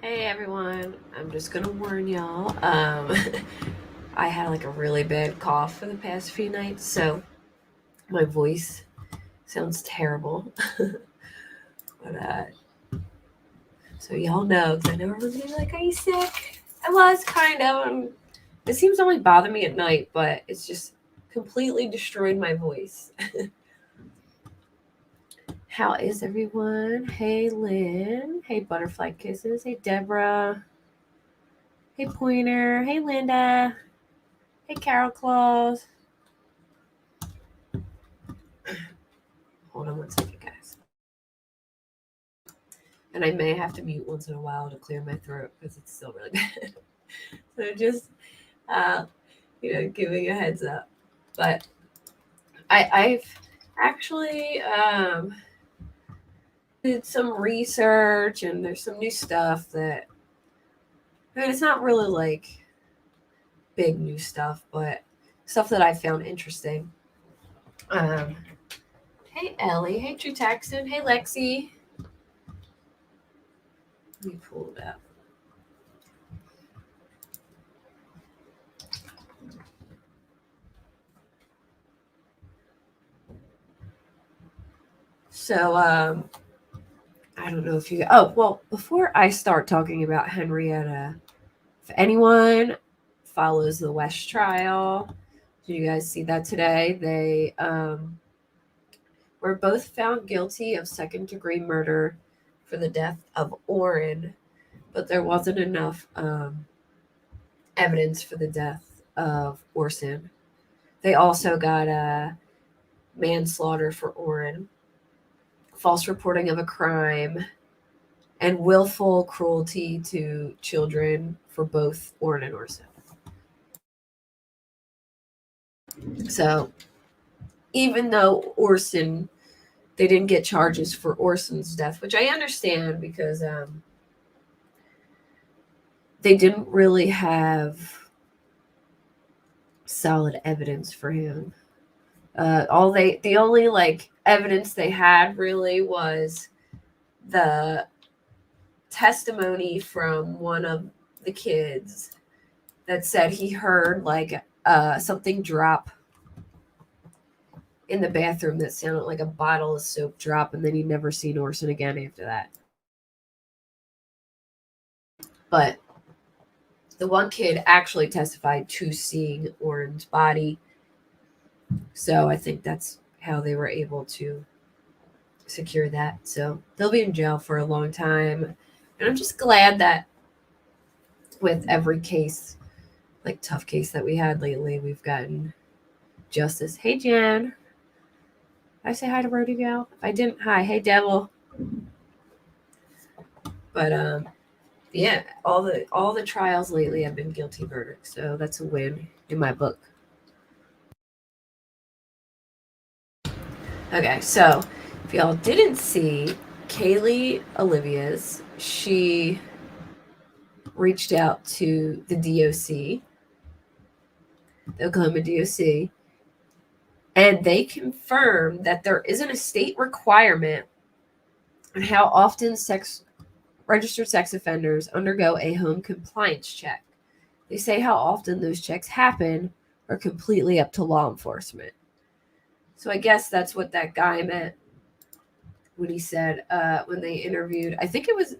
Hey everyone, I'm just gonna warn y'all. I had like a really bad cough for the past few nights, so my voice sounds terrible. But so y'all know, because I know everyone's gonna be like, "Are you sick?" I was kind of. It seems to only bother me at night, but it's just completely destroyed my voice. How is everyone? Hey Lynn. Hey Butterfly Kisses. Hey Deborah. Hey Pointer. Hey Linda. Hey Carol Claus. Hold on one second, guys. And I may have to mute once in a while to clear my throat because it's still really bad. So just, uh, giving a heads up. But I've actually did some research, and there's some new stuff that, it's not really like big new stuff, but stuff that I found interesting. Um, hey Ellie, hey True Texan, hey Lexi. Let me pull it up. So, I don't know if you. Oh, well, before I start talking about Henryetta, if anyone follows the West trial, did you guys see that today? They were both found guilty of second-degree murder for the death of Orrin, but there wasn't enough evidence for the death of Orson. They also got manslaughter for Orrin, false reporting of a crime, and willful cruelty to children for both Orrin and Orson. So even though Orson, they didn't get charges for Orson's death, which I understand because they didn't really have solid evidence for him. The only like evidence they had really was the testimony from one of the kids that said he heard like something drop in the bathroom that sounded like a bottle of soap drop, and then he'd never seen Orson again after that. But the one kid actually testified to seeing Orrin's body, so I think that's how they were able to secure that. So they'll be in jail for a long time, and I'm just glad that with every case, like tough case that we had lately, we've gotten justice. Hey Jan, did I say hi to Rody Gal? If I didn't, hi. Hey Devil. But yeah, all the trials lately have been guilty verdicts, so that's a win in my book. Okay, so if y'all didn't see, Kaylee Olivia's, she reached out to the DOC, the Oklahoma DOC, and they confirmed that there isn't a state requirement on how often registered sex offenders undergo a home compliance check. They say how often those checks happen are completely up to law enforcement. So I guess that's what that guy meant when he said, when they interviewed, I think it was,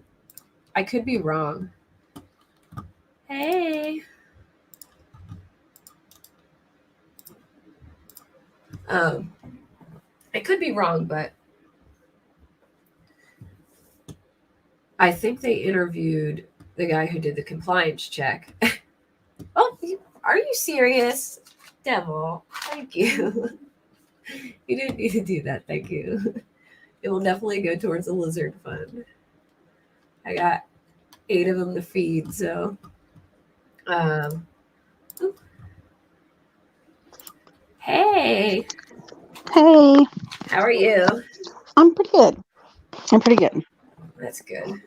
I could be wrong. Hey. I could be wrong, but I think they interviewed the guy who did the compliance check. Oh, are you serious? Devil, thank you. You didn't need to do that, thank you. It will definitely go towards the lizard fund. I got 8 of them to feed, so. Hey. Hey. How are you? I'm pretty good. That's good.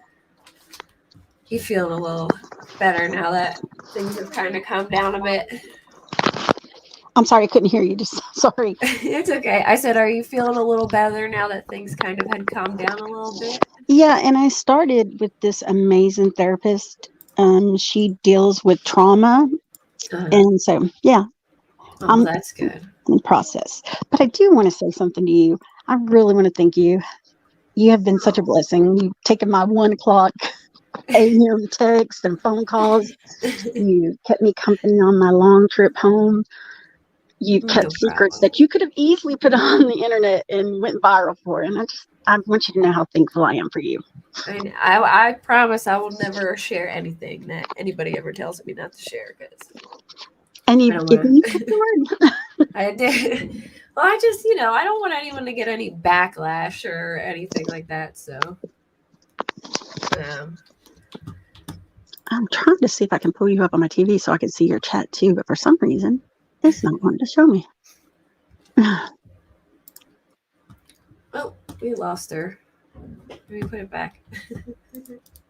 You feeling a little better now that things have kind of calmed down a bit? I'm sorry, I couldn't hear you. Just sorry. It's okay. I said, are you feeling a little better now that things kind of had calmed down a little bit? Yeah, and I started with this amazing therapist. She deals with trauma, Uh-huh. and so yeah, Oh, well, I'm that's good. in the process. But I do want to say something to you. I really want to thank you. You have been such a blessing. You've taken my 1 o'clock a.m. texts and phone calls. You kept me company on my long trip home. You No kept secrets problem. that you could have easily put on the internet and went viral for. And I want you to know how thankful I am for you. And I promise I will never share anything that anybody ever tells me not to share because And I you've don't given want me to. support. I did. Well, I just, I don't want anyone to get any backlash or anything like that. So, um, I'm trying to see if I can pull you up on my TV so I can see your chat too, but for some reason, it's not wanting to show me. oh, we lost her. Let me put it back.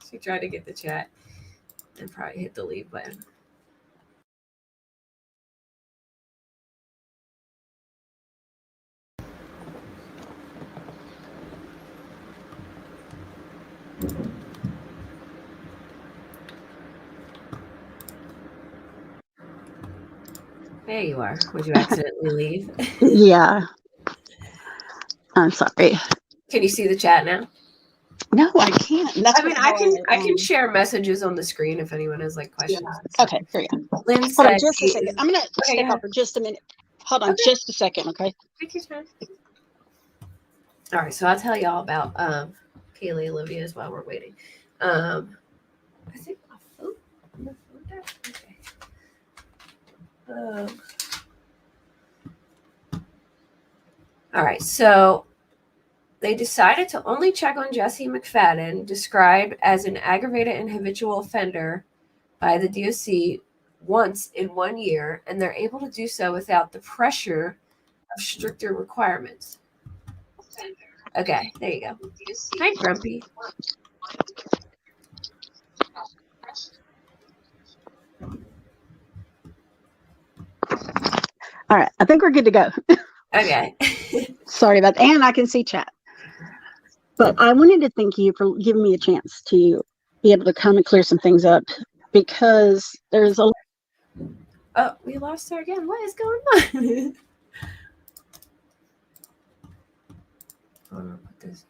She tried to get the chat and probably hit the leave button. There you are. Would you accidentally leave? Yeah, I'm sorry. Can you see the chat now? No, I can't. That's I mean, how I can share messages on the screen if anyone has like yeah. questions and stuff. Okay, here you go. Lynn Hold on said just a she second. is I'm going to okay. step Yeah. out for just a minute. Hold on Okay. just a second, okay? Take your time. All right, so I'll tell y'all about Kaylee Olivia's while we're waiting. I think my phone died. Okay. All right, so they decided to only check on Jesse McFadden, described as an aggravated and habitual offender by the DOC once in 1 year, and they're able to do so without the pressure of stricter requirements. Okay, there you go. Hi, Grumpy. All right, I think we're good to go. Okay. Sorry about that. And I can see chat. But I wanted to thank you for giving me a chance to be able to come and clear some things up because there's a Oh, we lost her again. What is going on? Hold on, put this.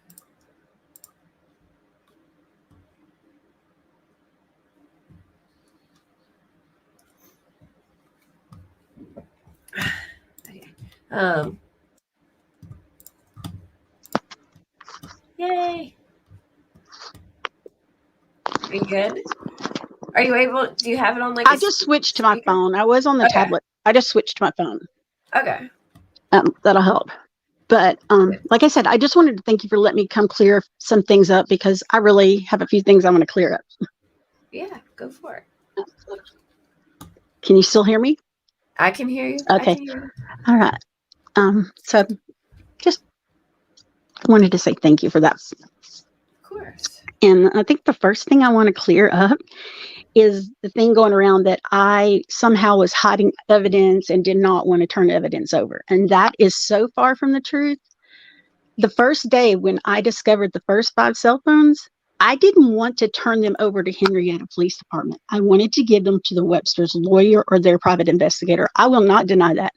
Okay. Yay. Are you good? Are you able? Do you have it on like a I just switched to my speaker? phone. I was on the Okay. tablet. I just switched to my phone. Okay. That'll help. But like I said, I just wanted to thank you for letting me come clear some things up because I really have a few things I want to clear up. Yeah, go for it. Can you still hear me? I can hear you. I Okay. can hear you. All right. So just wanted to say thank you for that. Of course. And I think the first thing I want to clear up is the thing going around that I somehow was hiding evidence and did not want to turn evidence over. And that is so far from the truth. The first day when I discovered the first 5 cell phones, I didn't want to turn them over to Henryetta Police Department. I wanted to give them to the Webster's lawyer or their private investigator. I will not deny that.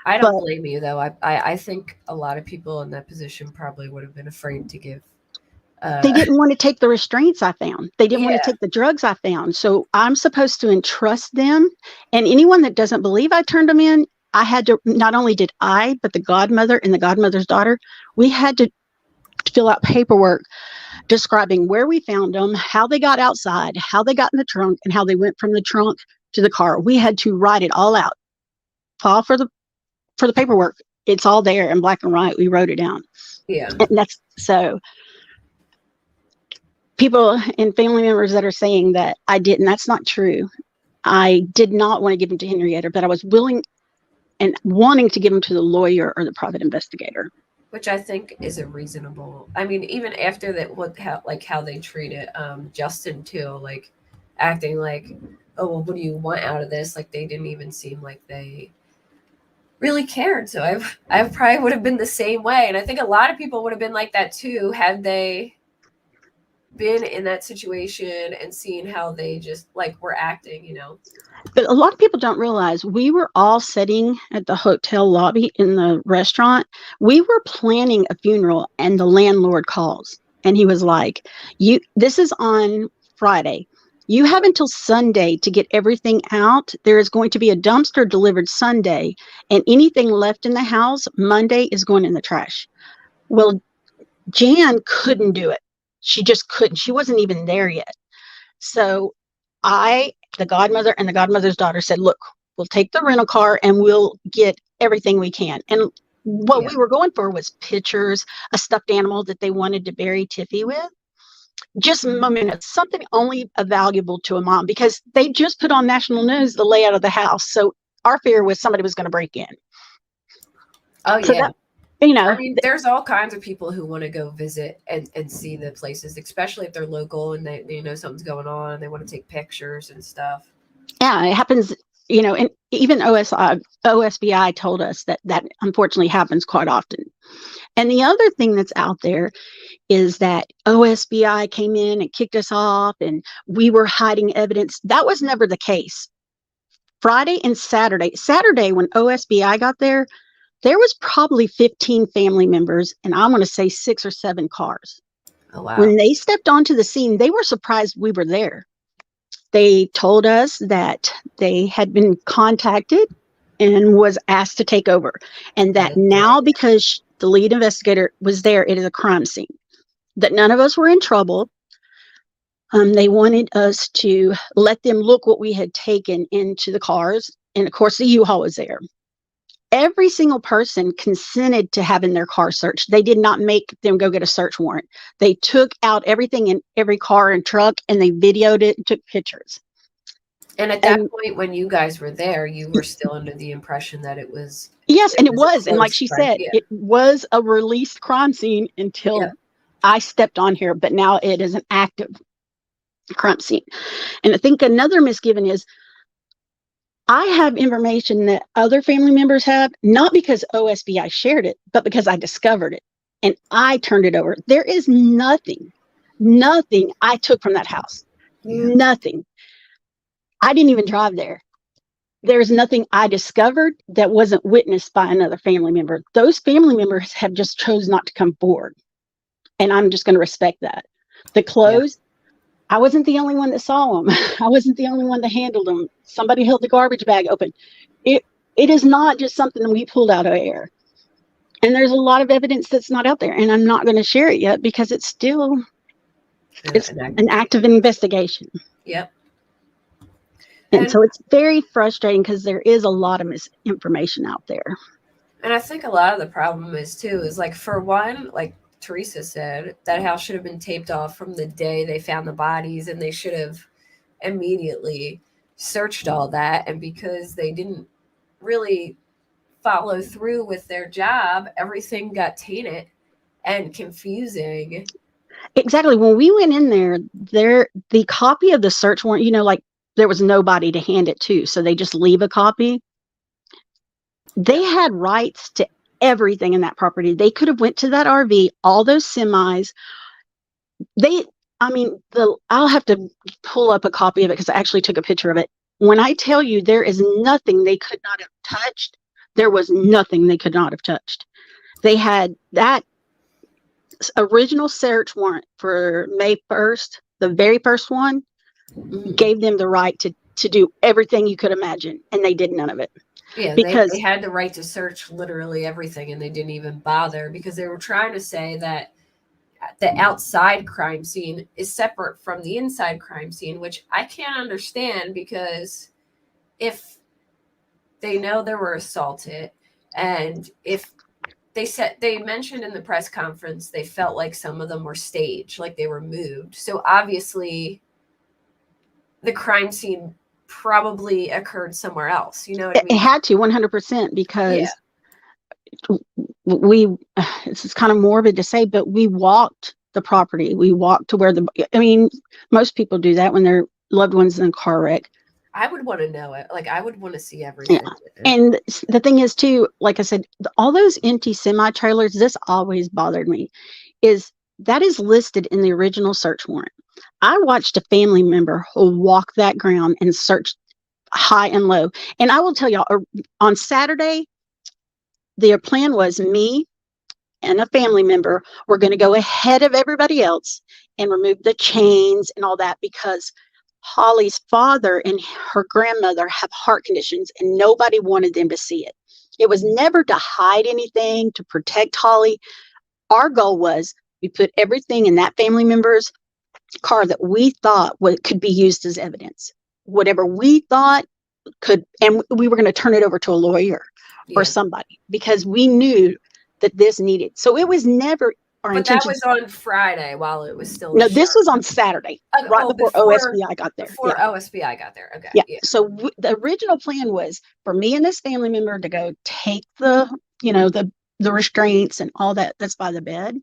I But don't blame you though. I think a lot of people in that position probably would have been afraid to give. they didn't want to take the restraints I found. They didn't want to Yeah. take the drugs I found. So I'm supposed to entrust them. And anyone that doesn't believe I turned them in, I had to, not only did I, but the godmother and the godmother's daughter, we had to fill out paperwork describing where we found them, how they got outside, how they got in the trunk, and how they went from the trunk to the car. We had to write it all out. File for the paperwork. It's all there in black and white. We wrote it down. Yeah. And that's so people and family members that are saying that I didn't, that's not true. I did not want to give them to Henryetta, but I was willing and wanting to give them to the lawyer or the private investigator. Which I think is a reasonable. I mean, even after that, how they treated Justin too, like acting like, oh well, what do you want out of this? Like they didn't even seem like they really cared. So I probably would have been the same way, and I think a lot of people would have been like that too had they been in that situation and seen how they just like were acting, you know. But a lot of people don't realize we were all sitting at the hotel lobby in the restaurant. We were planning a funeral and the landlord calls and he was like, this is on Friday. You have until Sunday to get everything out. There is going to be a dumpster delivered Sunday, and anything left in the house Monday is going in the trash. Well, Jan couldn't do it. She just couldn't. She wasn't even there yet. So the godmother and the godmother's daughter said, look, we'll take the rental car and we'll get everything we can. And what we were going for was pictures, a stuffed animal that they wanted to bury Tiffy with. Just moments, something only valuable to a mom, because they just put on national news the layout of the house. So our fear was somebody was going to break in. Oh, so yeah. That, you know, I mean, there's all kinds of people who want to go visit and see the places, especially if they're local and they know something's going on and they want to take pictures and stuff. Yeah, it happens, you know, and even OSBI told us that unfortunately happens quite often. And the other thing that's out there is that OSBI came in and kicked us off and we were hiding evidence. That was never the case. Friday and Saturday, when OSBI got there was probably 15 family members and I want to say 6 or 7 cars. Oh, wow. When they stepped onto the scene, they were surprised we were there. They told us that they had been contacted and was asked to take over, and that now because the lead investigator was there, it is a crime scene, that none of us were in trouble. They wanted us to let them look what we had taken into the cars, and of course the U-Haul was there. Every single person consented to having their car searched. They did not make them go get a search warrant. They took out everything in every car and truck and they videoed it and took pictures. And at that point, when you guys were there, you were still under the impression that it was. Yes, and it was. And like she said, it was a released crime scene until I stepped on here, but now it is an active crime scene. And I think another misgiving is I have information that other family members have, not because OSBI shared it, but because I discovered it and I turned it over. There is nothing I took from that house. Nothing. I didn't even drive there. There's nothing I discovered that wasn't witnessed by another family member. Those family members have just chose not to come forward. And I'm just going to respect that. The clothes, I wasn't the only one that saw them. I wasn't the only one that handled them. Somebody held the garbage bag open. It is not just something that we pulled out of air. And there's a lot of evidence that's not out there. And I'm not going to share it yet because it's still an active investigation. Yep. And so it's very frustrating because there is a lot of misinformation out there. And I think a lot of the problem is like, for one, like Teresa said, that house should have been taped off from the day they found the bodies, and they should have immediately searched all that. And because they didn't really follow through with their job, everything got tainted and confusing. Exactly. When we went in there, the copy of the search warrant, you know, like there was nobody to hand it to, so they just leave a copy. They had rights to everything in that property. They could have went to that RV, all those semis. I'll have to pull up a copy of it because I actually took a picture of it. When I tell you there is nothing they could not have touched, there was nothing they could not have touched. They had that original search warrant for May 1st, the very first one, gave them the right to do everything you could imagine, and they did none of it. Yeah, because they had the right to search literally everything, and they didn't even bother because they were trying to say that the outside crime scene is separate from the inside crime scene, which I can't understand, because if they know they were assaulted, and if they mentioned in the press conference they felt like some of them were staged, like they were moved. So obviously the crime scene probably occurred somewhere else. You know what I mean? It had to 100% because this is kind of morbid to say, but we walked the property. We walked to where most people do that when their loved one's in a car wreck. I would want to know it. Like, I would want to see everything. Yeah. And the thing is too, like I said, all those empty semi trailers, this always bothered me, is That is listed in the original search warrant. I watched a family member walk that ground and search high and low. And I will tell y'all, on Saturday, their plan was me and a family member were going to go ahead of everybody else and remove the chains and all that, because Holly's father and her grandmother have heart conditions and nobody wanted them to see it. It was never to hide anything, to protect Holly. Our goal was we put everything in that family member's car that we thought could be used as evidence. Whatever we thought could, and we were going to turn it over to a lawyer or somebody, because we knew that this needed. So it was never our intention. But that was on Friday while it was still. No, this was on Saturday, right before OSBI got there. Before OSBI got there. Okay. Yeah. So the original plan was for me and this family member to go take the restraints and all that that's by the bed.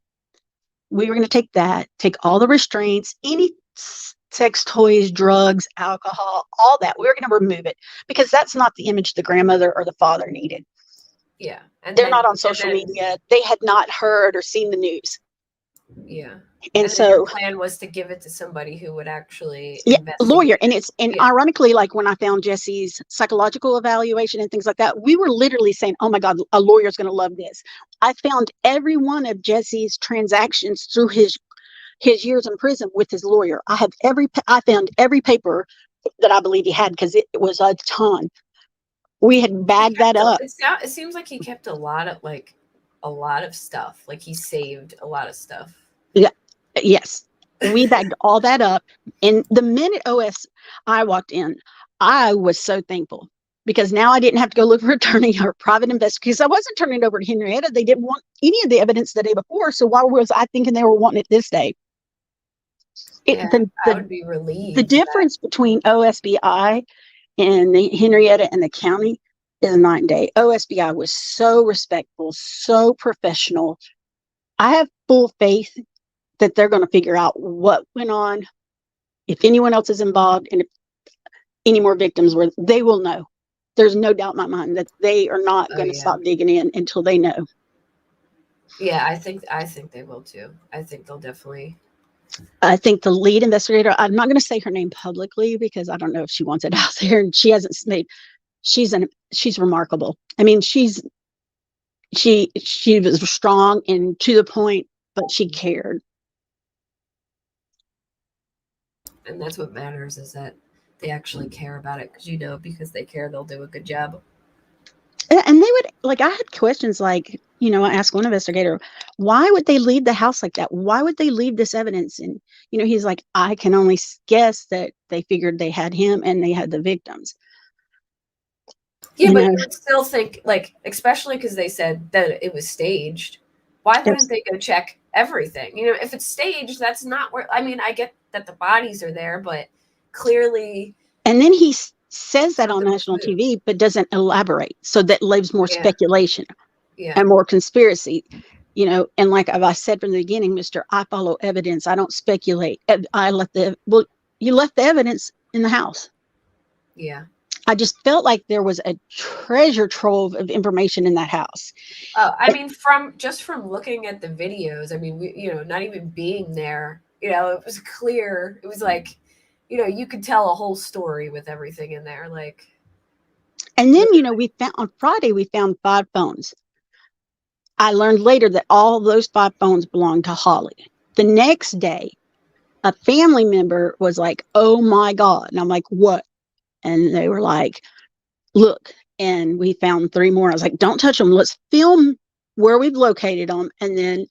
We were going to take all the restraints, any sex toys, drugs, alcohol, all that. We were going to remove it, because that's not the image the grandmother or the father needed. Yeah. And they're not on social media. They had not heard or seen the news. Yeah. And so the plan was to give it to somebody who would actually lawyer. And ironically, like when I found Jesse's psychological evaluation and things like that, we were literally saying, oh my God, a lawyer's going to love this. I found every one of Jesse's transactions through his years in prison with his lawyer. I found every paper that I believe he had, because it was a ton. We had bagged that up. It seems like he kept a lot of stuff. Like he saved a lot of stuff. Yeah. Yes. We bagged all that up. And the minute I walked in, I was so thankful, because now I didn't have to go look for attorney or private investigator, because I wasn't turning it over to Henryetta. They didn't want any of the evidence the day before. So why was I thinking they were wanting it this day? I would be relieved. The difference between OSBI and the Henryetta and the county is night and day. OSBI was so respectful, so professional. I have full faith that they're going to figure out what went on, if anyone else is involved, and if any more victims were. They will know. There's no doubt in my mind that they are not going to stop digging in until they know. Yeah, I think they will too. I think they'll definitely. I think the lead investigator, I'm not going to say her name publicly because I don't know if she wants it out there, and she hasn't made. She's remarkable. I mean, she was strong and to the point, but she cared. And that's what matters, is that they actually care about it, because they care, they'll do a good job. And they would, I had questions I asked one investigator, why would they leave the house like that? Why would they leave this evidence? And, he's like, I can only guess that they figured they had him and they had the victims. Yeah, but you would still think, especially because they said that it was staged. Why wouldn't they go check everything? If it's staged, that's not where. I mean, I get that the bodies are there, but clearly. And then he says that on national TV, but doesn't elaborate. So that leaves more speculation and more conspiracy. And like I said from the beginning, Mr. I follow evidence. I don't speculate. You left the evidence in the house. Yeah. I just felt like there was a treasure trove of information in that house. Oh, I mean, from looking at the videos, I mean, we, not even being there, it was clear. It was like, you could tell a whole story with everything in there. And then, we found on Friday, we found 5 phones. I learned later that all those 5 phones belonged to Holly. The next day, a family member was like, oh my God. And I'm like, what? And they were like, look, and we found 3 more. I was like, don't touch them. Let's film where we've located them. And then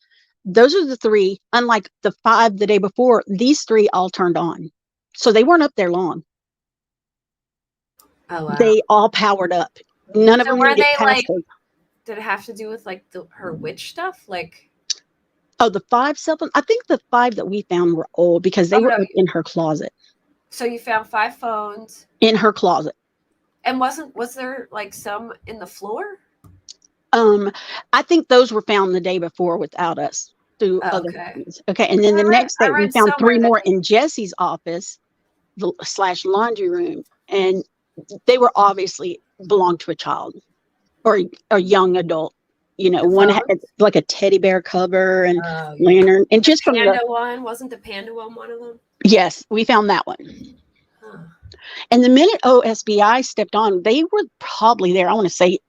those are the 3, unlike the 5 the day before, these 3 all turned on. So they weren't up there long. Oh, wow. They all powered up. None of them were they passcode. Did it have to do with her witch stuff? Oh, the 5 cell phones. I think the 5 that we found were old because they were up in her closet. So you found 5 phones in her closet. And was there some in the floor? I think those were found the day before without us through other things. Okay. And then the next day we found 3 more in Jesse's office / laundry room. And they were obviously belonged to a child or a young adult. one had phones? like a teddy bear cover and Oh, yeah. lantern. And The just from panda one, wasn't the panda one of them? yes, we found that one. Huh. And the minute OSBI stepped on, they were probably there, I want to say,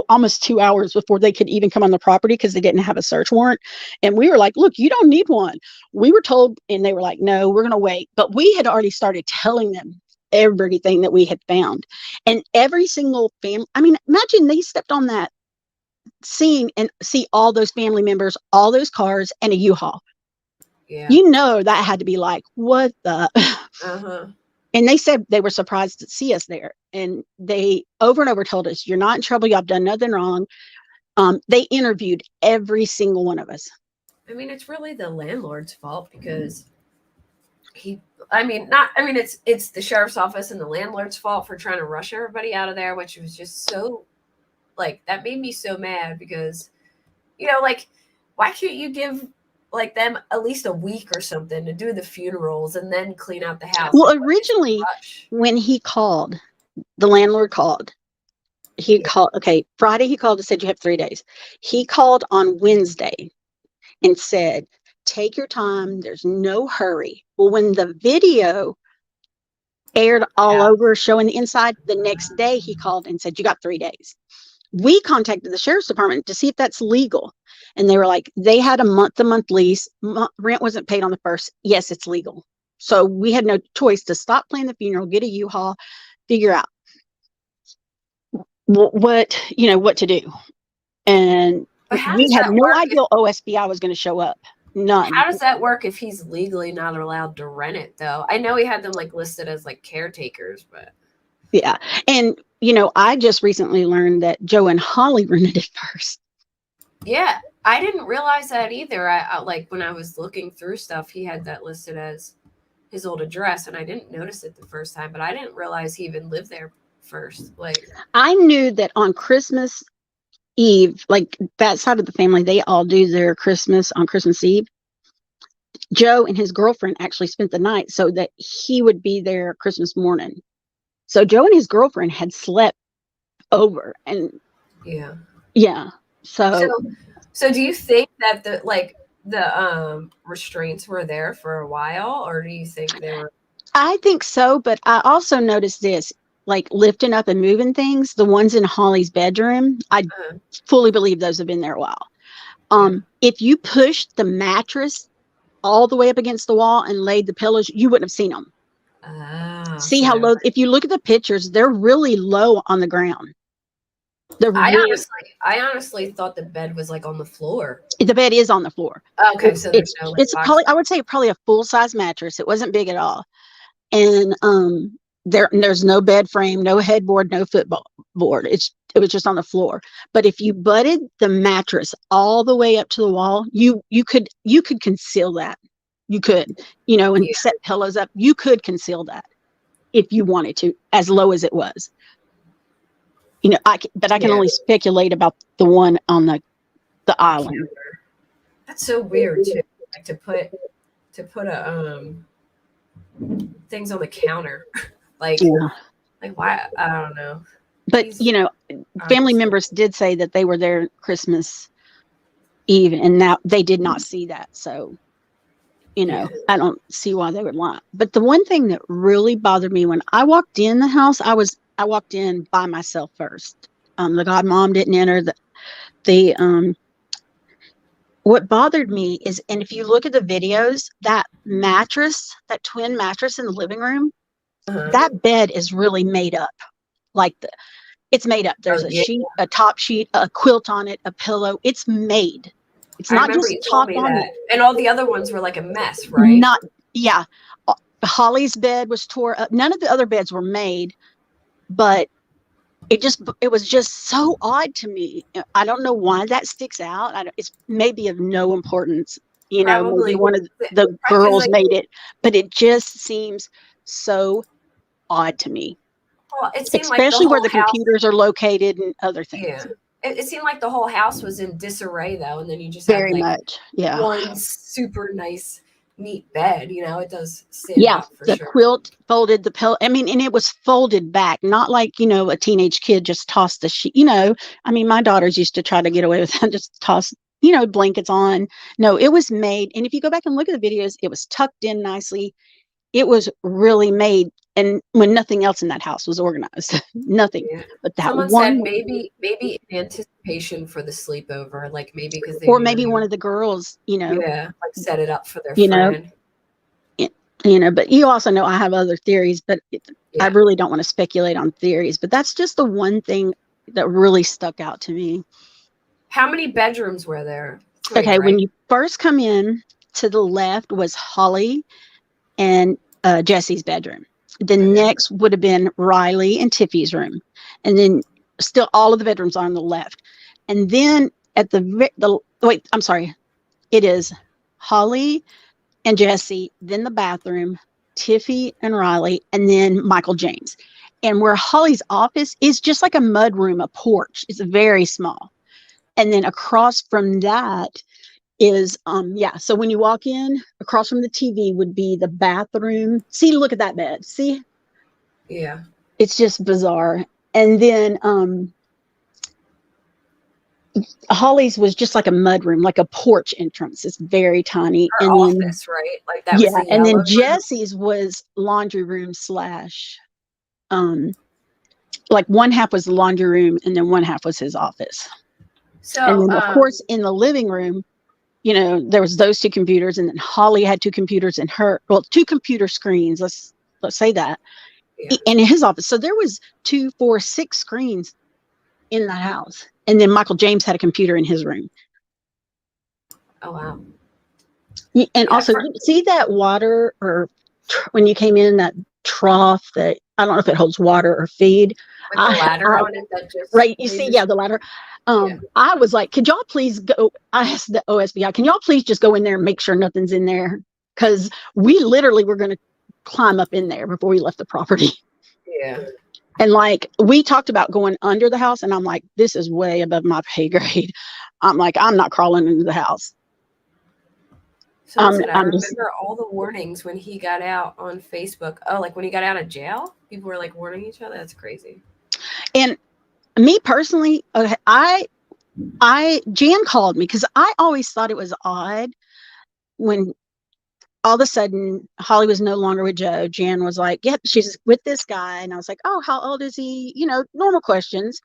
almost 2 hours before they could even come on the property because they didn't have a search warrant. And we were like, look, you don't need one. We were told, and they were like, no, we're going to wait. But we had already started telling them everything that we had found. And every single family, I mean, imagine they stepped on that scene and see all those family members, all those cars, and a U-Haul. Yeah. That had to be like, what the? Uh-huh. And they said they were surprised to see us there. And they over and over told us, you're not in trouble. Y'all done nothing wrong. They interviewed every single one of us. I mean, it's really the landlord's fault because it's the sheriff's office and the landlord's fault for trying to rush everybody out of there, which was just so, like, that made me so mad because, like, why can't you give like them at least a week or something to do the funerals and then clean out the house? Well, originally when he called, the landlord called. Friday he called and said you have 3 days. He called on Wednesday and said, take your time. There's no hurry. Well, when the video aired all over showing the inside, the next day he called and said, you got 3 days. We contacted the sheriff's department to see if that's legal. And they were like, they had a month-to-month lease. Rent wasn't paid on the first. Yes, it's legal. So we had no choice to stop planning the funeral, get a U-Haul, figure out what to do. And we had no idea OSBI was going to show up. None. How does that work if he's legally not allowed to rent it, though? I know he had them like listed as like caretakers, but yeah. And I just recently learned that Joe and Holly rented it first. Yeah, I didn't realize that either. I like when I was looking through stuff, he had that listed as his old address, and I didn't notice it the first time, but I didn't realize he even lived there first. Like, I knew that on Christmas Eve, like that side of the family, they all do their Christmas on Christmas Eve. Joe and his girlfriend actually spent the night so that he would be there Christmas morning. So Joe and his girlfriend had slept over, and yeah. So do you think that the restraints were there for a while, or do you think they were? I think so, but I also noticed this, like lifting up and moving things. The ones in Holly's bedroom, I fully believe those have been there a while. If you pushed the mattress all the way up against the wall and laid the pillows, you wouldn't have seen them. See how low? If you look at the pictures, they're really low on the ground. I honestly thought the bed was like on the floor. The bed is on the floor. Okay, so there's no. It's probably, I would say, probably a full size mattress. It wasn't big at all, and there's no bed frame, no headboard, no footboard. It was just on the floor. But if you butted the mattress all the way up to the wall, you could conceal that. You could, and set pillows up. You could conceal that if you wanted to, as low as it was. I can only speculate about the one on the island. That's so weird too. Like to put a things on the counter, like why? I don't know. But family members did say that they were there Christmas Eve, and now they did not see that. So, I don't see why they would lie. But the one thing that really bothered me when I walked in the house, I walked in by myself first. The godmom didn't enter. What bothered me is, and if you look at the videos, that mattress, that twin mattress in the living room, that bed is really made up. Like it's made up. There's a sheet, a top sheet, a quilt on it, a pillow. It's made. It's not just top on it. And all the other ones were like a mess, right? Holly's bed was tore up. None of the other beds were made, but it was just so odd to me. I don't know why that sticks out. It's maybe of no importance. Maybe one of the girls made it, but it just seems so odd to me. Well, it seemed especially like where the computers are located and other things. Yeah. It seemed like the whole house was in disarray, though, and then you just very much, one super nice neat bed. It does stand Yeah, out for the sure. quilt folded, the pillow. I mean, and it was folded back, not like, a teenage kid just tossed the sheet. I mean, my daughters used to try to get away with that, just toss, blankets on. No, it was made. And if you go back and look at the videos, it was tucked in nicely. It was really made. And when nothing else in that house was organized, nothing Yeah. but that Someone one, said maybe in anticipation for the sleepover, like maybe because they or knew maybe they one were, of the girls, yeah, like set it up for their you know, friend. but you also know I have other theories, but I Yeah. really don't want to speculate on theories, but that's just the one thing that really stuck out to me. How many bedrooms were there? 3, Okay, when right? you first come in, to the left was Holly and Jesse's bedroom. The Okay. next would have been Riley and Tiffy's room. And then still all of the bedrooms are on the left. And then at wait, I'm sorry. It is Holly and Jesse, then the bathroom, Tiffy and Riley, and then Michael James. And where Holly's office is just like a mud room, a porch. It's very small. And then across from that is so when you walk in, across from the TV would be the bathroom. See, look at that bed. See? Yeah. It's just bizarre. And then Holly's was just like a mud room, like a porch entrance. It's very tiny. Her And then office, right? Like that was yeah, the and yellow then room. Jesse's was laundry room slash like one half was the laundry room and then one half was his office. And So, then of course in the living room, there was those two computers, and then Holly had two computers in two computer screens. Let's say that. yeah. In his office. So there was 2, 4, 6 screens in the house. And then Michael James had a computer in his room. Oh wow. And Yeah. also, you see that water, or when you came in, that trough that I don't know if it holds water or feed. With the ladder on it that just Right. You see, raises. yeah, the ladder. Yeah. I was like, could y'all please go? I asked the OSBI, can y'all please just go in there and make sure nothing's in there? Because we literally were going to climb up in there before we left the property. Yeah. And like, we talked about going under the house, and I'm like, this is way above my pay grade. I'm like, I'm not crawling into the house. Someone said, I I'm just, remember all the warnings when he got out on Facebook. Oh, like when he got out of jail? People were like warning each other? That's crazy. and me personally, okay, Jan called me because I always thought it was odd when all of a sudden Holly was no longer with Joe. Jan was like, yep, she's with this guy. And I was like, oh, how old is he? Normal questions.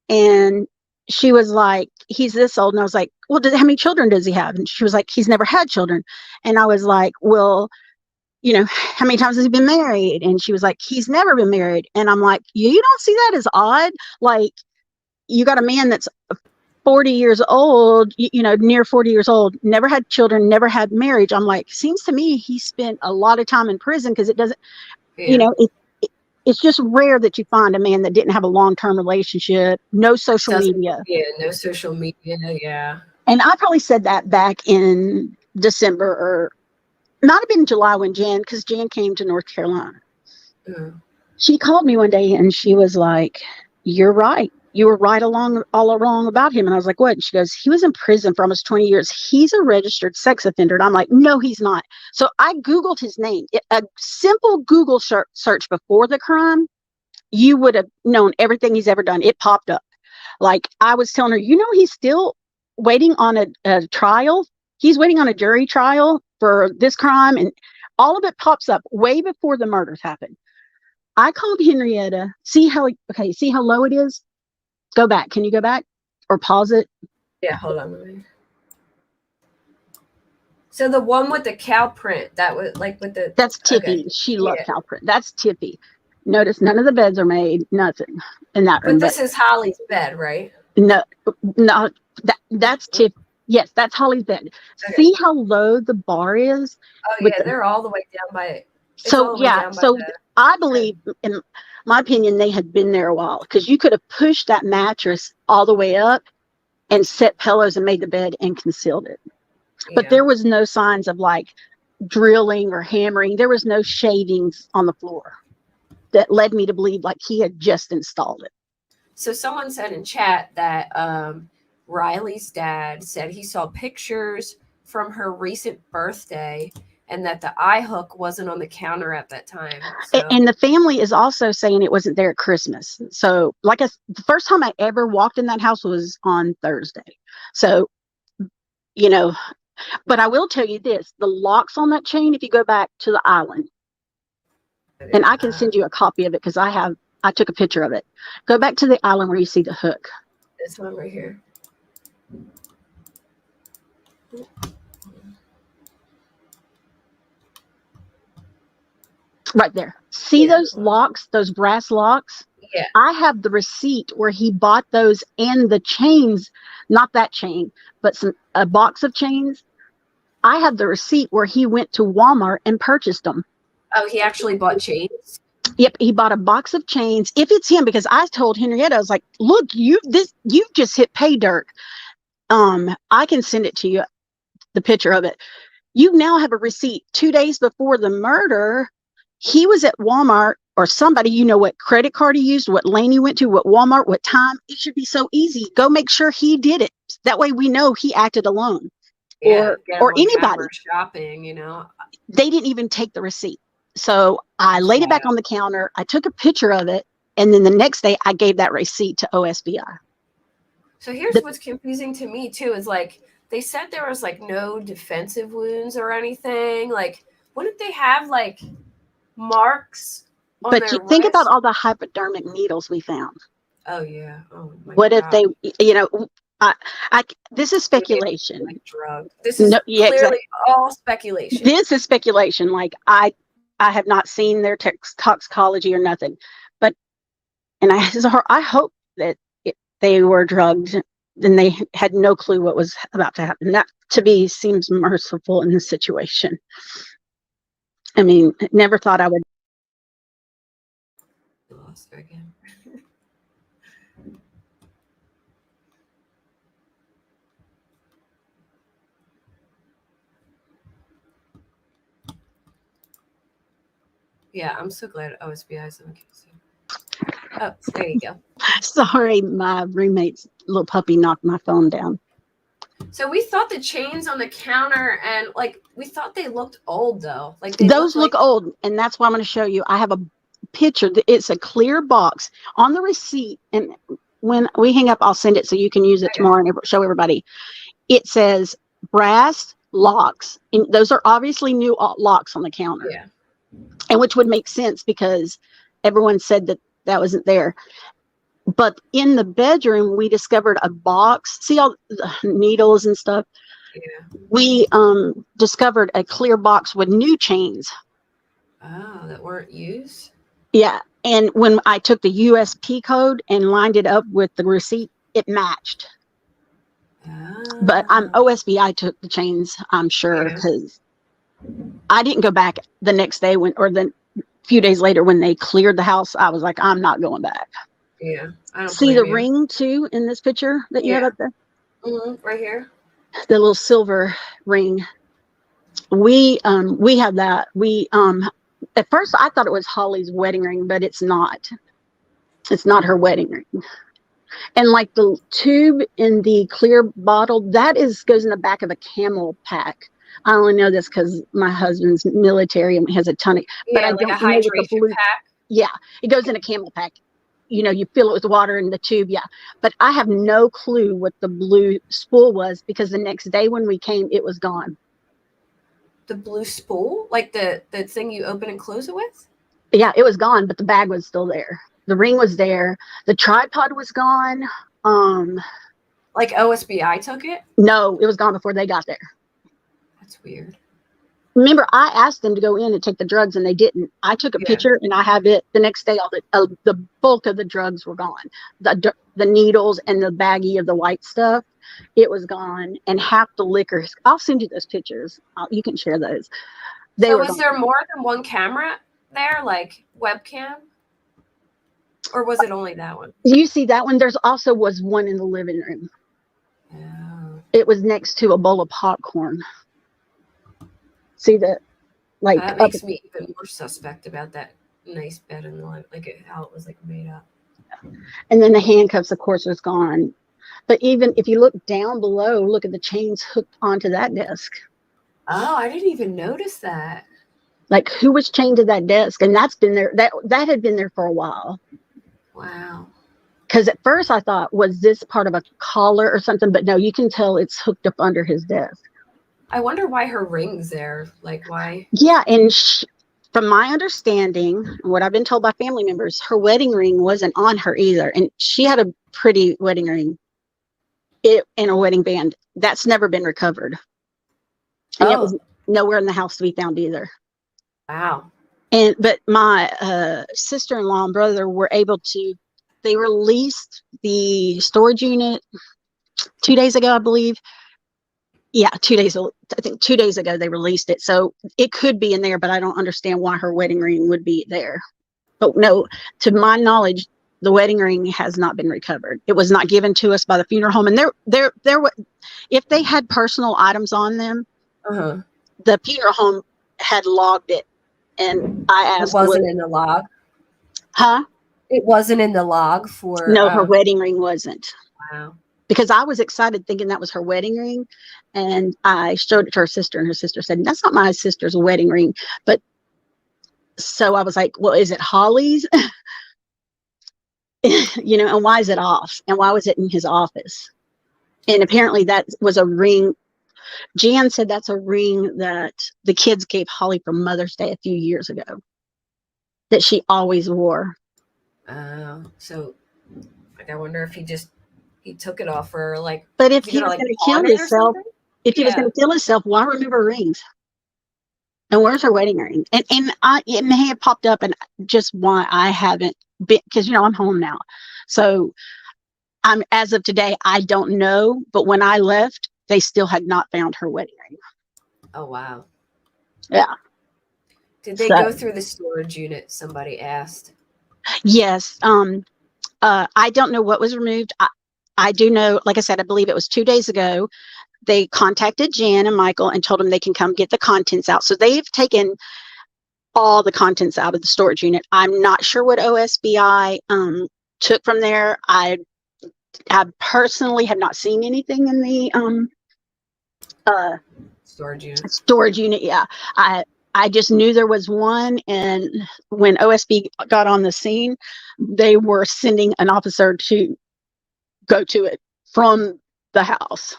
And she was like, he's this old. And I was like, well, how many children does he have? And she was like, he's never had children. And I was like, well, how many times has he been married? And she was like, he's never been married. And I'm like, you don't see that as odd? Like, you got a man that's 40 years old, near 40 years old, never had children, never had marriage. I'm like, seems to me he spent a lot of time in prison because it doesn't, Yeah. it's just rare that you find a man that didn't have a long-term relationship, no social media. Yeah, no social media. Yeah. And I probably said that back in December, or might have been July when because Jan came to North Carolina. Mm. She called me one day and she was like, you're right. You were right all along about him. And I was like, what? And she goes, he was in prison for almost 20 years. He's a registered sex offender. And I'm like, no, he's not. So I Googled his name. A simple Google search before the crime, you would have known everything he's ever done. It popped up. Like, I was telling her, he's still waiting on a trial. He's waiting on a jury trial for this crime. And all of it pops up way before the murders happened. I called Henryetta. See how low it is? Go back. Can you go back or pause it? Yeah, hold on. So the one with the cow print, that was like with the. That's Tiffy. Okay. She loved cow print. That's Tiffy. Notice none of the beds are made. Nothing in that room. But this is Holly's bed, right? No, that's Tiffy. Yes, that's Holly's bed. Okay. See how low the bar is? Oh yeah, they're all the way down by it. So yeah, so I believe, in my opinion, they had been there a while, because you could have pushed that mattress all the way up and set pillows and made the bed and concealed it. Yeah. But there was no signs of like drilling or hammering. There was no shavings on the floor that led me to believe like he had just installed it. So someone said in chat that Riley's dad said he saw pictures from her recent birthday and that the eye hook wasn't on the counter at that time. So And the family is also saying it wasn't there at Christmas. So, the first time I ever walked in that house was on Thursday. So, you know, but I will tell you this, the locks on that chain, if you go back to the island, and I can send you a copy of it because I took a picture of it. Go back to the island where you see the hook. this one right here. Right there. See those locks, those brass locks? Yeah. I have the receipt where he bought those and the chains, not that chain, but a box of chains. I have the receipt where he went to Walmart and purchased them. Oh, he actually bought chains? Yep, he bought a box of chains. If it's him, because I told Henryetta, I was like, look, you've just hit pay dirt. I can send it to you, the picture of it. You now have a receipt. 2 days before the murder, he was at Walmart, or somebody, what credit card he used, what lane he went to, what Walmart, what time. It should be so easy. Go make sure he did it. That way we know he acted alone. Yeah, or anybody shopping, They didn't even take the receipt. So I laid it back on the counter. I took a picture of it. And then the next day I gave that receipt to OSBI. So here's what's confusing to me too, is like, they said there was like no defensive wounds or anything. Like, wouldn't they have like marks on but their you think wrist? about all the hypodermic needles we found. Oh yeah. Oh my what God. if they, this is speculation. Like drug. This is clearly exactly. All speculation. This is speculation. Like I have not seen their toxicology or nothing, and I hope that they were drugged and they had no clue what was about to happen. That to me seems merciful in this situation. I mean, never thought I would. Lost her again. Yeah, I'm so glad OSBI is in the case. Oh, there you go. Sorry, my roommate's little puppy knocked my phone down. So we thought the chains on the counter, and like we thought they looked old though. Like those look old, and that's why I'm going to show you. I have a picture. It's a clear box on the receipt, and when we hang up, I'll send it so you can use it tomorrow and show everybody. It says brass locks, and those are obviously new locks on the counter. Yeah. And which would make sense because everyone said that wasn't there. But in the bedroom, we discovered a box. See all the needles and stuff? Yeah. We discovered a clear box with new chains. Oh, that weren't used? Yeah. And when I took the USP code and lined it up with the receipt, it matched. But OSBI took the chains, I'm sure, because I didn't go back the next day or the few days later when they cleared the house. I was like, I'm not going back. Yeah. I don't see the ring too in this picture that you have up there? Mm-hmm. Right here. The little silver ring. We have that. We at first I thought it was Holly's wedding ring, but it's not. It's not her wedding ring. And like the tube in the clear bottle, that goes in the back of a camel pack. I only know this because my husband's military and has a ton of, but I don't know what the blue pack. Yeah, it goes in a camel pack. You fill it with water in the tube. Yeah, but I have no clue what the blue spool was because the next day when we came, it was gone. The blue spool, like the thing you open and close it with? Yeah, it was gone, but the bag was still there. The ring was there. The tripod was gone. Like OSBI took it? No, it was gone before they got there. That's weird. Remember, I asked them to go in and take the drugs, and they didn't. I took a picture, and I have it the next day. All the bulk of the drugs were gone. The needles and the baggie of the white stuff, it was gone, and half the liquor. I'll send you those pictures. You can share those. So was there more than one camera there, like webcam? Or was it only that one? You see that one? There's also was one in the living room. Oh. It was next to a bowl of popcorn. See that? Like that makes me even more suspect about that nice bed in the like how it was like made up. And then the handcuffs, of course, was gone. But even if you look down below, look at the chains hooked onto that desk. Oh, I didn't even notice that. Like, who was chained to that desk? And that's been there. That had been there for a while. Wow. Because at first I thought, was this part of a collar or something? But no, you can tell it's hooked up under his desk. I wonder why her ring's there. Like, why? Yeah, and from my understanding, what I've been told by family members, her wedding ring wasn't on her either, and she had a pretty wedding ring. In a wedding band that's never been recovered, and it was Oh, nowhere in the house to be found either. wow. But my sister-in-law and brother were able to. They released the storage unit 2 days ago, I believe. Yeah, 2 days. I think 2 days ago they released it, so it could be in there. But I don't understand why her wedding ring would be there. But no, to my knowledge, the wedding ring has not been recovered. It was not given to us by the funeral home, and if they had personal items on them, Uh-huh. the funeral home had logged it. And I It asked, wasn't in the log. huh? It wasn't in the log for No, her wedding ring wasn't. wow. Because I was excited thinking that was her wedding ring. And I showed it to her sister, and her sister said, that's not my sister's wedding ring. But so I was like, well, is it Holly's? And why is it off? And why was it in his office? And apparently that was a ring. Jan said that's a ring that the kids gave Holly for Mother's Day a few years ago that she always wore. So like I wonder if he took it off her, like, But if he he gonna was like going to kill pawn it or himself, something? if he was Yeah. going to kill himself, why remove her rings? And where's her wedding ring? And it may have popped up, and just why I haven't been, because I'm home now, so I'm as of today I don't know. But when I left, they still had not found her wedding ring. Oh wow. Yeah. Did they So go through the storage unit? Somebody asked. yes. I don't know what was removed. I do know, like I said, I believe it was 2 days ago. They contacted Jan and Michael and told them they can come get the contents out. So they've taken all the contents out of the storage unit. I'm not sure what OSBI took from there. I personally have not seen anything in the storage unit. Yeah, I just knew there was one, and when OSB got on the scene, they were sending an officer to go to it from the house.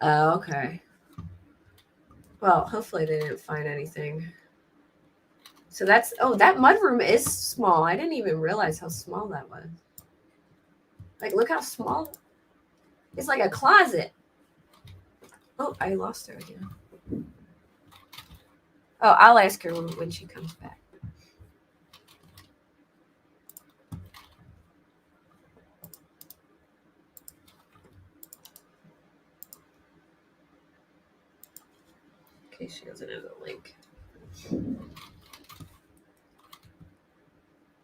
Oh, okay. Well, hopefully they didn't find anything. So that mudroom is small. I didn't even realize how small that was. Like, look how small. It's like a closet. Oh, I lost her again. Oh, I'll ask her when she comes back. In case she doesn't have the link.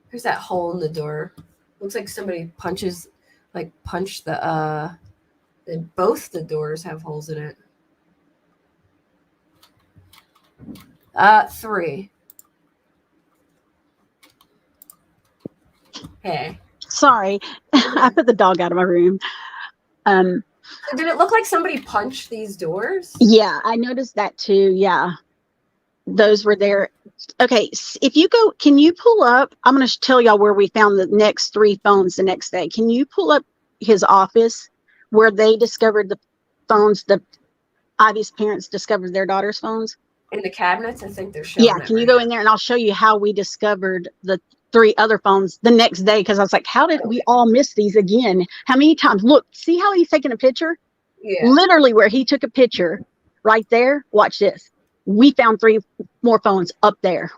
There's that hole in the door. Looks like somebody punched the both the doors have holes in it. 3. Hey. Sorry, I put the dog out of my room. So did it look like somebody punched these doors? Yeah, I noticed that too. Yeah, those were there. Okay, if you go, can you pull up? I'm going to tell y'all where we found the next 3 phones the next day. Can you pull up his office where they discovered the phones? The Ivy's parents discovered their daughter's phones in the cabinets. I think they're showing. Yeah, can you go in there and I'll show you how we discovered the 3 other phones the next day, because I was like, how did we all miss these again? How many times? Look, see how he's taking a picture? Yeah. Literally where he took a picture right there. Watch this. We found 3 more phones up there.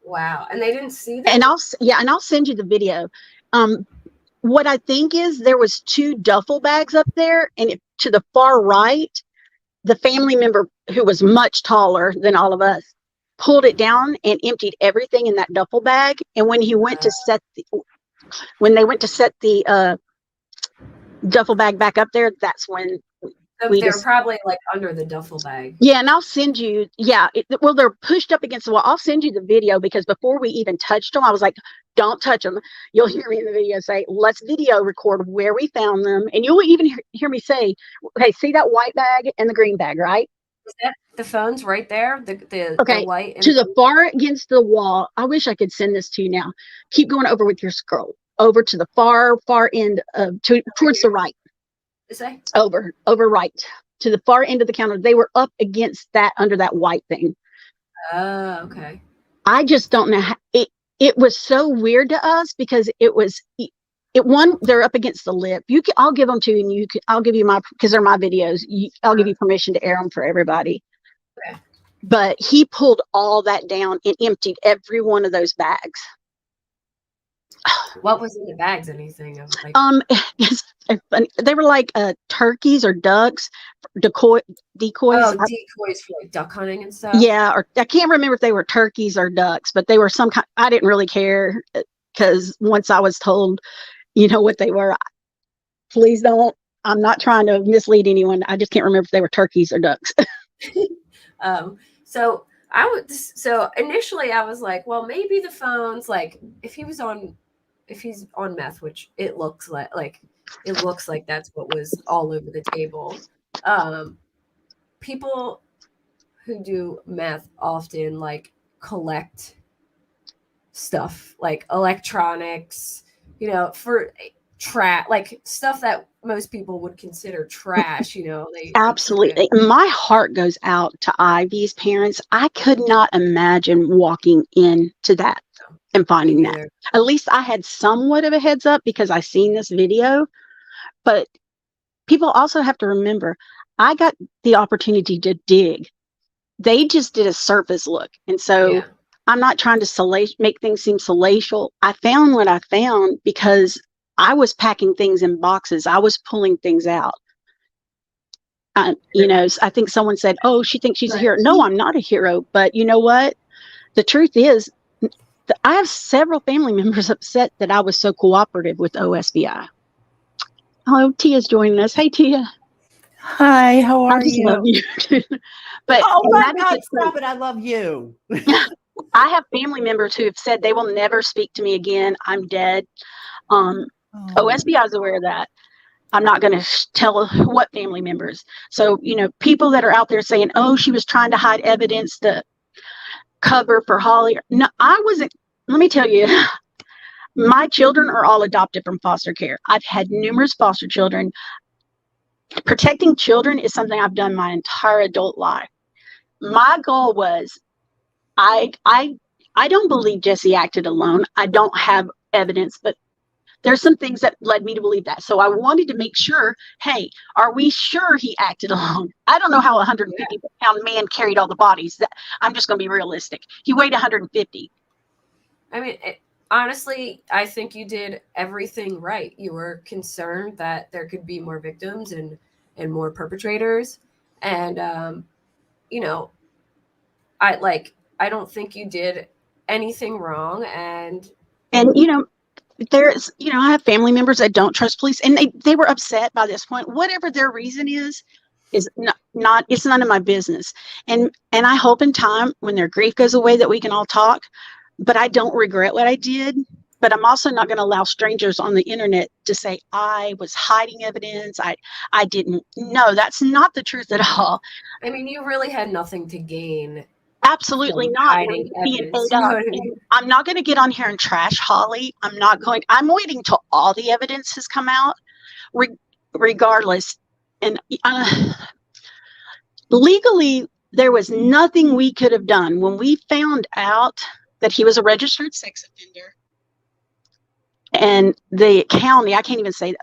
Wow. And they didn't see that? And I'll send you the video. What I think is there was 2 duffel bags up there, and to the far right, the family member who was much taller than all of us pulled it down and emptied everything in that duffel bag. And when he went to when they went to set the duffel bag back up there, that's when they're probably like under the duffel bag. Yeah, and I'll send you. Yeah, well, they're pushed up against the wall. I'll send you the video, because before we even touched them, I was like, "Don't touch them." You'll hear me in the video say, "Let's video record where we found them," and you'll even hear me say, "Okay, see that white bag and the green bag, right? Is that the phone's right there? The Okay, white and to the far against the wall. I wish I could send this to you now. Keep going over with your scroll. Over to the far end towards the right. is that? Over right. To the far end of the counter. They were up against that under that white thing. Oh, okay. I just don't know how it was so weird to us because they're up against the lip. I'll give them to you, and I'll give you because they're my videos. I'll give you permission to air them for everybody. Okay. But he pulled all that down and emptied every one of those bags. What was in the bags? Anything of like? They were like turkeys or ducks, decoys. Oh, decoys for like duck hunting and stuff. Yeah, or I can't remember if they were turkeys or ducks, but they were some kind. I didn't really care because once I was told, what they were. Please don't. I'm not trying to mislead anyone. I just can't remember if they were turkeys or ducks. So initially I was like, well, maybe the phone's like if he's on meth, which it looks like that's what was all over the table. People who do meth often like collect stuff like electronics, for like stuff that most people would consider trash, they Absolutely. My heart goes out to Ivy's parents. I could not imagine walking into that and finding that. At least I had somewhat of a heads up because I seen this video. But people also have to remember, I got the opportunity to dig. They just did a surface look. And so I'm not trying to make things seem salacial. I found what I found because I was packing things in boxes. I was pulling things out. I think someone said, oh, she thinks she's a hero. No, I'm not a hero. But you know what? The truth is, I have several family members upset that I was so cooperative with OSBI. Hello, Tia's joining us. Hey, Tia. Hi, how are you? Love you. But oh my God, stop it. I love you. I have family members who have said they will never speak to me again. I'm dead. OSBI is aware of that. I'm not going to tell what family members. So, people that are out there saying, oh, she was trying to hide evidence to cover for Holly. No, I wasn't. Let me tell you, my children are all adopted from foster care. I've had numerous foster children. Protecting children is something I've done my entire adult life. My goal was, I don't believe Jesse acted alone. I don't have evidence, but there's some things that led me to believe that. So I wanted to make sure, hey, are we sure he acted alone? I don't know how a 150-pound man carried all the bodies. I'm just going to be realistic. He weighed 150. I mean, honestly, I think you did everything right. You were concerned that there could be more victims and more perpetrators. And, I don't think you did anything wrong. And there's, I have family members that don't trust police, and they were upset by this point. Whatever their reason is not it's none of my business. And I hope in time when their grief goes away that we can all talk. But I don't regret what I did. But I'm also not going to allow strangers on the internet to say I was hiding evidence. I didn't. No, that's not the truth at all. I mean, you really had nothing to gain. Absolutely not. I'm not going to get on here and trash Holly. I'm waiting till all the evidence has come out, regardless. And legally, there was nothing we could have done when we found out that he was a registered sex offender. And the county, I can't even say,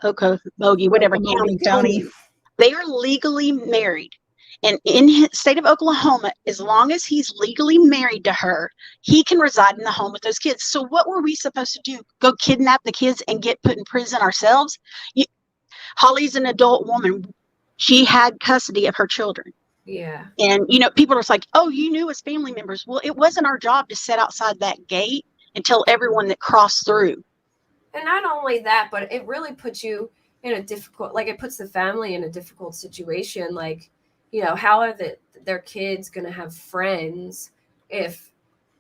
Okobogie, whatever county, they are legally married. And in the state of Oklahoma, as long as he's legally married to her, he can reside in the home with those kids. So what were we supposed to do? Go kidnap the kids and get put in prison ourselves? Holly's an adult woman. She had custody of her children. Yeah. And, people are like, oh, you knew as family members. Well, it wasn't our job to sit outside that gate and tell everyone that crossed through. And not only that, but it really puts you in a difficult, it puts the family in a difficult situation. Like, how are their kids going to have friends if...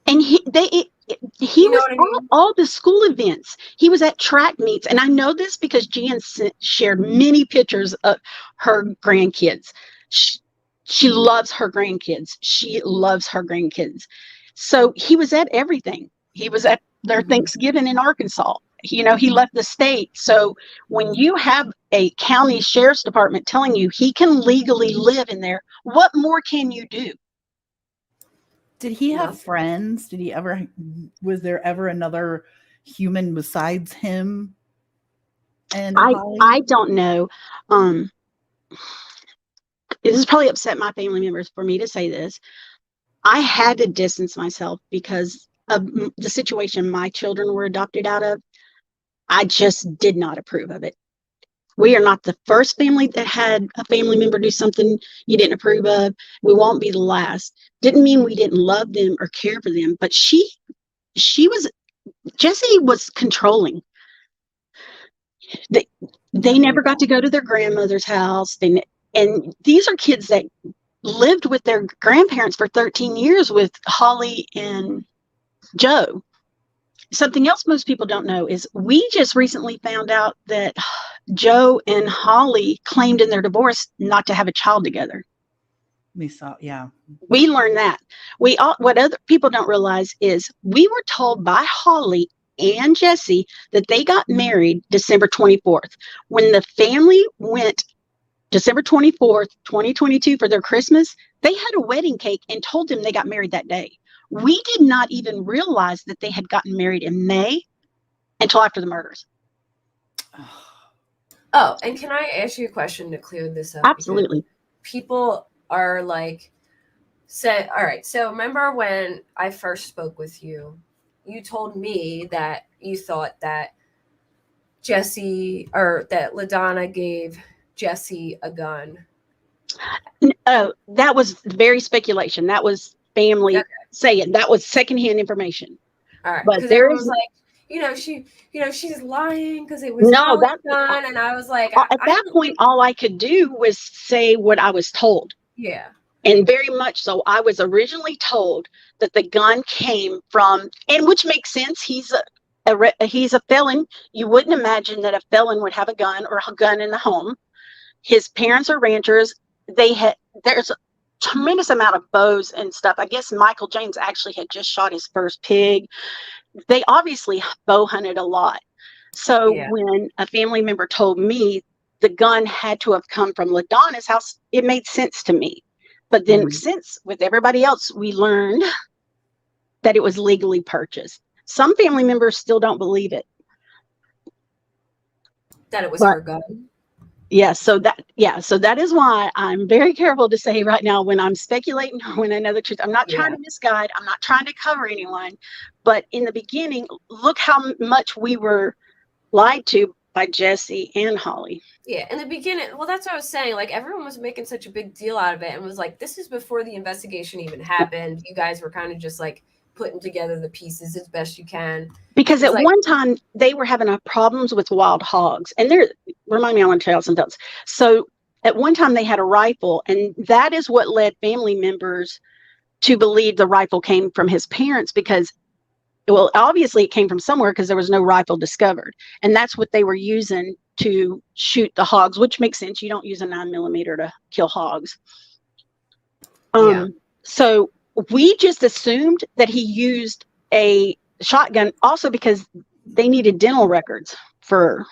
And he was at all the school events. He was at track meets. And I know this because Jan shared many pictures of her grandkids. She loves her grandkids. So he was at everything. He was at their Thanksgiving in Arkansas. He left the state. So when you have a county sheriff's department telling you he can legally live in there, what more can you do? Did he have friends? Was there ever another human besides him? And I don't know. This has probably upset my family members for me to say this. I had to distance myself because of the situation my children were adopted out of. I just did not approve of it. We are not the first family that had a family member do something you didn't approve of. We won't be the last. Didn't mean we didn't love them or care for them, but Jessie was controlling. They never got to go to their grandmother's house. And these are kids that lived with their grandparents for 13 years with Holly and Joe. Something else most people don't know is we just recently found out that Joe and Holly claimed in their divorce not to have a child together. We learned that. What other people don't realize is we were told by Holly and Jessie that they got married December 24th. When the family went December 24th, 2022 for their Christmas, they had a wedding cake and told them they got married that day. We did not even realize that they had gotten married in May until after the murders. Oh, and can I ask you a question to clear this up? Absolutely. Because people are like, all right, so remember when I first spoke with you, you told me that you thought that that LaDonna gave Jessie a gun. That was very speculation. That was family saying. That was secondhand information. All right, because everyone was like, she's lying because it was Holly's gun, and I was like, at that point, all I could do was say what I was told. Yeah, and very much so. I was originally told that the gun came from, and which makes sense. He's a felon. You wouldn't imagine that a felon would have a gun or a gun in the home. His parents are ranchers. There's a tremendous amount of bows and stuff. I guess Michael James actually had just shot his first pig. They obviously bow hunted a lot. So when a family member told me the gun had to have come from LaDonna's house, it made sense to me. But then since with everybody else, we learned that it was legally purchased. Some family members still don't believe it. That it was her gun. So that is why I'm very careful to say right now when I'm speculating or when I know the truth. I'm not trying to misguide. I'm not trying to cover anyone. But in the beginning, look how much we were lied to by Jessie and Holly. Yeah, in the beginning, well, that's what I was saying. Like, everyone was making such a big deal out of it and was like, this is before the investigation even happened. You guys were kind of just like putting together the pieces as best you can. Because at one time, they were having problems with wild hogs. And remind me, I want to tell you something else. So at one time, they had a rifle, and that is what led family members to believe the rifle came from his parents because, well, obviously it came from somewhere because there was no rifle discovered. And that's what they were using to shoot the hogs, which makes sense. You don't use a 9mm to kill hogs. So we just assumed that he used a shotgun also because they needed dental records for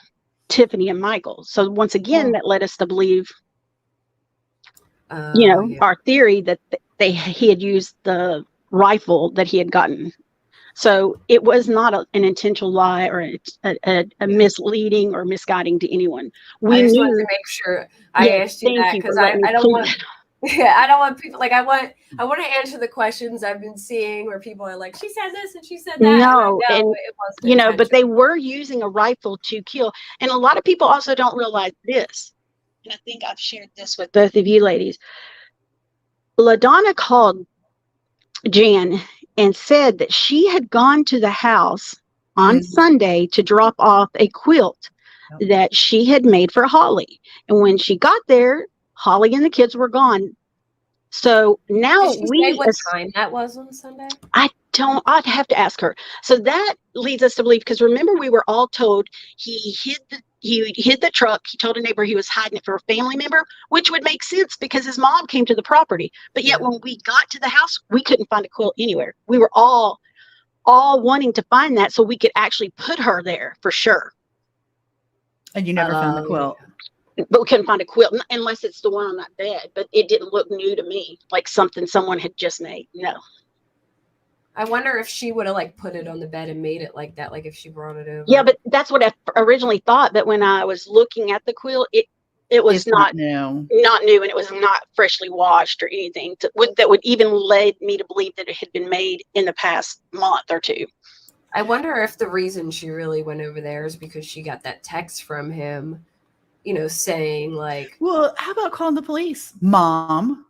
Tiffany and Michael. So once again, that led us to believe, our theory that he had used the rifle that he had gotten. So it was not an intentional lie or a misleading or misguiding to anyone. I just wanted to make sure I asked you that because I don't want. Yeah, I don't want people I want to answer the questions I've been seeing where people are like, she said this and she said that. No, and it wasn't but they were using a rifle to kill. And a lot of people also don't realize this. And I think I've shared this with both of you ladies. LaDonna called Jan and said that she had gone to the house on Sunday to drop off a quilt that she had made for Holly. And when she got there, Holly and the kids were gone. So now Did she say what time that was on Sunday? I'd have to ask her. So that leads us to believe, because remember, we were all told he hid he hid the truck. He told a neighbor he was hiding it for a family member, which would make sense because his mom came to the property. But yet when we got to the house, we couldn't find a quilt anywhere. We were all wanting to find that so we could actually put her there for sure. And you never found the quilt. But we couldn't find a quilt unless it's the one on that bed. But it didn't look new to me, like something someone had just made. No. I wonder if she would have like put it on the bed and made it like that, like if she brought it over. Yeah, but that's what I originally thought. But when I was looking at the quilt, it was not new, and it was not freshly washed or anything that would even lead me to believe that it had been made in the past month or two. I wonder if the reason she really went over there is because she got that text from him, saying like, well, how about calling the police, Mom?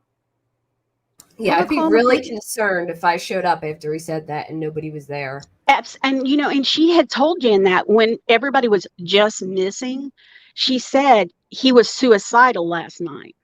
Yeah, I'd be really concerned if I showed up after he said that and nobody was there. And, and she had told Jan that when everybody was just missing, she said he was suicidal last night.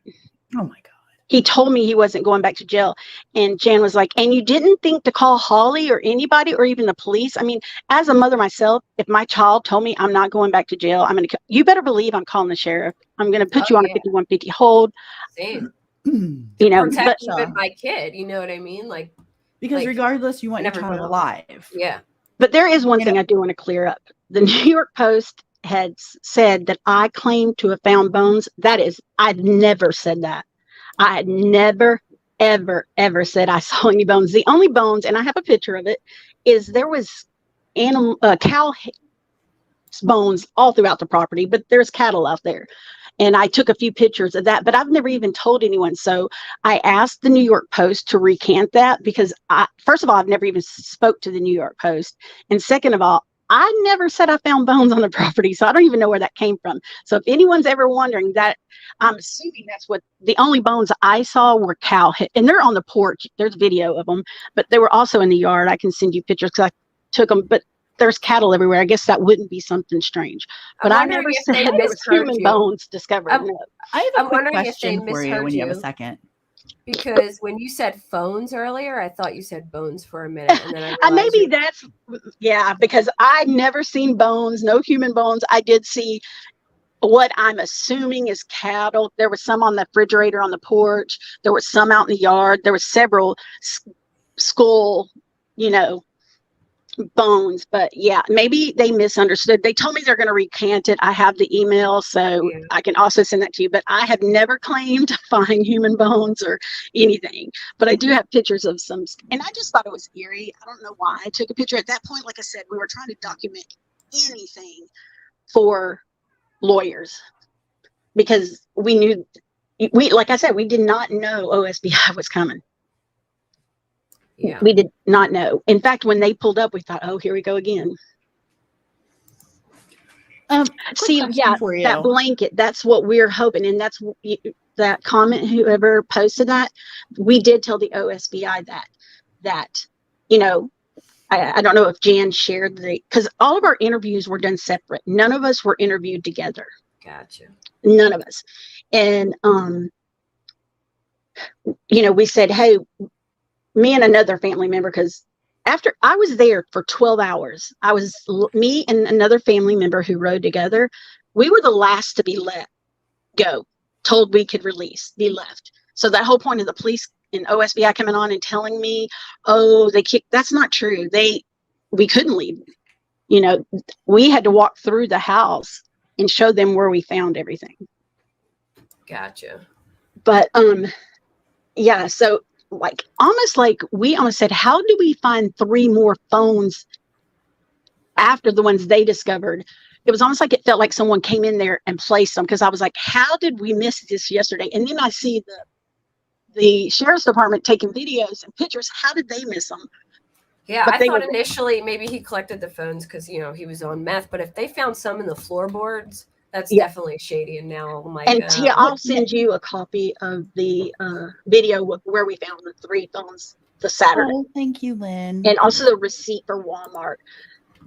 Oh, my God. He told me he wasn't going back to jail. And Jan was like, and you didn't think to call Holly or anybody or even the police? I mean, as a mother myself, if my child told me I'm not going back to jail, you better believe I'm calling the sheriff. I'm going to put you on a 5150 hold. Same. Protect even my kid, you know what I mean? Like, because regardless, you want your child alive. Yeah. But there is one thing I do want to clear up. The New York Post had said that I claimed to have found bones. I'd never said that. I had never, ever, ever said I saw any bones. The only bones, and I have a picture of it, is there was cow bones all throughout the property, but there's cattle out there. And I took a few pictures of that, but I've never even told anyone. So I asked the New York Post to recant that because first of all, I've never even spoke to the New York Post. And second of all, I never said I found bones on the property. So I don't even know where that came from. So if anyone's ever wondering that, I'm assuming that's what the only bones I saw were cow head, and they're on the porch. There's video of them, but they were also in the yard. I can send you pictures because I took them, but there's cattle everywhere. I guess that wouldn't be something strange, but I never said there was human bones discovered. No. I have a quick question for you when you have a second. Because when you said phones earlier, I thought you said bones for a minute, and then I maybe that's because I never seen bones, no human bones. I did see what I'm assuming is cattle. There was some on the refrigerator on the porch. There was some out in the yard. There was several skull, bones, but yeah, maybe they misunderstood. They told me they're going to recant it. I have the email, so I can also send that to you, but I have never claimed to find human bones or anything, but I do have pictures of some, and I just thought it was eerie. I don't know why I took a picture at that point. Like I said, we were trying to document anything for lawyers because we knew, like I said, we did not know OSBI was coming. Yeah. We did not know. In fact, when they pulled up, we thought, oh, here we go again. See, yeah, that blanket, that's what we're hoping. And that's that comment, whoever posted that, we did tell the OSBI that I don't know if Jan shared because all of our interviews were done separate. None of us were interviewed together. Gotcha. None of us. And, we said, hey, me and another family member, because after I was there for 12 hours, me and another family member who rode together. We were the last to be let go, told we could be left. So that whole point of the police and OSBI coming on and telling me, oh, that's not true. We couldn't leave. We had to walk through the house and show them where we found everything. Gotcha. But, yeah, so we almost said, how do we find 3 more phones after the ones they discovered? It was almost like it felt like someone came in there and placed them, because I was like, how did we miss this yesterday? And then I see the sheriff's department taking videos and pictures. How did they miss them? Yeah, I thought initially maybe he collected the phones because, he was on meth. But if they found some in the floorboards, that's definitely shady. And now I'm like, Tia, I'll send you a copy of the video where we found the 3 phones the Saturday. Oh, thank you, Lynn. And also the receipt for Walmart.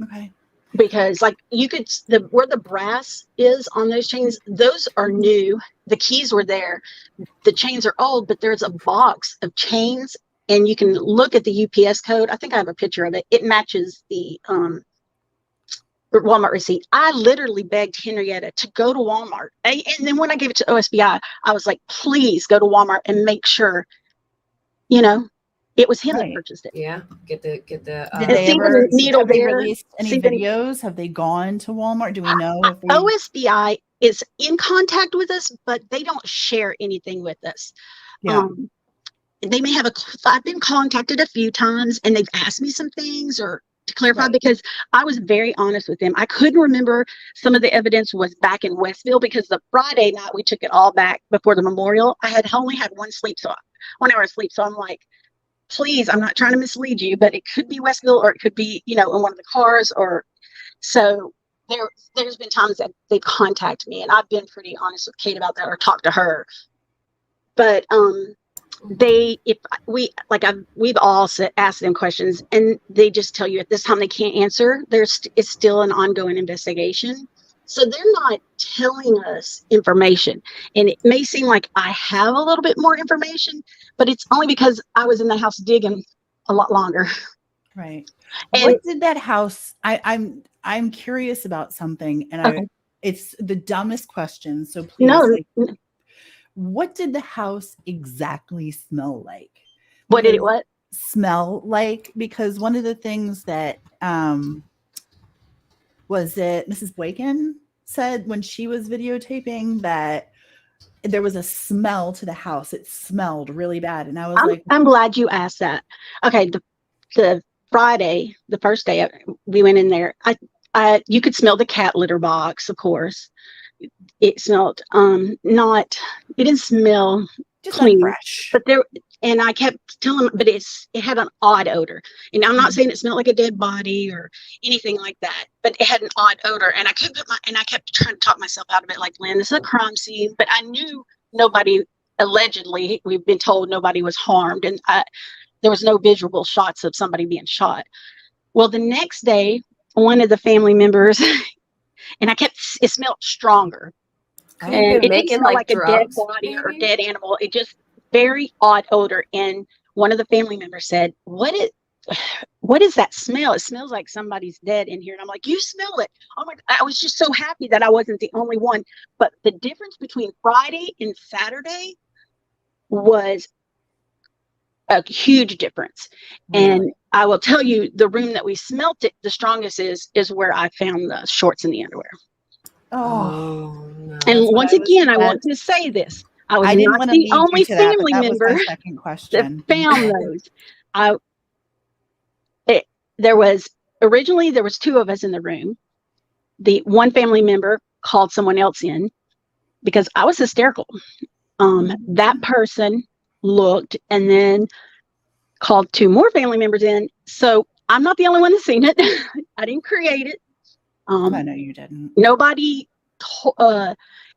Okay. Because where the brass is on those chains, those are new. The keys were there. The chains are old, but there's a box of chains, and you can look at the UPS code. I think I have a picture of it. It matches the Walmart receipt. I literally begged Henryetta to go to Walmart. And then when I gave it to OSBI, I was like, please go to Walmart and make sure, it was him that purchased it. Yeah. Get the Did they ever have they released any videos? Have they gone to Walmart? Do we know if they... OSBI is in contact with us, but they don't share anything with us. Yeah. They may have I've been contacted a few times and they've asked me some things or to clarify because I was very honest with them. I couldn't remember some of the evidence was back in Westville because the Friday night we took it all back before the memorial. I had only had 1 hour of sleep. So I'm like, please, I'm not trying to mislead you, but it could be Westville or it could be, in one of the cars or so there's been times that they've contacted me and I've been pretty honest with Kate about that or talked to her. But we've all asked them questions and they just tell you at this time they can't answer. It's still an ongoing investigation. So they're not telling us information. And it may seem like I have a little bit more information, but it's only because I was in the house digging a lot longer. Right. And what did that house, I'm curious about something and it's the dumbest question. So please, what did the house exactly smell like? What did it smell like? Because one of the things that was it Mrs. Boykin said when she was videotaping that there was a smell to the house. It smelled really bad. And I was I'm glad you asked that. Okay. The Friday, the first day we went in there, you could smell the cat litter box, of course. It smelled it didn't smell just clean, fresh. But and I kept telling them, but it had an odd odor. And I'm not saying it smelled like a dead body or anything like that, but it had an odd odor. And I kept trying to talk myself out of it, like, Lynn, this is a crime scene. But I knew nobody, allegedly, we've been told nobody was harmed, and there was no visual shots of somebody being shot. Well, the next day, one of the family members, and it smelled stronger. And it didn't smell like a dead body or dead animal. It just very odd odor. And one of the family members said, what is that smell? It smells like somebody's dead in here. And I'm like, you smell it. Oh my God. I was just so happy that I wasn't the only one. But the difference between Friday and Saturday was a huge difference. Really? And I will tell you, the room that we smelt it the strongest is where I found the shorts and the underwear. Oh, no. And once again, I want to say this. I was not the only family member that found those. There was 2 of us in the room. The one family member called someone else in because I was hysterical. That person looked and then called 2 more family members in. So I'm not the only one that's seen it. I didn't create it. I know you didn't. Nobody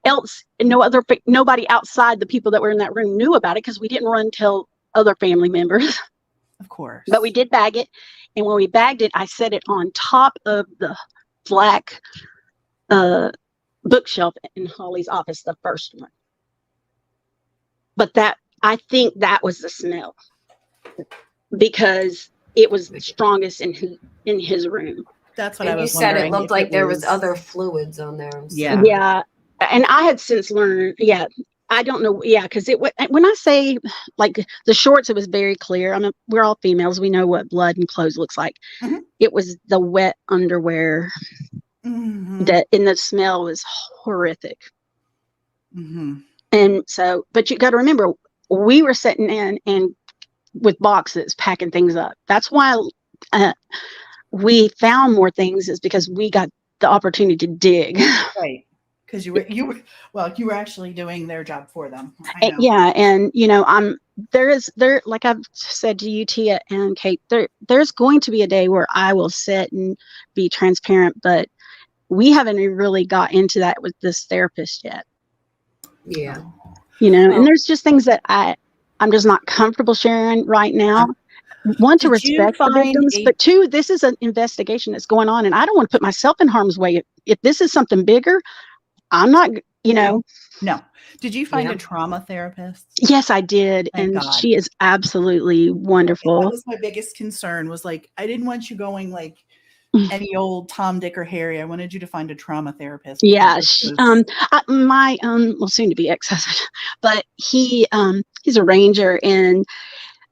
else, nobody outside the people that were in that room knew about it because we didn't run tell other family members. Of course. But we did bag it. And when we bagged it, I set it on top of the black bookshelf in Holly's office, the first one. But I think that was the smell because it was the strongest in his room. That's what I was wondering. You said it looked like there was other fluids on there. Yeah. Yeah. And I had since learned, I don't know. Yeah. Because when I say like the shorts, it was very clear. I mean, we're all females. We know what blood and clothes looks like. Mm-hmm. It was the wet underwear and the smell was horrific. Mm-hmm. And so, but you got to remember, we were sitting in and with boxes packing things up. That's why we found more things, is because we got the opportunity to dig. Right. Because you were actually doing their job for them. I know. Yeah. And there, like I've said to you, Tia and Kate, there's going to be a day where I will sit and be transparent, but we haven't really got into that with this therapist yet. Yeah. And there's just things that I'm just not comfortable sharing right now. One, to respect the victims, but 2, this is an investigation that's going on, and I don't want to put myself in harm's way. If this is something bigger, I'm not, No. Did you find a trauma therapist? Yes, I did. Thank God. She is absolutely wonderful. That was my biggest concern, was like, I didn't want you going like any old Tom, Dick, or Harry. I wanted you to find a trauma therapist. Yeah, my well, soon to be ex-husband, but he's a ranger, and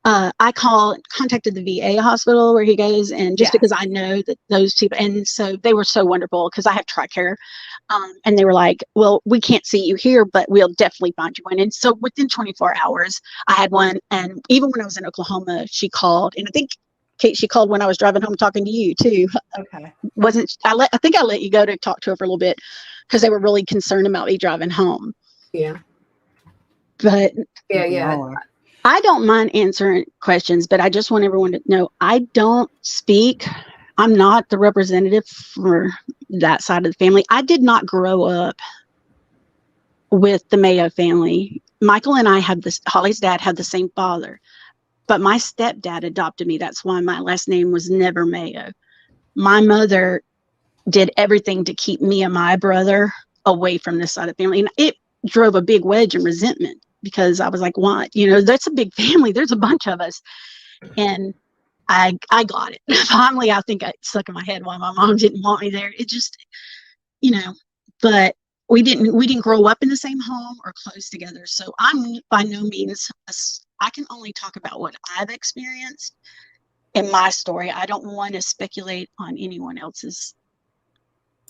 I contacted the VA hospital where he goes, and just because I know that those people, and so they were so wonderful because I have TRICARE, and they were like, well, we can't see you here, but we'll definitely find you one. And so within 24 hours, I had one, and even when I was in Oklahoma, she called, and I think Kate, she called when I was driving home talking to you too. Okay. I think I let you go to talk to her for a little bit because they were really concerned about me driving home. Yeah. But yeah. I don't mind answering questions, but I just want everyone to know I don't speak. I'm not the representative for that side of the family. I did not grow up with the Mayo family. Michael and I Holly's dad had the same father. But my stepdad adopted me. That's why my last name was never Mayo. My mother did everything to keep me and my brother away from this side of the family. And it drove a big wedge and resentment because I was like, what? That's a big family. There's a bunch of us. And I got it. Finally, I think it stuck in my head why my mom didn't want me there. It just, but we didn't grow up in the same home or close together. So I'm by no means I can only talk about what I've experienced in my story. I don't want to speculate on anyone else's.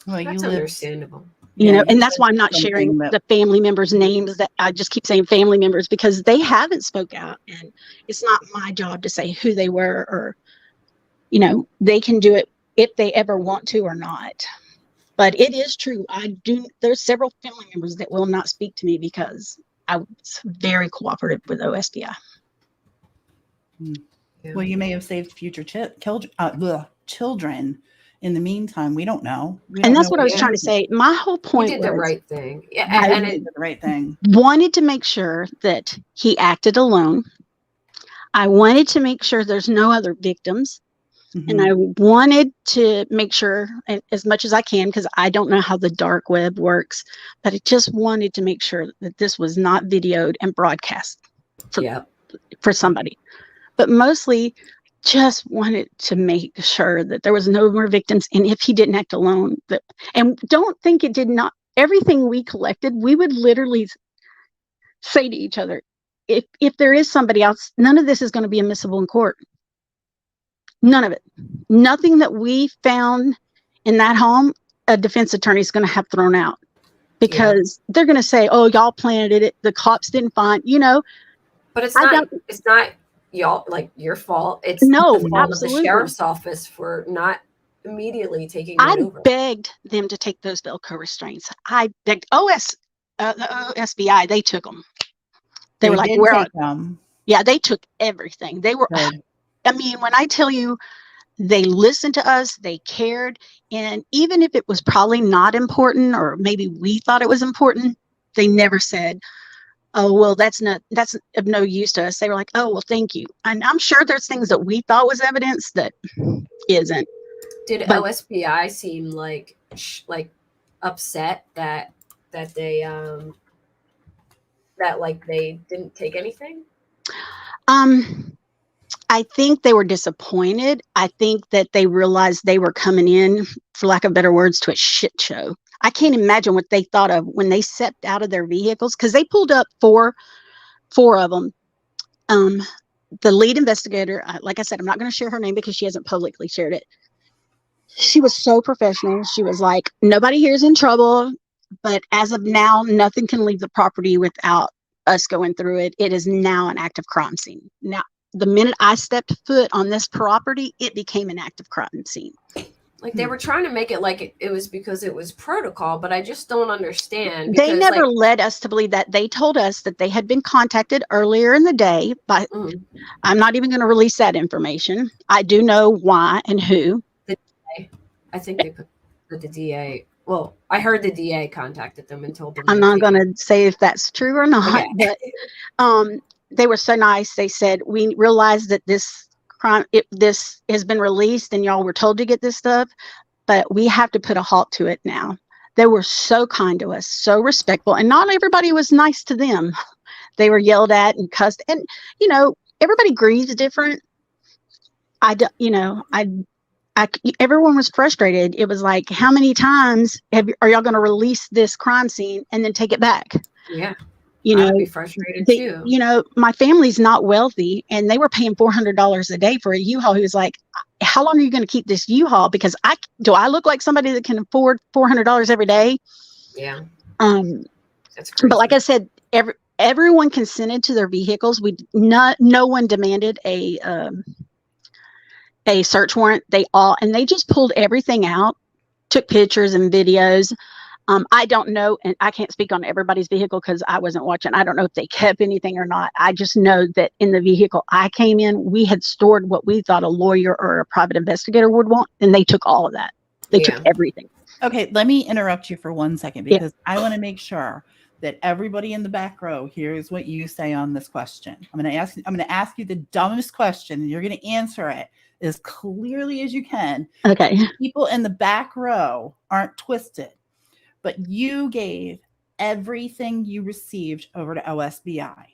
Well, that's understandable. And that's why I'm not sharing the family members' names. That I just keep saying family members because they haven't spoke out, and it's not my job to say who they were or, they can do it if they ever want to or not. But it is true. There's several family members that will not speak to me because I was very cooperative with OSBI. Well, you may have saved future children. In the meantime, we don't know. And that's what I was trying to say. My whole point was the right thing. Yeah, and it did the right thing. Wanted to make sure that he acted alone. I wanted to make sure there's no other victims. Mm-hmm. And I wanted to make sure, as much as I can, because I don't know how the dark web works, but I just wanted to make sure that this was not videoed and broadcast for somebody. But mostly just wanted to make sure that there was no more victims. And if he didn't act alone, and don't think it did not, everything we collected, we would literally say to each other, if there is somebody else, none of this is going to be admissible in court. None of it. Nothing that we found in that home, a defense attorney is going to have thrown out because they're going to say, oh, y'all planted it. The cops didn't find, But it's not y'all, like your fault. It's the fault of the sheriff's office for not immediately taking it over. I begged them to take those Velcro restraints. I begged the OSBI. They took them. They were like, "Where are them?" Yeah, they took everything. They were. Good. I mean, when I tell you, they listened to us. They cared, and even if it was probably not important, or maybe we thought it was important, they never said, oh, well, that's of no use to us. They were like, oh, well, thank you. And I'm sure there's things that we thought was evidence that isn't. Did OSBI seem like upset that they they didn't take anything? I think they were disappointed. I think that they realized they were coming in, for lack of better words, to a shit show. I can't imagine what they thought of when they stepped out of their vehicles, because they pulled up four of them. The lead investigator, like I said, I'm not going to share her name because she hasn't publicly shared it. She was so professional. She was like, nobody here is in trouble, but as of now, nothing can leave the property without us going through it. It is now an active crime scene. Now, the minute I stepped foot on this property, it became an active crime scene. Like they were trying to make it like it was because it was protocol, but I just don't understand. Because, they never led us to believe that. They told us that they had been contacted earlier in the day, but I'm not even going to release that information. I do know why and who. I think they put the DA. Well, I heard the DA contacted them and told them. I'm not going to say if that's true or not, but they were so nice. They said, we realized that this has been released and y'all were told to get this stuff, but we have to put a halt to it now. They were so kind to us, so respectful, and not everybody was nice to them. They were yelled at and cussed, and everybody grieves different. everyone was frustrated. It was like, how many times are y'all going to release this crime scene and then take it back? Yeah. You know, I'd be frustrated too. You know, my family's not wealthy, and they were paying $400 a day for a U-Haul. He was like, how long are you going to keep this U-Haul? Because do I look like somebody that can afford $400 every day? Yeah. That's crazy. But like I said, everyone consented to their vehicles. No one demanded a search warrant. They just pulled everything out, took pictures and videos. I don't know, and I can't speak on everybody's vehicle because I wasn't watching. I don't know if they kept anything or not. I just know that in the vehicle I came in, we had stored what we thought a lawyer or a private investigator would want, and they took all of that. They took everything. Okay, let me interrupt you for 1 second because I want to make sure that everybody in the back row hears what you say on this question. I'm going to ask you the dumbest question, and you're going to answer it as clearly as you can. Okay. People in the back row aren't twisted, but you gave everything you received over to OSBI.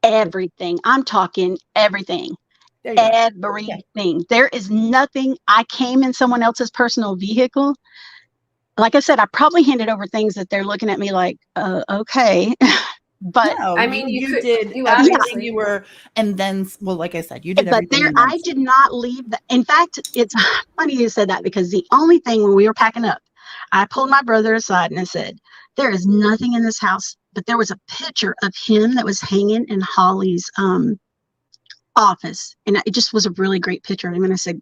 Everything. I'm talking everything. Everything. There is nothing. I came in someone else's personal vehicle. Like I said, I probably handed over things that they're looking at me like, okay. But no, I mean, you did everything you were, and then, well, like I said, you did everything. But I did not leave. In fact, it's funny you said that, because the only thing when we were packing up, I pulled my brother aside and I said, there is nothing in this house, but there was a picture of him that was hanging in Holly's office. And it just was a really great picture of him. And I said,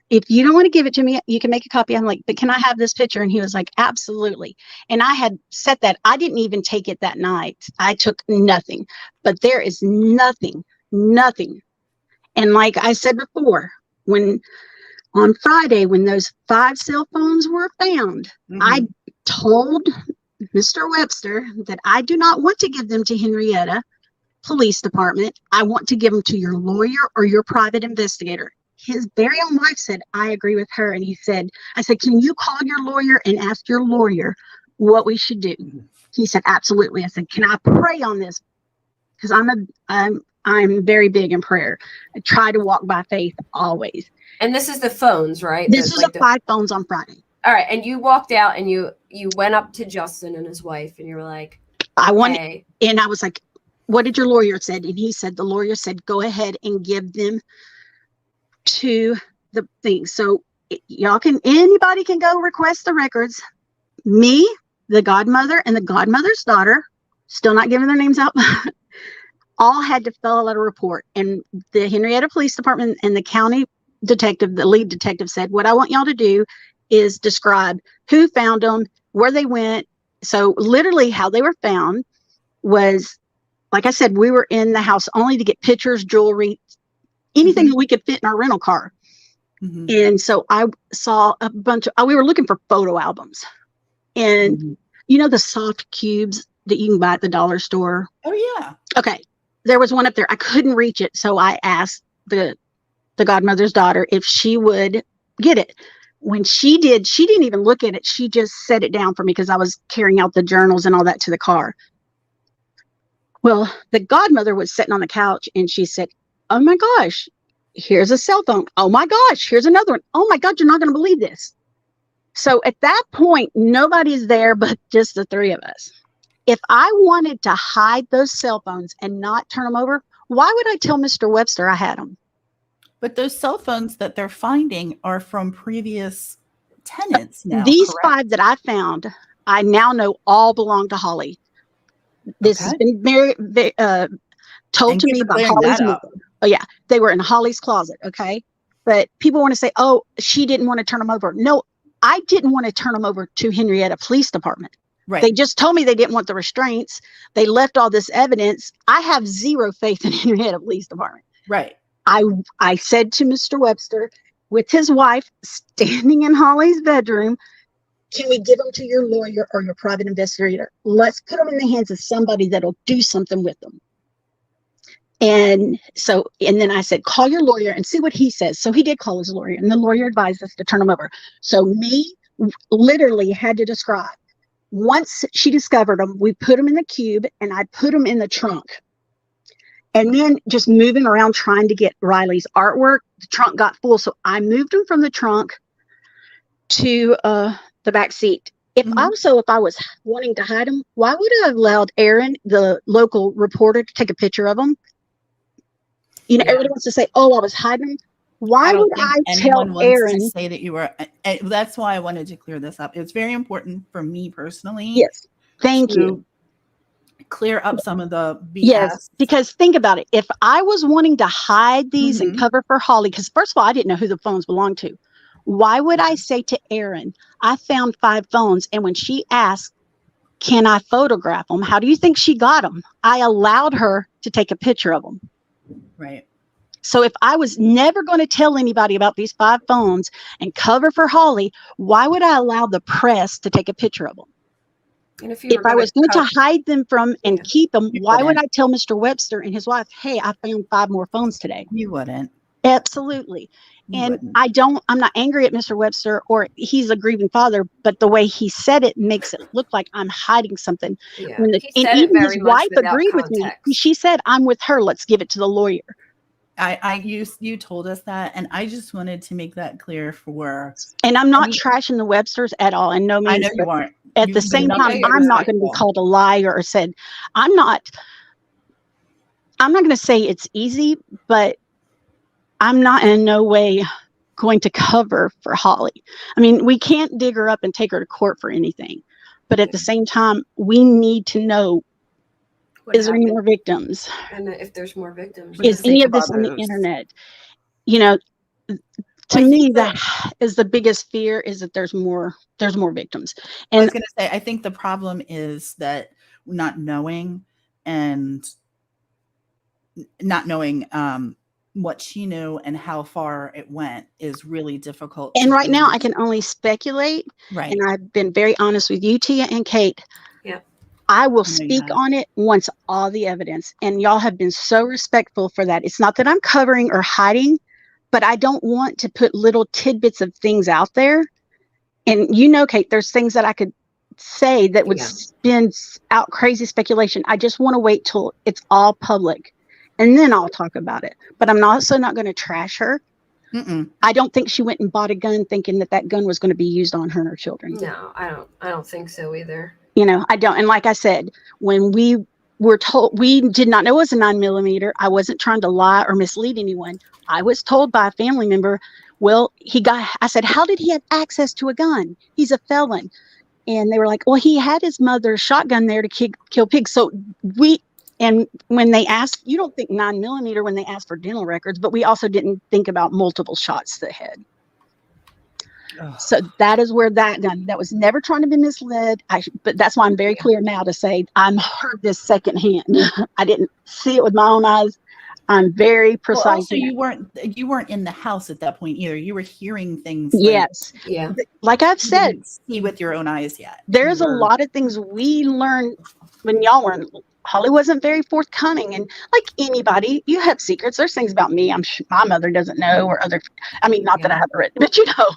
if you don't want to give it to me, you can make a copy. I'm like, but can I have this picture? And he was like, absolutely. And I had set that. I didn't even take it that night. I took nothing, but there is nothing. And like I said before, on Friday, when those 5 cell phones were found, I told Mr. Webster that I do not want to give them to Henryetta Police Department. I want to give them to your lawyer or your private investigator. His very own wife said, I agree with her. And I said, can you call your lawyer and ask your lawyer what we should do? He said, absolutely. I said, can I pray on this? Because I'm very big in prayer. I try to walk by faith always. And this is the phones, right? This is like the 5 phones on Friday. All right. And you walked out and you went up to Justin and his wife and you were like, and I was like, what did your lawyer said? And he said, the lawyer said, go ahead and give them to the thing. So anybody can go request the records. Me, the godmother, and the godmother's daughter, still not giving their names out, all had to fill out a report. And the Henryetta Police Department and the county detective, the lead detective, said, what I want y'all to do is describe who found them, where they went. So literally how they were found was, like I said, we were in the house only to get pictures, jewelry, anything that we could fit in our rental car. And so I saw a bunch of, we were looking for photo albums. And you know the soft cubes that you can buy at the dollar store? Oh, yeah. Okay. There was one up there. I couldn't reach it. So I asked the godmother's daughter if she would get it. When she did, she didn't even look at it. She just set it down for me because I was carrying out the journals and all that to the car. Well, the godmother was sitting on the couch and she said, oh my gosh, here's a cell phone. Oh my gosh, here's another one. Oh my God, you're not going to believe this. So at that point, nobody's there but just the 3 of us. If I wanted to hide those cell phones and not turn them over, why would I tell Mr. Webster I had them? But those cell phones that they're finding are from previous tenants now. These 5 that I found, I now know all belong to Holly. This has been told to me by Holly's mother. Oh yeah, they were in Holly's closet. Okay, but people want to say, "Oh, she didn't want to turn them over." No, I didn't want to turn them over to Henryetta Police Department. Right. They just told me they didn't want the restraints. They left all this evidence. I have zero faith in Henryetta Police Department. Right. I said to Mr. Webster, with his wife standing in Holly's bedroom, can we give them to your lawyer or your private investigator? Let's put them in the hands of somebody that'll do something with them. And then I said, call your lawyer and see what he says. So he did call his lawyer, and the lawyer advised us to turn them over. So me literally had to describe. Once she discovered them, we put them in the cube and I put them in the trunk. And then just moving around trying to get Riley's artwork, the trunk got full. So I moved them from the trunk to the back seat. If I was wanting to hide them, why would I have allowed Aaron, the local reporter, to take a picture of them? You know, everybody wants to say, "Oh, I was hiding them." Why would I tell Aaron to say that you were? That's why I wanted to clear this up. It's very important for me personally. Yes, thank you. Clear up some of the BS. Yes, because think about it. If I was wanting to hide these and cover for Holly, because first of all, I didn't know who the phones belonged to. Why would I say to Aaron, I found 5 phones, and when she asked, can I photograph them? How do you think she got them? I allowed her to take a picture of them. Right. So if I was never going to tell anybody about these 5 phones and cover for Holly, why would I allow the press to take a picture of them? And if I was going to hide them from and keep them, why would I tell Mr. Webster and his wife, hey, I found 5 more phones today? You wouldn't. Absolutely. I'm not angry at Mr. Webster, or he's a grieving father, but the way he said it makes it look like I'm hiding something. Yeah. And even his wife agreed with me. She said, I'm with her. Let's give it to the lawyer. You told us that, and I just wanted to make that clear and I'm not trashing the Websters at all. And no means I know you aren't. At the same time, I'm not going to be called a liar or said, I'm not going to say it's easy, but I'm not in no way going to cover for Holly. I mean, we can't dig her up and take her to court for anything, but at the same time, we need to know, is there any more victims? And if there's more victims, is any of this on the internet? You know, to me, that is the biggest fear, is that there's more victims. And I was going to say, I think the problem is that not knowing what she knew and how far it went is really difficult. And right now I can only speculate. Right. And I've been very honest with you, Tia and Kate. Yeah. I will speak on it once all the evidence, and y'all have been so respectful for that. It's not that I'm covering or hiding, but I don't want to put little tidbits of things out there. And you know, Kate, there's things that I could say that would spin out crazy speculation. I just want to wait till it's all public, and then I'll talk about it. But I'm also not going to trash her. I don't think she went and bought a gun thinking that gun was going to be used on her and her children. No, I don't think so either. You know, I don't. And like I said, when we were told, we did not know it was a 9mm. I wasn't trying to lie or mislead anyone. I was told by a family member, well, I said, how did he have access to a gun? He's a felon. And they were like, well, he had his mother's shotgun there to kill pigs. So and when they asked, you don't think 9mm when they asked for dental records, but we also didn't think about multiple shots to the head. So that is where that gun, that was never trying to be misled. But that's why I'm very clear now to say I'm heard this secondhand. I didn't see it with my own eyes. I'm very precise. Well, also, you weren't in the house at that point either. You were hearing things. Yes. Yeah. Like I've said, didn't see with your own eyes yet. There's a lot of things we learned when y'all weren't. Holly wasn't very forthcoming, and like anybody, you have secrets. There's things about me I'm sure my mother doesn't know, or other. I mean, not that I haven't written, but you know,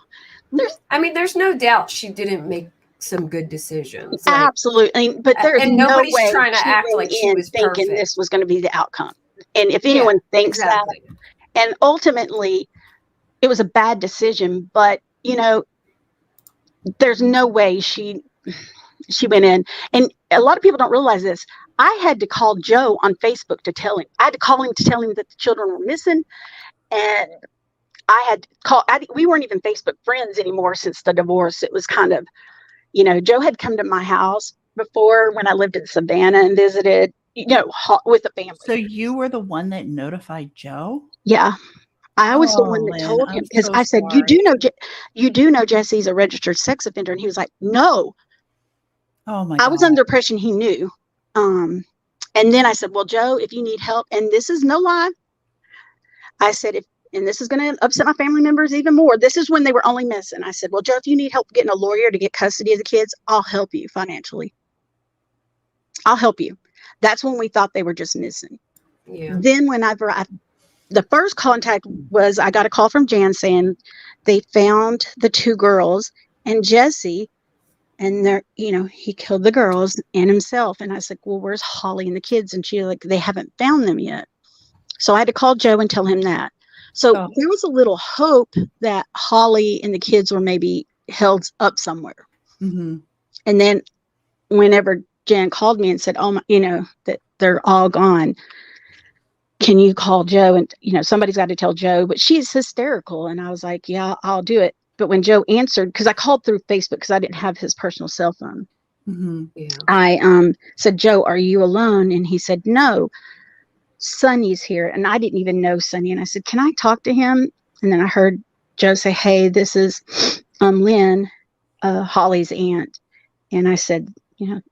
there's no doubt she didn't make some good decisions. Absolutely, but there's and nobody's trying to act like she was thinking perfect. This was going to be the outcome. And if anyone thinks that, and ultimately, it was a bad decision. But you know, there's no way she went in. And a lot of people don't realize this. I had to call Joe on Facebook to tell him. I had to call him to tell him that the children were missing. And I had to call. We weren't even Facebook friends anymore since the divorce. It was kind of, you know, Joe had come to my house before when I lived in Savannah and visited, you know, with the family. So you were the one that notified Joe? Yeah. I was the one that told him, because I said, you do know Jesse's a registered sex offender. And he was like, no. Oh my God. I was under pressure and he knew. And then I said, well, Joe, if you need help, and this is no lie, I said, and this is going to upset my family members even more. This is when they were only missing. I said, well, Joe, if you need help getting a lawyer to get custody of the kids, I'll help you financially. I'll help you. That's when we thought they were just missing. Yeah. Then the first contact was, I got a call from Jan saying they found the 2 girls and Jesse, and he killed the girls and himself. And I said, well, where's Holly and the kids? And she they haven't found them yet. So I had to call Joe and tell him that. So there was a little hope that Holly and the kids were maybe held up somewhere. Mm-hmm. And then whenever Jan called me and said, oh, my, that they're all gone, can you call Joe? And, somebody's got to tell Joe, but she's hysterical. And I was like, yeah, I'll do it. But when Joe answered, because I called through Facebook because I didn't have his personal cell phone. Mm-hmm. Yeah. I said, Joe, are you alone? And he said, no, Sonny's here. And I didn't even know Sonny. And I said, can I talk to him? And then I heard Joe say, hey, this is Lynn, Holly's aunt. And I said,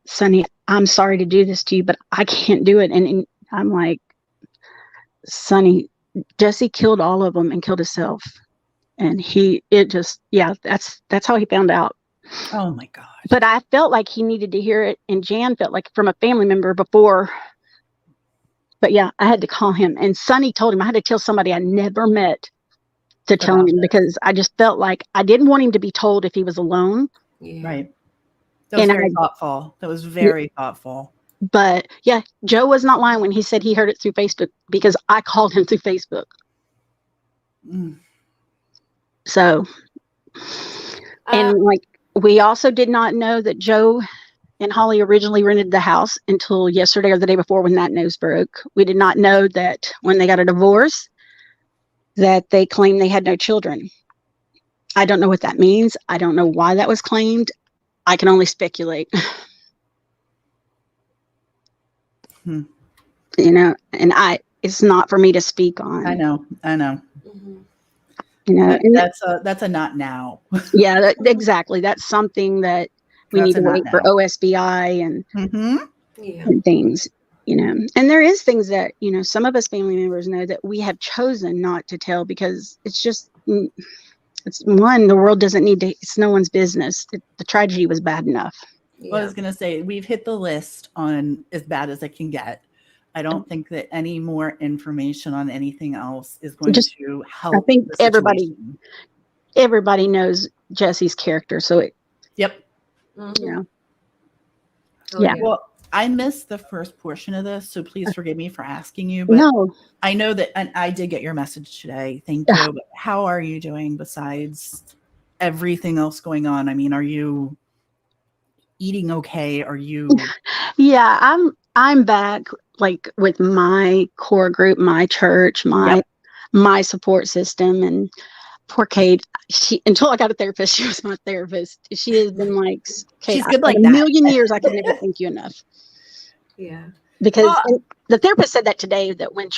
Sonny, I'm sorry to do this to you, but I can't do it. And I'm like, Sonny, Jesse killed all of them and killed himself. And that's how he found out. Oh my God. But I felt like he needed to hear it. And Jan felt like from a family member before. But yeah, I had to call him. And Sonny told him I had to tell somebody I never met to tell him because I just felt like I didn't want him to be told if he was alone. Yeah. Right. That was very thoughtful. That was very thoughtful. But yeah, Joe was not lying when he said he heard it through Facebook because I called him through Facebook. Mm. So, and we also did not know that Joe and Holly originally rented the house until yesterday or the day before when that news broke. We did not know that when they got a divorce, that they claimed they had no children. I don't know what that means. I don't know why that was claimed. I can only speculate. And it's not for me to speak on. I know. Mm-hmm. That's a not now. Yeah, exactly. That's something that we need to wait for OSBI and things, and there is things that, some of us family members know that we have chosen not to tell because the world doesn't need to, it's no one's business. The tragedy was bad enough. Yeah. Well, I was going to say, we've hit the list on as bad as it can get. I don't think that any more information on anything else is going to help. I think everybody knows Jesse's character. So yep. Mm-hmm. Yeah. Well, I missed the first portion of this, so please forgive me for asking you. But no, I know that, and I did get your message today. Thank you. But how are you doing besides everything else going on? I mean, are you eating okay? Are you? Yeah, I'm back with my core group, my church, my support system, and poor Kate. Until I got a therapist, she was my therapist. She has been like, Kate, she's good like a that. million years I can never thank you enough. Yeah. Because the therapist said that today, that when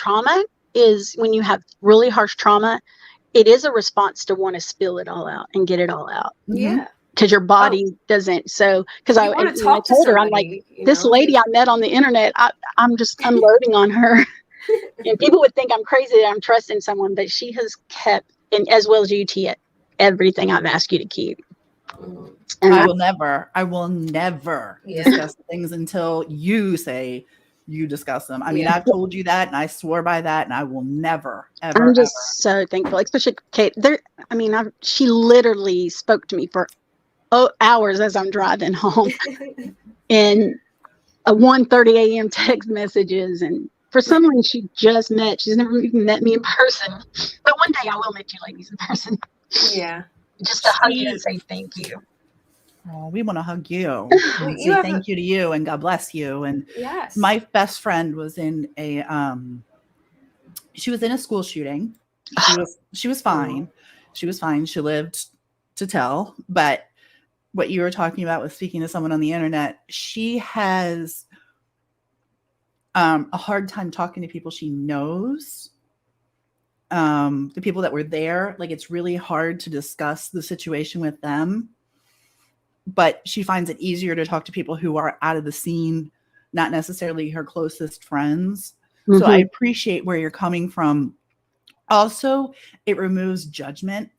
you have really harsh trauma, it is a response to want to spill it all out and get it all out. Yeah. Because your body doesn't. So, because I told her, I'm like, this lady I met on the internet, I'm just unloading on her. And people would think I'm crazy that I'm trusting someone, but she has kept, and as well as UT, everything I've asked you to keep. And I will never discuss things until you say you discuss them. I mean, I've told you that and I swore by that, and I will never, ever. I'm just so thankful, especially Kate. She literally spoke to me for hours as I'm driving home in a 1:30 a.m. text messages. And for someone she just met, she's never even met me in person. But one day I will meet you ladies in person. Yeah. Just to hug you and say thank you. Oh, we want to hug you. And say thank you to you and God bless you. And my best friend was in a school shooting. She was fine. She was fine. She lived to tell. But what you were talking about with speaking to someone on the internet, she has a hard time talking to people she knows. The people that were there, it's really hard to discuss the situation with them. But she finds it easier to talk to people who are out of the scene, not necessarily her closest friends. Mm-hmm. So I appreciate where you're coming from. Also, it removes judgment.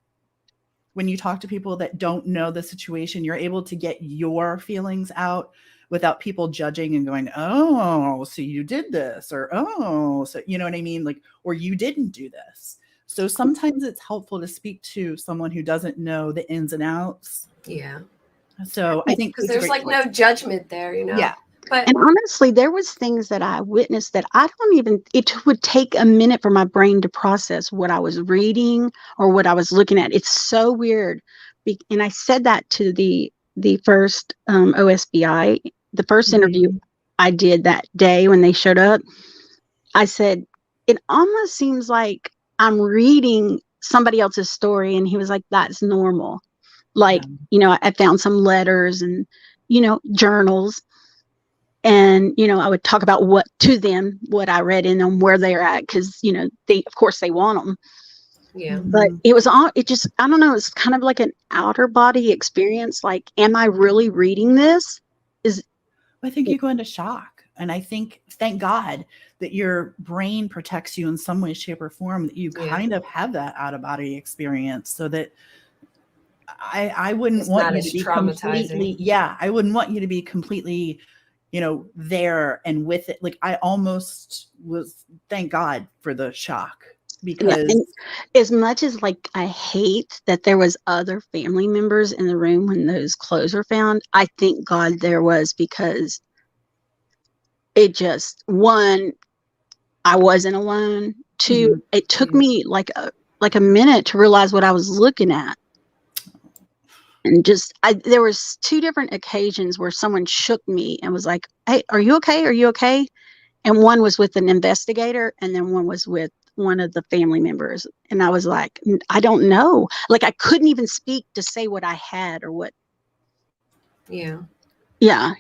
When you talk to people that don't know the situation, you're able to get your feelings out without people judging and going, oh, so you did this, or, oh, so you know what I mean? Or you didn't do this. So sometimes it's helpful to speak to someone who doesn't know the ins and outs. Yeah. So I think because there's no judgment there, Yeah. And honestly, there was things that I witnessed that it would take a minute for my brain to process what I was reading or what I was looking at. It's so weird. and I said that to the first OSBI, the first interview I did that day when they showed up. I said, it almost seems like I'm reading somebody else's story. And he was like, that's normal. Like, I found some letters and, journals. And, I would talk about what I read in them, where they're at. Cause, of course they want them. Yeah. But it was all, I don't know. It's kind of like an outer body experience. Like, am I really reading this? I think you go into shock. And I think, thank God that your brain protects you in some way, shape, or form, that you kind of have that out of body experience, so that I wouldn't want you to be completely, I wouldn't want you to be completely, there and with it. Like, I almost was, thank God for the shock, because as much as like, I hate that there was other family members in the room when those clothes were found, I thank God there was, because it just, one, I wasn't alone. Two, it took me like a minute to realize what I was looking at. And there was 2 different occasions where someone shook me and was like, hey, are you okay? Are you okay? And one was with an investigator, and then one was with one of the family members. And I was like, I don't know. Like, I couldn't even speak to say what I had or what. Yeah. Yeah.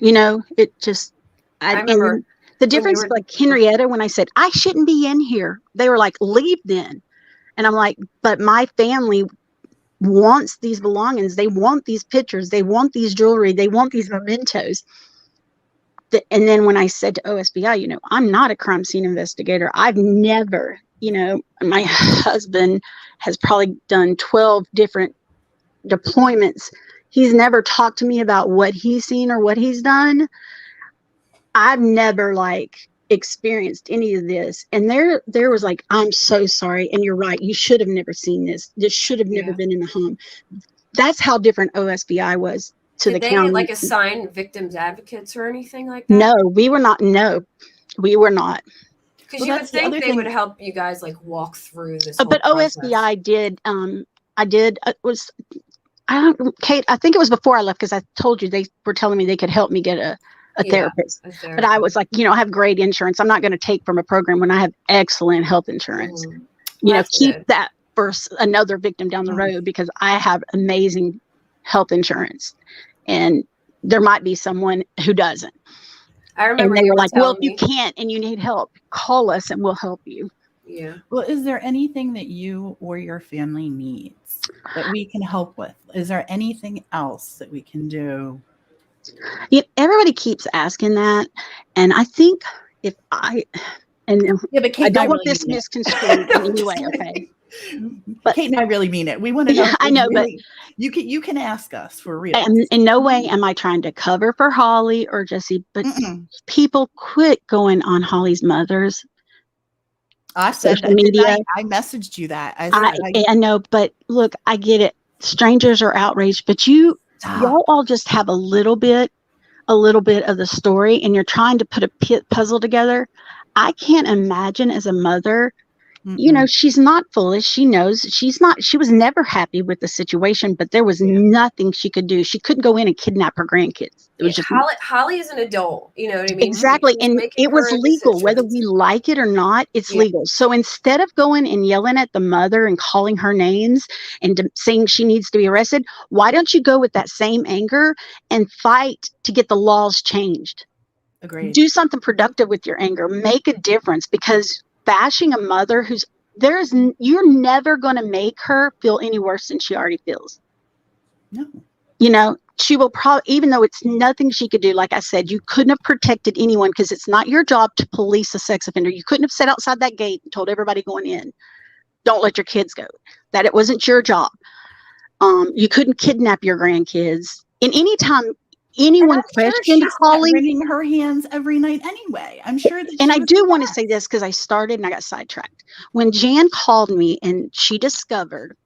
It just, I remember the difference, like Henryetta, when I said, I shouldn't be in here, they were like, leave then. And I'm like, but my family wants these belongings. They want these pictures. They want these jewelry. They want these mementos. And then when I said to OSBI, I'm not a crime scene investigator. I've never, my husband has probably done 12 different deployments. He's never talked to me about what he's seen or what he's done. I've never experienced any of this. And there was like, I'm so sorry. And you're right. You should have never seen this. This should have never been in the home. That's how different OSBI was to the county. Did they assign victims advocates or anything like that? No, we were not. No, we were not. Because you would think they would help you guys walk through this. But process. OSBI did. Kate, I think it was before I left, because I told you they were telling me they could help me get a therapist. But I was like, I have great insurance. I'm not going to take from a program when I have excellent health insurance. Keep good. That for another victim down the road, because I have amazing health insurance, and there might be someone who doesn't. I remember, and they were like, well, if you can't and you need help, call us and we'll help you. Yeah. Well, is there anything that you or your family needs that we can help with? Is there anything else that we can do? Everybody keeps asking that, and I think if I but Kate, I don't want this misconstrued in any way, okay? But Kate and I really mean it. We want to know. I know, really, but you can ask us for real. In no way am I trying to cover for Holly or Jesse, but people quit going on Holly's mother's. I said social media. I messaged you that. I know, but look, I get it. Strangers are outraged, but y'all all just have a little bit of the story, and you're trying to put a puzzle together. I can't imagine as a mother. She's not foolish. She knows she was never happy with the situation, but there was nothing she could do. She couldn't go in and kidnap her grandkids. It was just Holly is an adult. You know what I mean? Exactly. And it was legal, whether we like it or not, it's legal. So instead of going and yelling at the mother and calling her names and saying she needs to be arrested, why don't you go with that same anger and fight to get the laws changed? Agreed. Do something productive with your anger. Make a difference, because bashing a mother you're never going to make her feel any worse than she already feels. No. She will probably, even though it's nothing she could do, like I said, you couldn't have protected anyone, because it's not your job to police a sex offender. You couldn't have sat outside that gate and told everybody going in, don't let your kids go. That it wasn't your job. You couldn't kidnap your grandkids. And anytime anyone questioned Holly, wringing her hands every night anyway. I'm sure that. And I do want to say this, because I started and I got sidetracked. When Jan called me and she discovered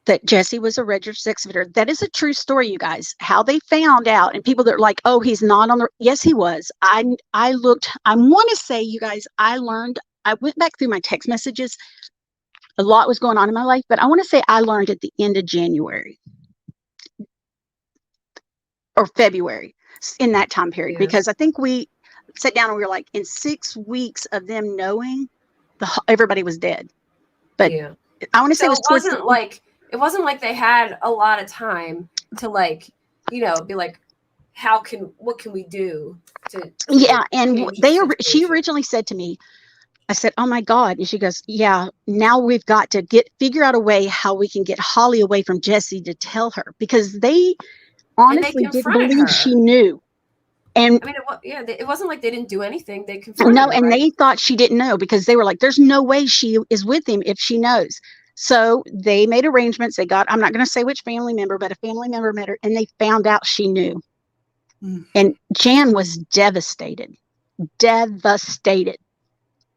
that Jesse was a registered sex offender, that is a true story, you guys. How they found out, and people that are like, oh, he's not on the. Yes, he was. I looked. I want to say, you guys, I went back through my text messages. a lot was going on in my life, but I want to say I learned at the end of January or February, in that time period, because I think we sat down and we were like, in 6 weeks of them knowing, everybody was dead. But I want to say it wasn't like they had a lot of time to like, you know, be like, what can we do to and she originally said to me, I said, oh my God. And she goes, yeah, now we've got to figure out a way how we can get Holly away from Jesse to tell her, because they honestly didn't believe she knew. And I mean, it wasn't like they didn't do anything. They confronted her, and they thought she didn't know, because they were like, there's no way she is with him if she knows. So they made arrangements. I'm not going to say which family member, but a family member met her, and they found out she knew. And Jan was devastated.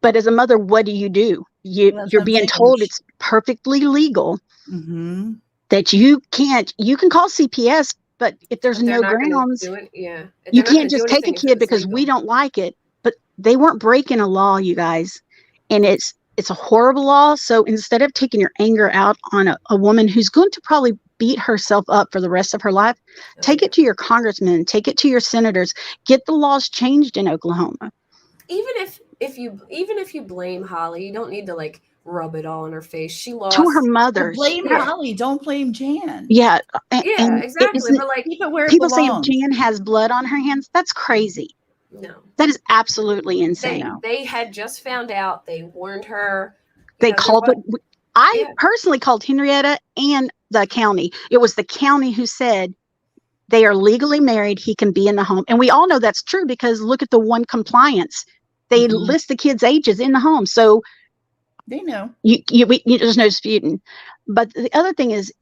But as a mother, what do? You're being told it's perfectly legal, that you can call CPS, but if there's no grounds, you can't just take a kid because we don't like it. But they weren't breaking a law, you guys. And it's a horrible law. So instead of taking your anger out on a woman who's going to probably beat herself up for the rest of her life, take it to your congressmen, take it to your senators, get the laws changed in Oklahoma. Even if you blame Holly, you don't need to like rub it all in her face. She lost to her mother. Blame Holly, don't blame Jan. Yeah, and exactly. But like, keep it where people say if Jan has blood on her hands, that's crazy. No, that is absolutely insane. They had just found out. They warned her. They called I personally called Henryetta and the county. It was the county who said they are legally married. He can be in the home. And we all know that's true, because look at the one compliance. They list the kids' ages in the home. So they know. There's no disputing. But the other thing is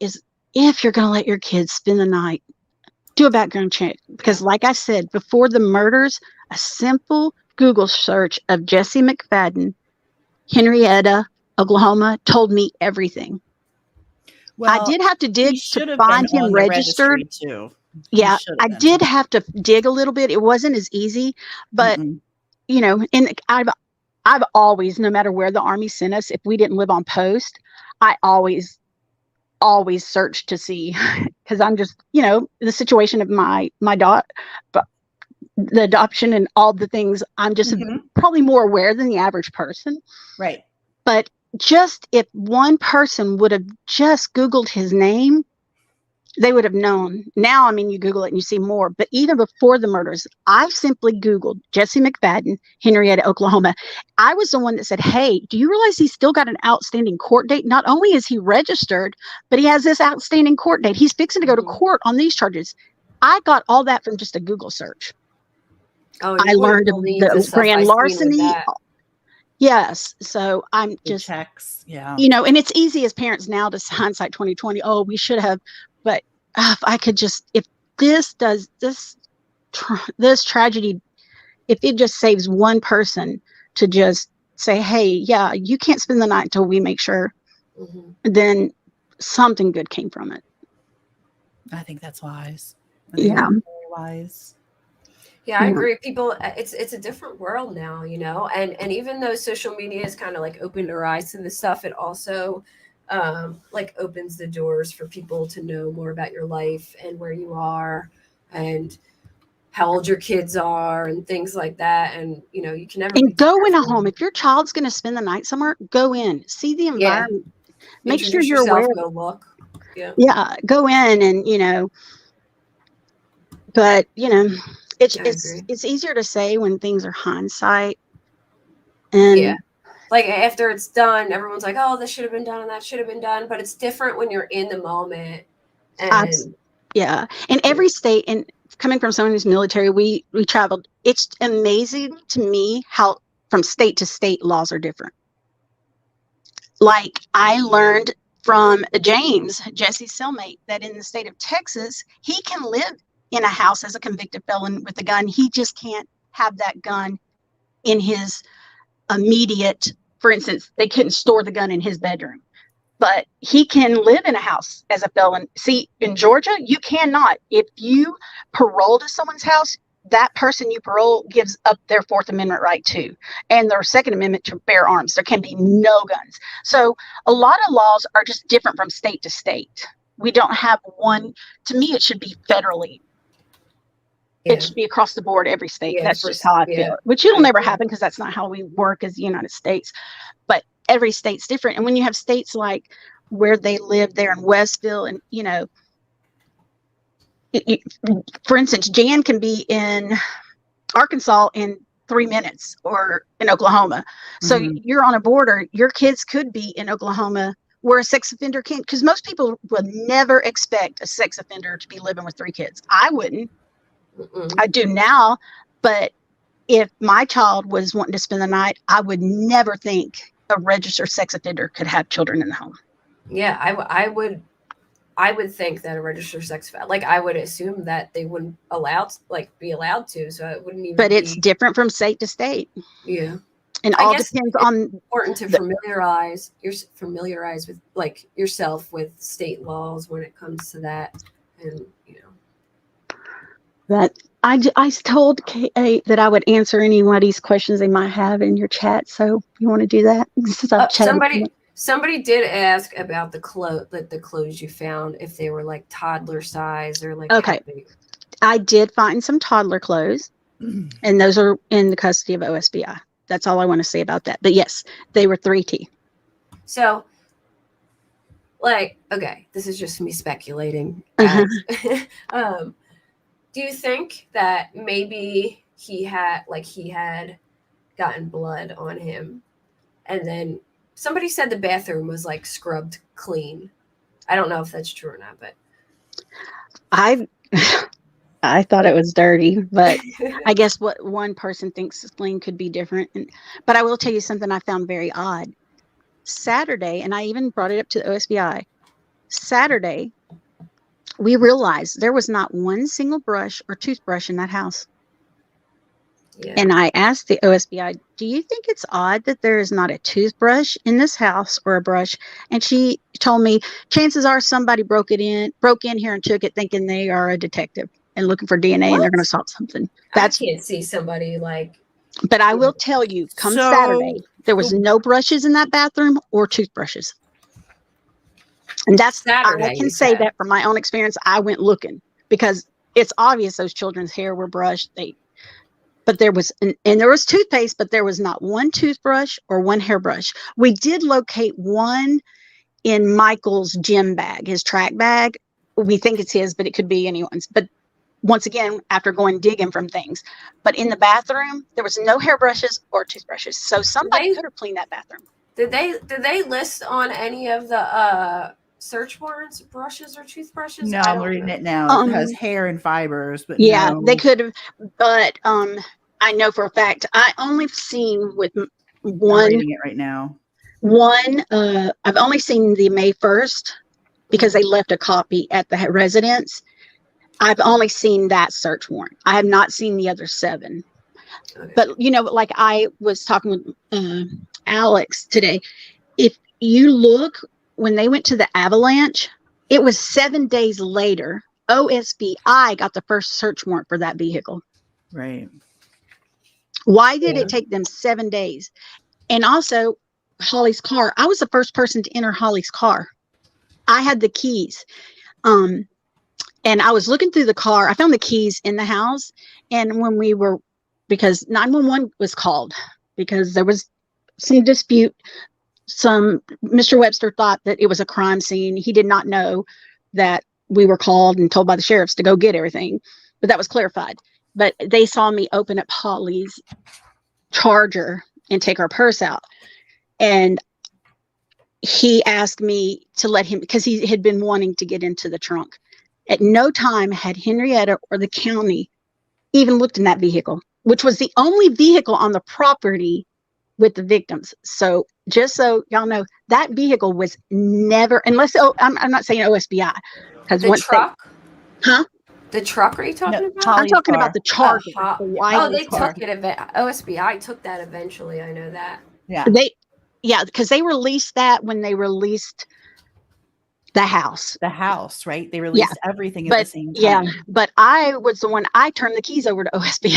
if you're going to let your kids spend the night, do a background check. Because like I said, before the murders, a simple Google search of Jesse McFadden, Henryetta, Oklahoma, told me everything. Well, I did have to dig to find him registered. Too. Yeah, I did have to dig a little bit. It wasn't as easy, but you know, and I've always, no matter where the Army sent us, if we didn't live on post, I always searched to see, because I'm just, you know, the situation of my daughter, but the adoption and all the things, I'm just probably more aware than the average person. Right. But just if one person would have just Googled his name, they would have known. Now, I mean, you Google it and you see more. But even before the murders, I simply Googled Jesse McFadden, Henryetta, Oklahoma. I was the one that said, hey, do you realize he's still got an outstanding court date? Not only is he registered, but he has this outstanding court date. He's fixing to go to court on these charges. I got all that from just a Google search. Oh, I learned of the grand larceny. Yes. So I'm just, checks. Yeah. You know, and it's easy as parents now to hindsight 2020. Oh, we should have, but if I could just, if this tragedy, if it just saves one person to just say, hey, yeah, you can't spend the night until we make sure, then something good came from it. I think that's wise. Yeah. That's very wise. Yeah, I agree. People, it's a different world now, you know, and even though social media has kind of like opened our eyes to this stuff, it also like opens the doors for people to know more about your life and where you are and how old your kids are and things like that. And, you know, you can never go in a home. If your child's going to spend the night somewhere, go in, see the environment, make sure you're aware. Go look. Yeah, go in and, you know, but, you know, it's easier to say when things are hindsight. And like after it's done, everyone's like, oh, this should have been done and that should have been done. But it's different when you're in the moment. And in every state, and coming from someone who's military, we traveled. It's amazing to me how from state to state laws are different. Like I learned from James, Jesse's cellmate, that in the state of Texas, he can live in a house as a convicted felon with a gun. He just can't have that gun in his immediate, for instance, they couldn't store the gun in his bedroom, but he can live in a house as a felon. See, in Georgia, you cannot. If you parole to someone's house, that person you parole gives up their Fourth Amendment right too, and their Second Amendment to bear arms. There can be no guns. So a lot of laws are just different from state to state. We don't have one. To me, it should be federally. Yeah. It should be across the board, every state. Yeah, that's just how I feel. Which it'll never happen because that's not how we work as the United States. But every state's different. And when you have states like where they live there in Westville, and for instance, Jan can be in Arkansas in 3 minutes or in Oklahoma. So you're on a border. Your kids could be in Oklahoma where a sex offender can't, because most people would never expect a sex offender to be living with 3 kids. I wouldn't. I do now, but if my child was wanting to spend the night, I would never think a registered sex offender could have children in the home. Yeah, I would think that a registered sex offender, like I would assume that they wouldn't be allowed to, so it wouldn't even. But it's different from state to state. Yeah, and all depends on. Important to familiarize with like yourself with state laws when it comes to that, and That I told Kate that I would answer anybody's questions they might have in your chat. So you want to do that? Somebody did ask about the clothes you found, if they were like toddler size or like. Okay, I did find some toddler clothes, and those are in the custody of OSBI. That's all I want to say about that. But yes, they were 3T. So, okay, this is just me speculating. Do you think that maybe he had gotten blood on him, and then somebody said the bathroom was like scrubbed clean? I don't know if that's true or not, but I thought it was dirty, but I guess what one person thinks is clean could be different. But I will tell you something I found very odd. Saturday, and I even brought it up to the OSBI. Saturday, we realized there was not one single brush or toothbrush in that house. Yeah. And I asked the OSBI, do you think it's odd that there is not a toothbrush in this house or a brush? And she told me, chances are somebody broke in here and took it thinking they are a detective and looking for DNA. What? And they're going to solve something. I can't see somebody like. But I will tell you, Saturday, there was no brushes in that bathroom or toothbrushes. And that's Saturday, I can say that from my own experience. I went looking because it's obvious those children's hair were brushed. But there was toothpaste, but there was not one toothbrush or one hairbrush. We did locate one in Michael's gym bag, his track bag. We think it's his, but it could be anyone's. But once again, after going digging from things, but in the bathroom, there was no hairbrushes or toothbrushes. So somebody could have cleaned that bathroom. Did they list on any of the search warrants brushes or toothbrushes? No, I'm reading it now. It has hair and fibers, but yeah, no. They could have. But I know for a fact I only seen with one. I'm reading it right now. One, I've only seen the May 1st because they left a copy at the residence. I've only seen that search warrant. I have not seen the other 7. Okay. But like I was talking with Alex today, if you look when they went to the avalanche, it was 7 days later. OSBI got the first search warrant for that vehicle. Right. Why did it take them 7 days? And also Holly's car. I was the first person to enter Holly's car. I had the keys. And I was looking through the car. I found the keys in the house. And because 911 was called because there was some dispute. Mr. Webster thought that it was a crime scene. He did not know that we were called and told by the sheriffs to go get everything, but that was clarified. But they saw me open up Holly's Charger and take our purse out. And he asked me to let him, because he had been wanting to get into the trunk. At no time had Henryetta or the county even looked in that vehicle, which was the only vehicle on the property with the victims. So just so y'all know, that vehicle was never, unless, I'm not saying OSBI. Because the truck? The truck are you talking about? I'm talking about the Charger. They took it. OSBI took that eventually. I know that. Yeah. Because they released that when they released The house. The house, right? They released everything at the same time. Yeah, but I was the one, I turned the keys over to OSBI.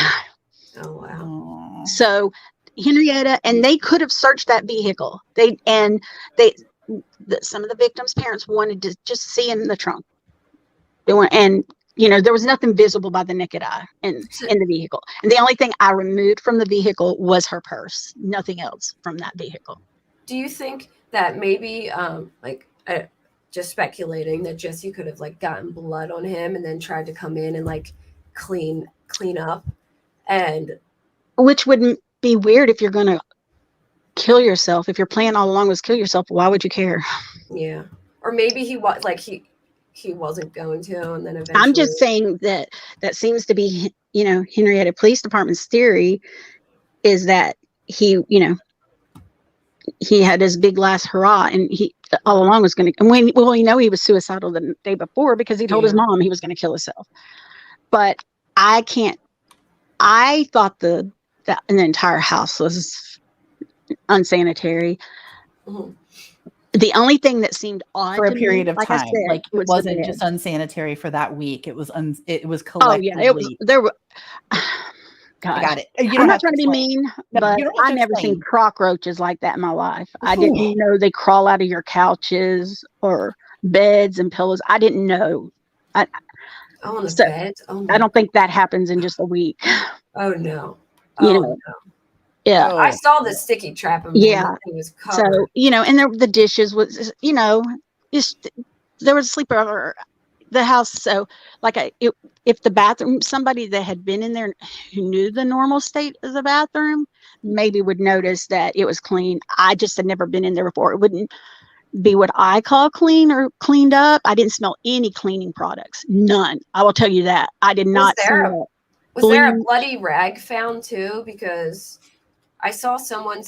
Oh, wow. Oh. So Henryetta, and they could have searched that vehicle. Some of the victims' parents wanted to just see in the trunk. And there was nothing visible by the naked eye in the vehicle. And the only thing I removed from the vehicle was her purse. Nothing else from that vehicle. Do you think that maybe, just speculating, that Jesse could have like gotten blood on him and then tried to come in and like clean up, and which would be weird if you're going to kill yourself. If your plan all along was kill yourself, why would you care? Yeah, or maybe he was like he wasn't going to, and then eventually. I'm just saying that seems to be Henryetta Police Department's theory is that he had his big last hurrah, and he all along was going to. And we know he was suicidal the day before because he told his mom he was going to kill himself. But I thought that the entire house was unsanitary. Mm-hmm. The only thing that seemed odd for a period of like time, it wasn't just unsanitary for that week. It was collectively. Oh yeah, it was. There were. God. I got it. I'm not trying to be mean, but I never seen cockroaches like that in my life. I didn't know they crawl out of your couches or beds and pillows. I didn't know. On the bed? Oh, I don't think that happens in just a week. Oh no. No. Yeah. I saw the sticky trap. Yeah. It was covered. So, and the dishes was, there was a sleeper over the house. So if the bathroom, somebody that had been in there who knew the normal state of the bathroom, maybe would notice that it was clean. I just had never been in there before. It wouldn't be what I call clean or cleaned up. I didn't smell any cleaning products. None. I will tell you that. I did not smell. Was there a bloody rag found too? Because I saw someone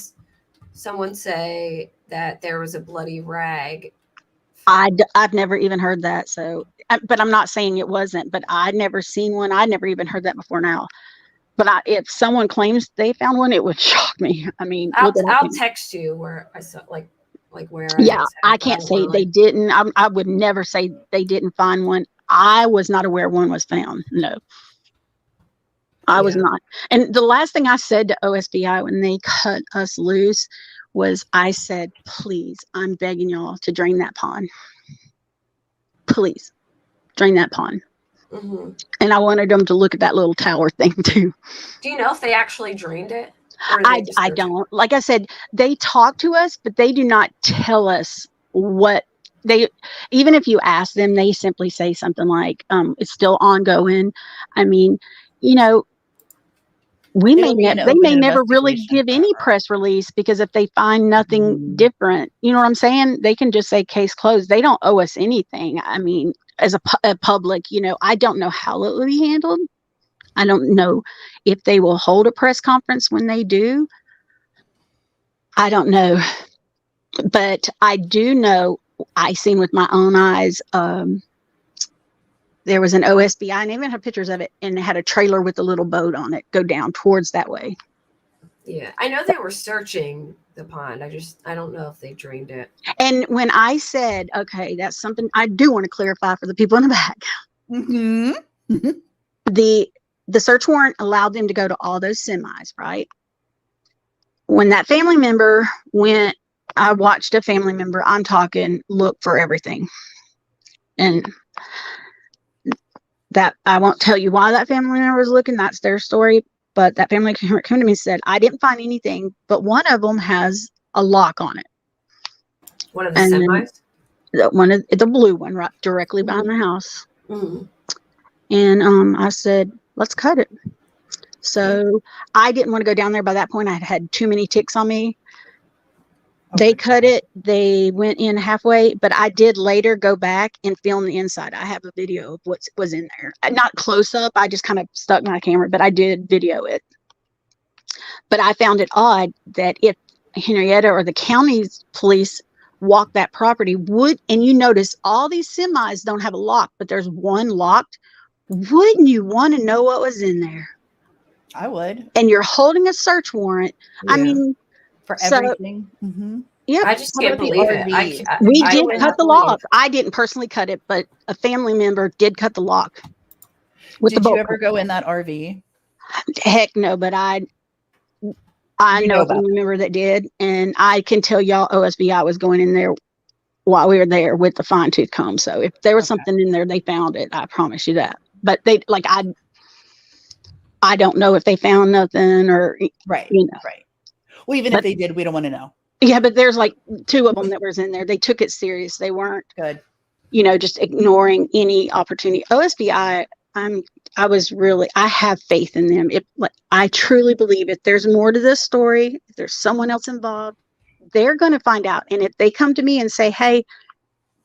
say that there was a bloody rag. I've never even heard that. So, but I'm not saying it wasn't, but I'd never seen one. I'd never even heard that before now. But if someone claims they found one, it would shock me. I mean, I'll text you where I saw like where. I can't say they didn't. I would never say they didn't find one. I was not aware one was found. No. I was not. And the last thing I said to OSBI when they cut us loose was I said, please, I'm begging y'all to drain that pond. Please drain that pond. Mm-hmm. And I wanted them to look at that little tower thing too. Do you know if they actually drained it? I don't. Like I said, they talk to us, but they do not tell us what even if you ask them, they simply say something like, it's still ongoing. I mean, they may never really give any press release, because if they find nothing different, you know what I'm saying? They can just say case closed. They don't owe us anything. I mean, as a public, I don't know how it will be handled. I don't know if they will hold a press conference when they do. I don't know. But I do know, I seen with my own eyes, there was an OSBI, and I even have pictures of it, and it had a trailer with a little boat on it go down towards that way. Yeah, I know they were searching the pond. I don't know if they drained it. And when I said, okay, that's something I do want to clarify for the people in the back. Mm-hmm. The search warrant allowed them to go to all those semis, right? When that family member went, I watched a family member, I'm talking, look for everything. And that I won't tell you why that family member was looking. That's their story. But that family came to me and said, I didn't find anything, but one of them has a lock on it. One of the semis? The blue one, right directly behind the house. Mm-hmm. And I said, let's cut it. So I didn't want to go down there by that point. I had too many ticks on me. They cut it. They went in halfway, but I did later go back and film the inside. I have a video of what was in there. Not close up. I just kind of stuck my camera, but I did video it. But I found it odd that if Henryetta or the county's police walked that property, and you notice all these semis don't have a lock, but there's one locked. Wouldn't you want to know what was in there? I would. And you're holding a search warrant. Yeah. I mean, for everything. Yeah, I just can't believe it. We did cut the lock. I didn't personally cut it, but a family member did cut the lock. Did you ever go in that RV? Heck no, but I know a family member that did, and I can tell y'all OSBI was going in there while we were there with the fine tooth comb. So if there was something in there, they found it. I promise you that. But they I don't know if they found nothing or right. Well, even if they did, we don't want to know. Yeah, but there's like 2 of them that was in there. They took it serious. They weren't good. Just ignoring any opportunity. OSBI, I have faith in them. I truly believe if there's more to this story, if there's someone else involved, they're going to find out. And if they come to me and say, hey,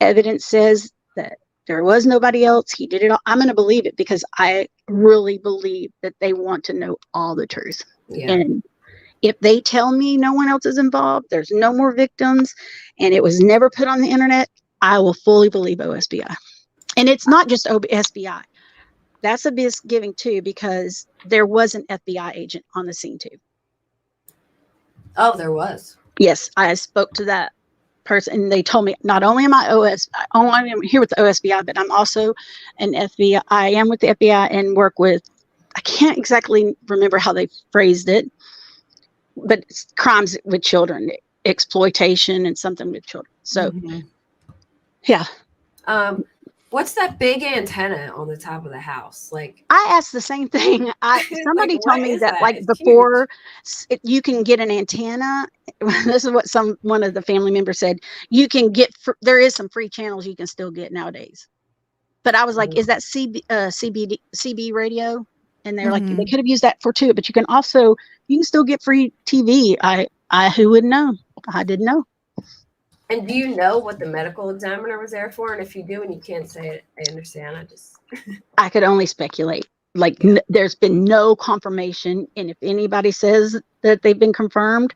evidence says that there was nobody else, he did it all, I'm going to believe it because I really believe that they want to know all the truth. Yeah. And if they tell me no one else is involved, there's no more victims, and it was never put on the internet, I will fully believe OSBI. And it's not just OSBI. That's a misgiving too, because there was an FBI agent on the scene too. Oh, there was. Yes, I spoke to that person, and they told me not only am I'm here with the OSBI, but I'm also an FBI. I am with the FBI and work with, I can't exactly remember how they phrased it, but it's crimes with children, exploitation and something with children. So, yeah. What's that big antenna on the top of the house? Like, I asked the same thing. Somebody like, told me that like it's before you can get an antenna. This is what one of the family members said. You can get, there is some free channels you can still get nowadays. But I was like, is that CB radio? And they're like, they could have used that for too, but you can still get free TV. Who would know? I didn't know. And do you know what the medical examiner was there for? And if you do and you can't say it, I understand. I could only speculate. Like, there's been no confirmation. And if anybody says that they've been confirmed,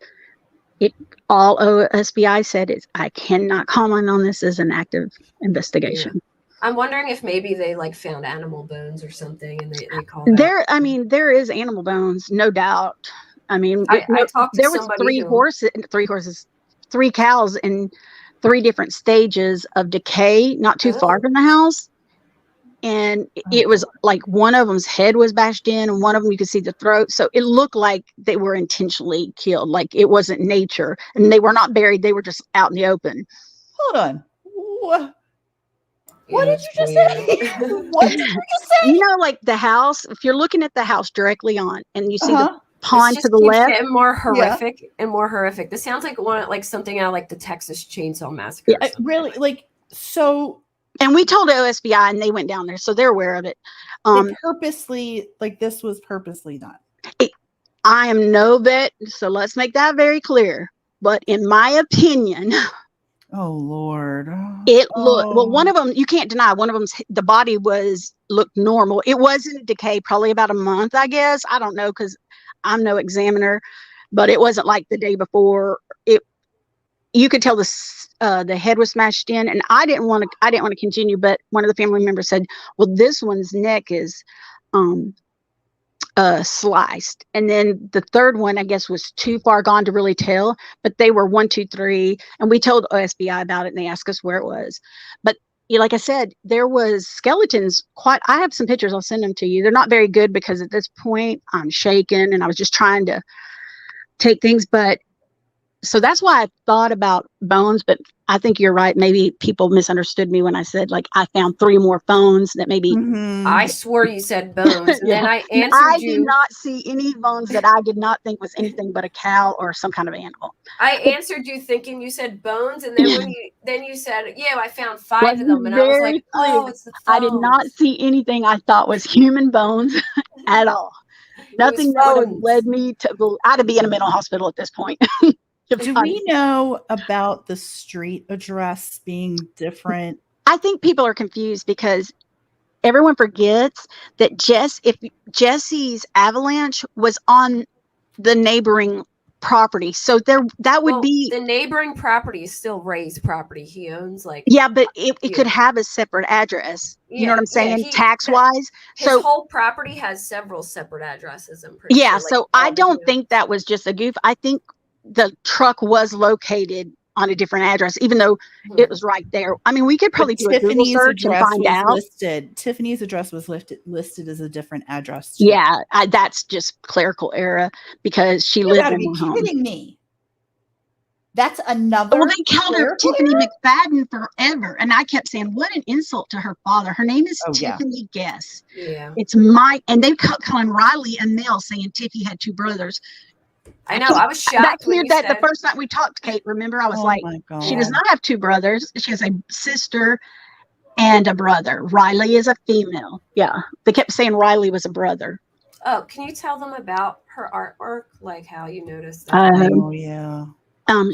all OSBI said is, I cannot comment on this as an active investigation. Yeah. I'm wondering if maybe they like found animal bones or something, and they called there. I mean, there is animal bones, no doubt. I mean, I talked to there was three cows in 3 different stages of decay, not too far from the house. And it was like one of them's head was bashed in, and one of them you could see the throat. So it looked like they were intentionally killed. Like it wasn't nature, and they were not buried. They were just out in the open. Hold on. What did you just say? What did you just say? Like the house, if you're looking at the house directly on and you see the pond to the keeps left, getting more horrific and more horrific. This sounds like something out of like the Texas Chainsaw Massacre. Yeah, really, like so. And we told OSBI, and they went down there, so they're aware of it. Purposely, like this was purposely done. I am no vet, so let's make that very clear. But in my opinion, oh Lord, looked well. One of them, you can't deny. One of them's the body looked normal. It was in decay, probably about a month, I guess. I don't know because I'm no examiner, but it wasn't like the day before. You could tell the head was smashed in, and I didn't want to continue. But one of the family members said, "Well, this one's neck is sliced," and then the third one, I guess, was too far gone to really tell. But they were 1, 2, 3, and we told OSBI about it, and they asked us where it was. But like I said, there was skeletons. I have some pictures. I'll send them to you. They're not very good because at this point I'm shaken, and I was just trying to take things, but. So that's why I thought about bones, but I think you're right. Maybe people misunderstood me when I said, like, I found 3 more phones that maybe. I swore you said bones. And then I answered I did not see any bones that I did not think was anything but a cow or some kind of animal. I answered you thinking you said bones. And then when you said, yeah, I found 5 of them. And I was like, oh, it's the phones. I did not see anything I thought was human bones at all. Nothing that would have led me to, I'd be in a mental hospital at this point. Do we know about the street address being different? I think people are confused because everyone forgets that Jesse's avalanche was on the neighboring property. So that would be the neighboring property is still Ray's property. He owns but it could have a separate address. You know what I'm saying? Tax wise. His whole property has several separate addresses. I'm pretty sure. So I don't think that was just a goof. I think the truck was located on a different address, even though it was right there. I mean, we could probably do a Google search and find out. Tiffany's address was listed as a different address. Too. Yeah, that's just clerical error because she lived in one home. You gotta be kidding me. That's another. Well, they called her Tiffany McFadden forever. And I kept saying, what an insult to her father. Her name is Tiffany Guess. Yeah. It's Mike. And they kept calling Riley a male, saying Tiffy had two brothers. I know. I was shocked. That cleared that the first night we talked, Kate. Remember, I was she does not have two brothers. She has a sister and a brother. Riley is a female. Yeah. They kept saying Riley was a brother. Oh, can you tell them about her artwork? Like how you noticed that? Yeah.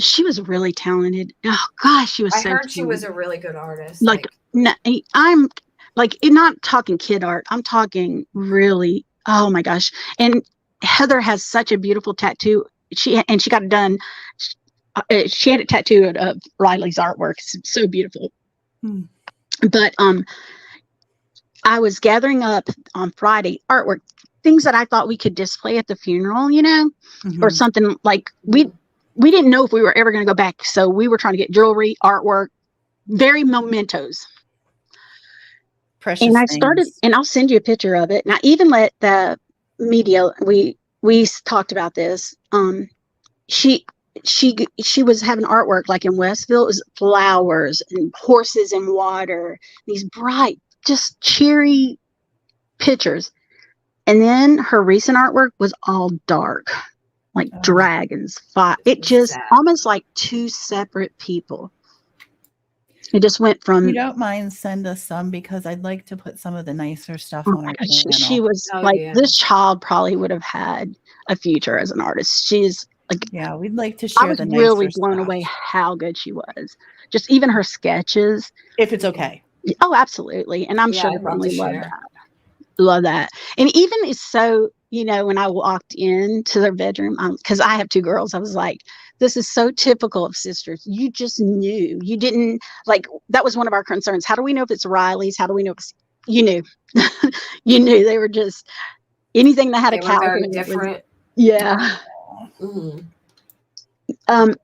She was really talented. Oh gosh, she was. I heard she was a really good artist. Like no, I'm like not talking kid art. I'm talking really. Oh my gosh! And Heather has such a beautiful tattoo. She got it done. She had it tattooed of Riley's artwork. It's so beautiful. But I was gathering up on Friday artwork, things that I thought we could display at the funeral, you know, or something like we didn't know if we were ever going to go back. So we were trying to get jewelry, artwork, very mementos. Precious and I things. started, and I'll send you a picture of it. And I even let the media, we talked about this. She was having artwork like in Westville. It was flowers and horses and water, these bright, just cheery pictures. And then her recent artwork was all dark. Like dragons, fire. It just almost like two separate people. It just went from. You don't mind send us some because I'd like to put some of the nicer stuff on our channel. She was this child probably would have had a future as an artist. She's like, yeah, we'd like to share. I was really blown away how good she was. Just even her sketches. If it's okay. Oh, absolutely, and I'm sure everybody love that. Love that, and even it's so. You know, when I walked into their bedroom, because I have two girls, I was like, this is so typical of sisters. You just knew. You didn't, like, that was one of our concerns. How do we know if it's Riley's? How do we know if it's, you knew. You knew. They were just, anything that had a cow. Very different. Yeah.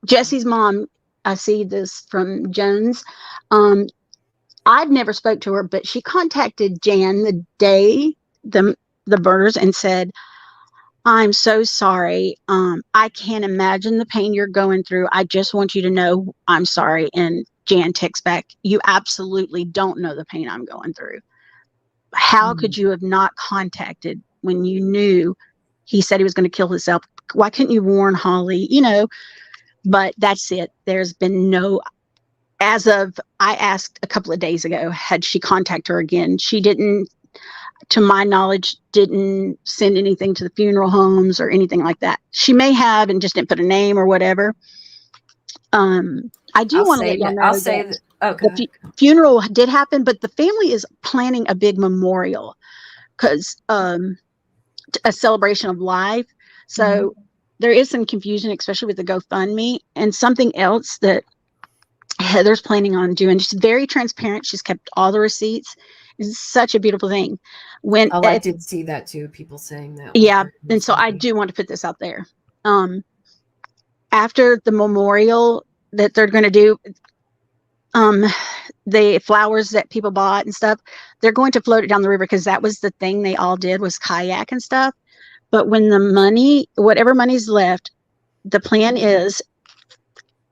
Jesse's mom, I see this from Jones. I'd never spoke to her, but she contacted Jan the day the murders and said, I'm so sorry. I can't imagine the pain you're going through. I just want you to know I'm sorry. And Jan texts back, you absolutely don't know the pain I'm going through. How could you have not contacted when you knew he said he was going to kill himself? Why couldn't you warn Holly? You know, but that's it. There's been no, as of, I asked a couple of days ago, had she contacted her again? She didn't. To my knowledge, didn't send anything to the funeral homes or anything like that. She may have and just didn't put a name or whatever. I do want to let y'all know the funeral did happen, but the family is planning a big memorial because a celebration of life. So there is some confusion, especially with the GoFundMe, and something else that Heather's planning on doing. She's very transparent. She's kept all the receipts. It's such a beautiful thing. I did see that too. People saying that. Yeah, and so I do want to put this out there. After the memorial that they're going to do, the flowers that people bought and stuff, they're going to float it down the river because that was the thing they all did was kayak and stuff. But when the money, whatever money's left, the plan is,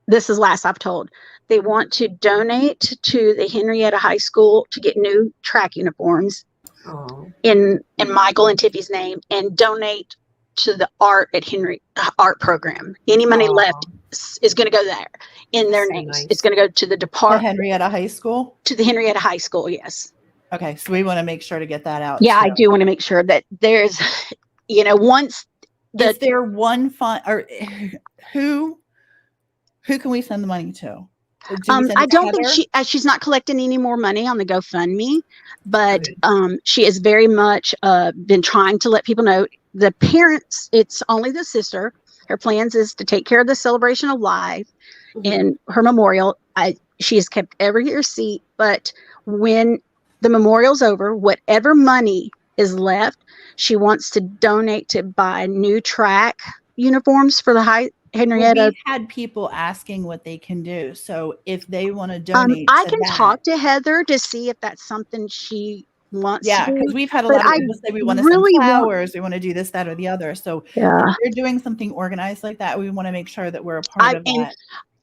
this is last I've told, they want to donate to the Henryetta High School to get new track uniforms in Michael and Tiffy's name, and donate to the art at art program. Any money left is going to go there in their names. Nice. It's going to go to the department. Henryetta High School? To the Henryetta High School, yes. Okay, so we want to make sure to get that out. Yeah, too. I do want to make sure that there's, you know, once is there one fund, or who can we send the money to? I don't think she's not collecting any more money on the GoFundMe, but she has very much been trying to let people know. The parents, it's only the sister. Her plans is to take care of the celebration of life and her memorial. She has kept every receipt, but when the memorial's over, whatever money is left, she wants to donate to buy new track uniforms for the Henryetta. We've had people asking what they can do. So if they want to donate, I can talk to Heather to see if that's something she wants to do. Because we've had a lot of people say we want to send flowers, we want to do this, that, or the other. So if they're doing something organized like that, we want to make sure that we're a part of that.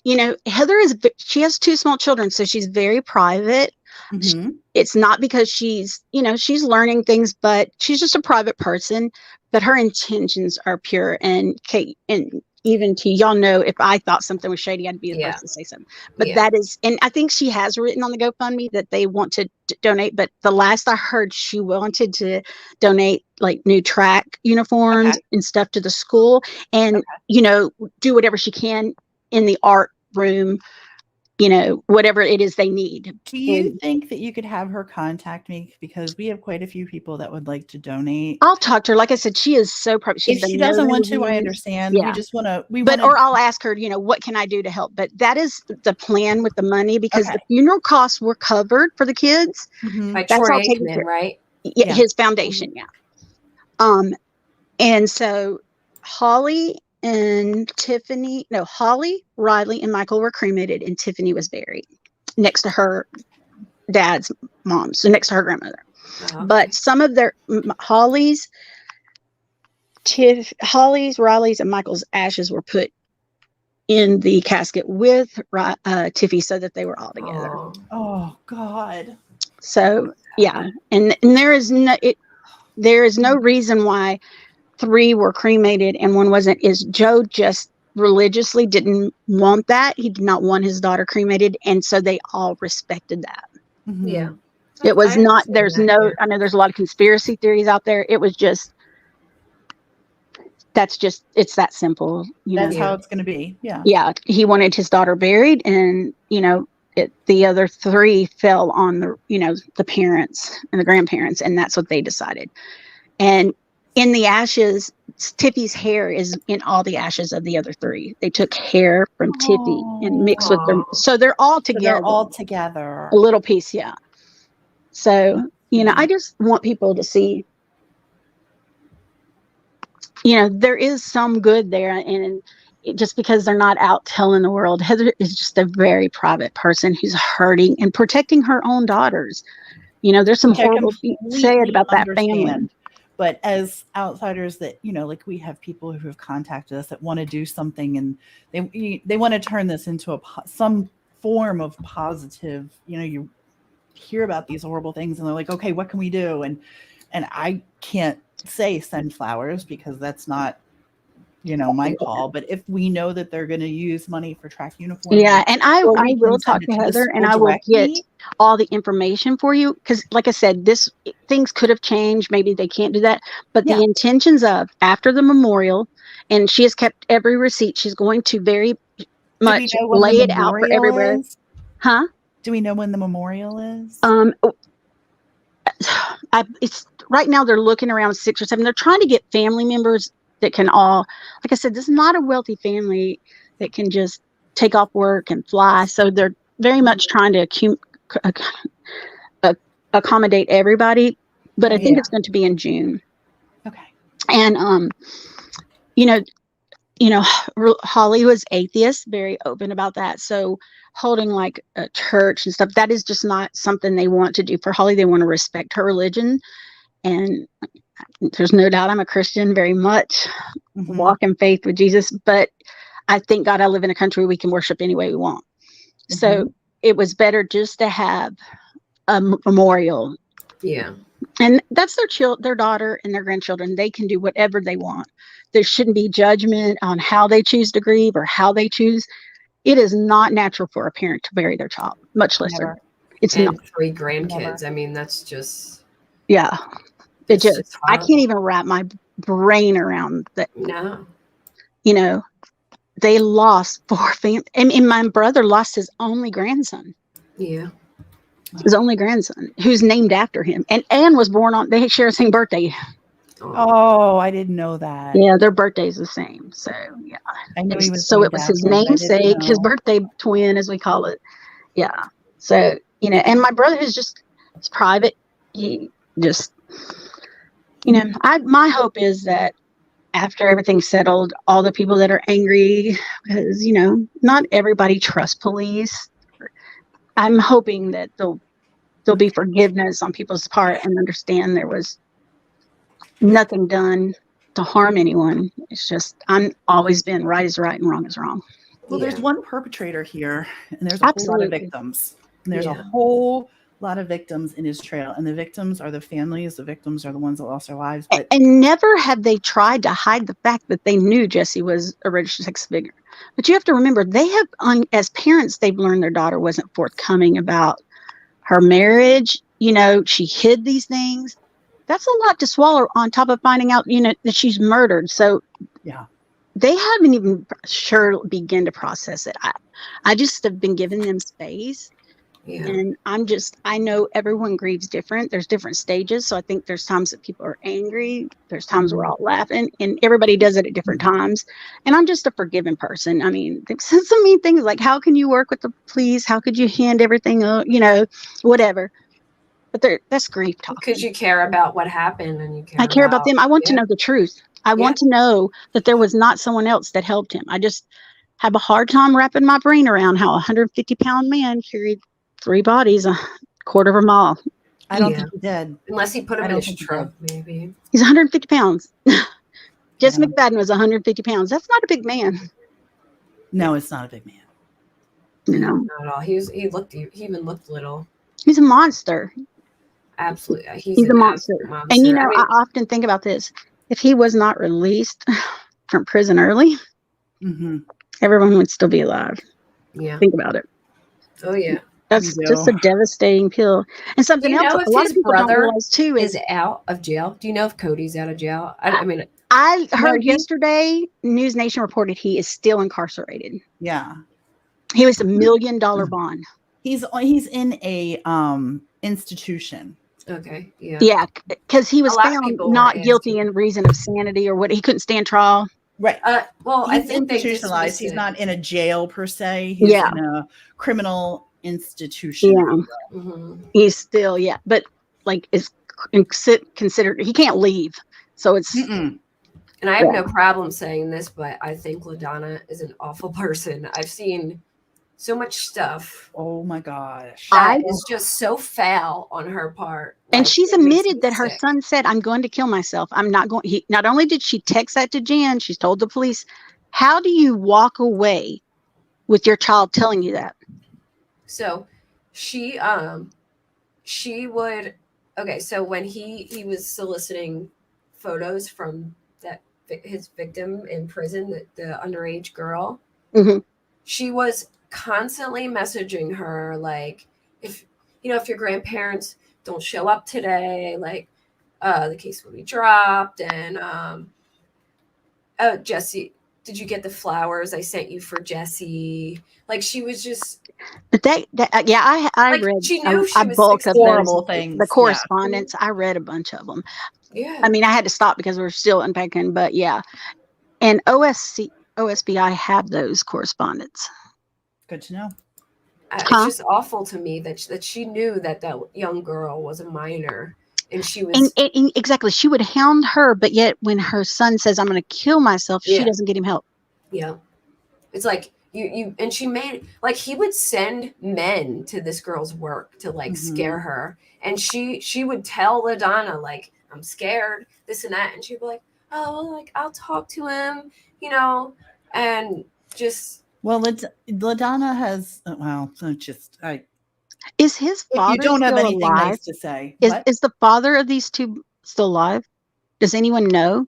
You know, Heather she has 2 small children, so she's very private. Mm-hmm. It's not because she's learning things, but she's just a private person, but her intentions are pure. And Kate, and even to y'all know, if I thought something was shady, I'd be the first to say something. But that is, and I think she has written on the GoFundMe that they want to donate. But the last I heard, she wanted to donate like new track uniforms and stuff to the school, and do whatever she can in the art room, whatever it is they need. Do you think that you could have her contact me? Because we have quite a few people that would like to donate. I'll talk to her. Like I said, she is so probably. If she doesn't want to, I understand. Yeah. We just want to. Or I'll ask her, what can I do to help? But that is the plan with the money, because the funeral costs were covered for the kids. Mm-hmm. By Troy Aikman, right? Yeah, his foundation. Mm-hmm. Yeah. And so Holly and Tiffany, Holly, Riley, and Michael were cremated, and Tiffany was buried next to her dad's mom, so next to her grandmother. Oh. But some of their Holly's, Riley's, and Michael's ashes were put in the casket with Tiffy, so that they were all together. Oh God! So yeah, and there is no reason why 3 were cremated and 1 wasn't. Is Joe just religiously didn't want that? He did not want his daughter cremated, and so they all respected that. Mm-hmm. Yeah, it was not. There's no. I know there's a lot of conspiracy theories out there. It was just. It's that simple. That's how it's going to be. Yeah. Yeah. He wanted his daughter buried, and the other 3 fell on the parents and the grandparents, and that's what they decided. And in the ashes, Tiffy's hair is in all the ashes of the other 3. They took hair from Tiffy and mixed with them. So they're all together. A little piece, yeah. So, I just want people to see, there is some good there. And just because they're not out telling the world, Heather is just a very private person who's hurting and protecting her own daughters. There's some horrible things said about that family. But as outsiders that, like we have people who have contacted us that want to do something, and they want to turn this into some form of positive, you hear about these horrible things and they're like, okay, what can we do? And I can't say send flowers because that's not, my call. But if we know that they're going to use money for track uniforms. Yeah. And I will talk to Heather, and I will get all the information for you. Because like I said, things could have changed. Maybe they can't do that. But the intentions of after the memorial, and she has kept every receipt. She's going to very much lay it out for everywhere. Huh? Do we know when the memorial is? It's right now they're looking around 6 or 7. They're trying to get family members that can all, like I said, this is not a wealthy family that can just take off work and fly. So they're very much trying to accommodate everybody. But I think it's going to be in June. Okay. And Holly was atheist, very open about that. So holding like a church and stuff, that is just not something they want to do for Holly. They want to respect her religion. And there's no doubt I'm a Christian, very much walk in faith with Jesus. But I thank God I live in a country where we can worship any way we want. Mm-hmm. So it was better just to have a memorial. Yeah. And that's their daughter and their grandchildren. They can do whatever they want. There shouldn't be judgment on how they choose to grieve or how they choose. It is not natural for a parent to bury their child, much less it's and not. 3 grandkids. Never. I mean, that's just. Yeah. I can't even wrap my brain around that. No. They lost 4 families. And my brother lost his only grandson. Yeah. His only grandson, who's named after him. And Anne was born they share the same birthday. Oh, I didn't know that. Yeah, their birthday's the same. So, yeah. I knew he was. So it was his namesake, his birthday twin, as we call it. Yeah. So, and my brother is private. He just, my hope is that after everything's settled, all the people that are angry, because, not everybody trusts police. I'm hoping that there'll be forgiveness on people's part and understand there was nothing done to harm anyone. It's just, I'm always been right is right and wrong is wrong. Well, there's one perpetrator here, and there's a whole lot of victims. And there's a whole lot of victims in his trail. And the victims are the families. The victims are the ones that lost their lives. And never have they tried to hide the fact that they knew Jesse was a registered sex offender. But you have to remember, they have, as parents, they've learned their daughter wasn't forthcoming about her marriage. She hid these things. That's a lot to swallow on top of finding out, that she's murdered. So yeah, they haven't even begin to process it. I just have been giving them space. Yeah. And I know everyone grieves different. There's different stages. So I think there's times that people are angry. There's times we're all laughing, and everybody does it at different times. And I'm just a forgiving person. I mean, some mean things like, how can you work with the police? How could you hand everything up? Whatever. But that's grief talk. Because you care about what happened, and I care about them. I want to know the truth. I want to know that there was not someone else that helped him. I just have a hard time wrapping my brain around how a 150-pound man carried 3 bodies a quarter of a mile. I don't think he did. Unless he put him in his truck, maybe. He's 150 pounds. Jesse McFadden was 150 pounds. That's not a big man. No, it's not a big man. Not at all. He even looked little. He's a monster. Absolutely. He's a monster. And I often think about this. If he was not released from prison early, everyone would still be alive. Yeah. Think about it. Oh, yeah. That's just a devastating pill. And something else a lot of people don't realize too is out of jail. Do you know if Cody's out of jail? I heard yesterday, News Nation reported he is still incarcerated. Yeah. He was $1 million bond. He's in a institution. Okay. Yeah. Yeah, because he was found not guilty in reason of sanity or what. He couldn't stand trial. Right. Well, he's I think institutionalized. He's not in a jail per se. He's in a criminal institution. Yeah. He's still but is considered. He can't leave. So it's. And I have no problem saying this, but I think LaDonna is an awful person. I've seen so much stuff. Oh my gosh. That is just so foul on her part. And she's admitted that her son said, I'm going to kill myself. I'm not going. Not only did she text that to Jen, she's told the police. How do you walk away with your child telling you that? So she would, okay. So when he was soliciting photos from his victim in prison, the underage girl, she was constantly messaging her, like, if your grandparents don't show up today, like, the case will be dropped. And Jesse, did you get the flowers I sent you for Jesse? Like, she was just. But I read. She knew I bulked up horrible things. The correspondence. I read a bunch of them. Yeah. I mean, I had to stop because we're still unpacking, but yeah. And OSBI have those correspondence. Good to know. It's just awful to me that she knew that young girl was a minor, and she was and exactly. She would hound her, but yet when her son says, "I'm going to kill myself," she doesn't get him help. Yeah, it's like you and she made, like, he would send men to this girl's work to, like, scare her, and she would tell LaDonna, like, I'm scared, this and that, and she'd be like, oh, like, I'll talk to him, and just. Well, LaDonna has, is his father? If you don't have anything alive? Nice to say. Is the father of these two still alive? Does anyone know?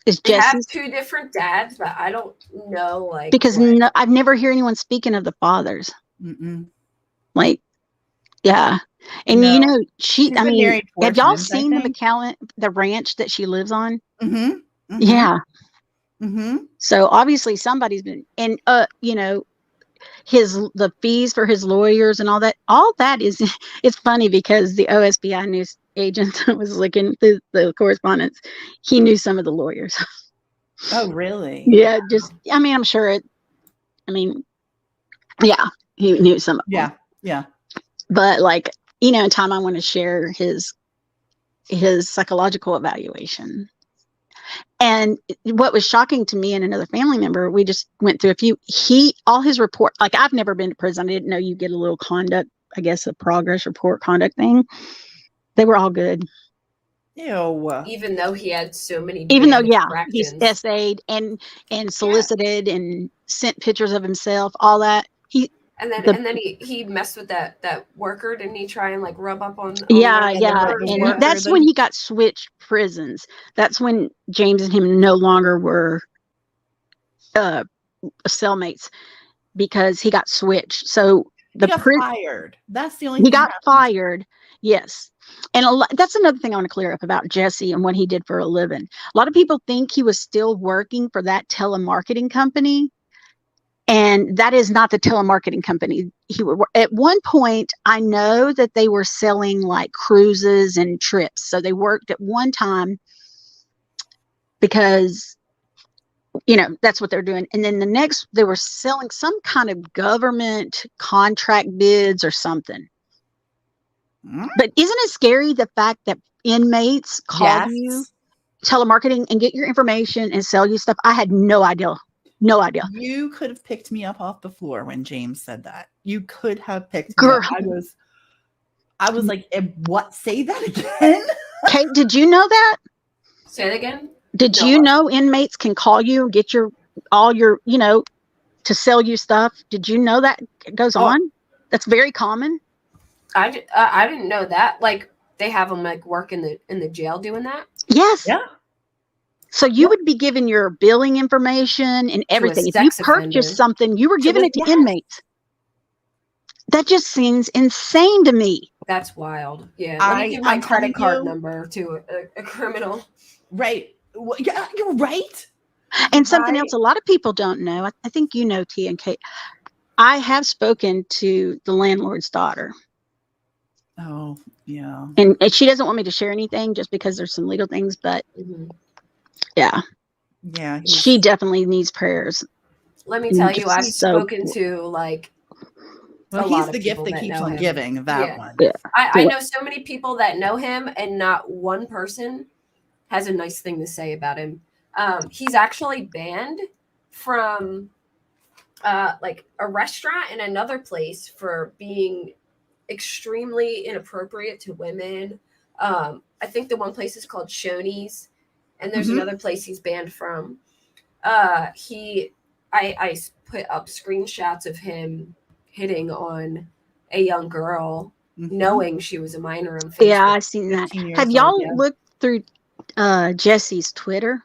Is They Jesse have 2 different dads, but I don't know, like, because I've never heard anyone speaking of the fathers. Like, yeah, and I mean, have y'all seen the McAllen, the ranch that she lives on? Yeah. So obviously somebody's been, and the fees for his lawyers and all that is, it's funny because the OSBI news agent was looking through the correspondence. He knew some of the lawyers. Oh, really? Yeah. I'm sure he knew some of them. Yeah. But, like, in time I want to share his psychological evaluation. And what was shocking to me and another family member, we just went through all his report, like I've never been to prison. I didn't know you get a little conduct, I guess a progress report conduct thing. They were all good. Ew. Even though he had so many Even though, infractions. he's essayed and solicited and sent pictures of himself, all that. And then he messed with that worker, didn't he? Try and like rub up on and that's when he got switched prisons. That's when James and him no longer were cellmates, because he got switched. So he got fired. That's the only thing. He got fired. Yes. And that's another thing I want to clear up about Jesse and what he did for a living. A lot of people think he was still working for that telemarketing company. And that is not the telemarketing company. At one point, I know that they were selling like cruises and trips. So they worked at one time because, that's what they're doing. And then the next, they were selling some kind of government contract bids or something. But isn't it scary, the fact that inmates call you telemarketing and get your information and sell you stuff? I had no idea. No idea. You could have picked me up off the floor when James said that. You could have picked me up. I was like, what? Say that again? Kate, did you know that? Say it again. Did you know inmates can call you and get all your, to sell you stuff? Did you know that goes on? That's very common. I didn't know that. Like they have them like work in the jail doing that. Yes. Yeah. So you would be given your billing information and everything. If you purchased something, you were giving it to inmates. That just seems insane to me. That's wild. Yeah. Let me give my credit card number to a criminal. Right. Well, yeah, you're right. And something else a lot of people don't know. I think you know, T and Kate. I have spoken to the landlord's daughter. Oh, yeah. And she doesn't want me to share anything just because there's some legal things, but yeah. She definitely needs prayers. Let me tell you, I've spoken to like he's the gift that keeps on giving. That one. Yeah. I know so many people that know him, and not one person has a nice thing to say about him. He's actually banned from like a restaurant and another place for being extremely inappropriate to women. I think the one place is called Shoney's, and there's another place he's banned from. I put up screenshots of him hitting on a young girl, knowing she was a minor on Facebook. Yeah, I've seen that. Have y'all looked through Jesse's Twitter?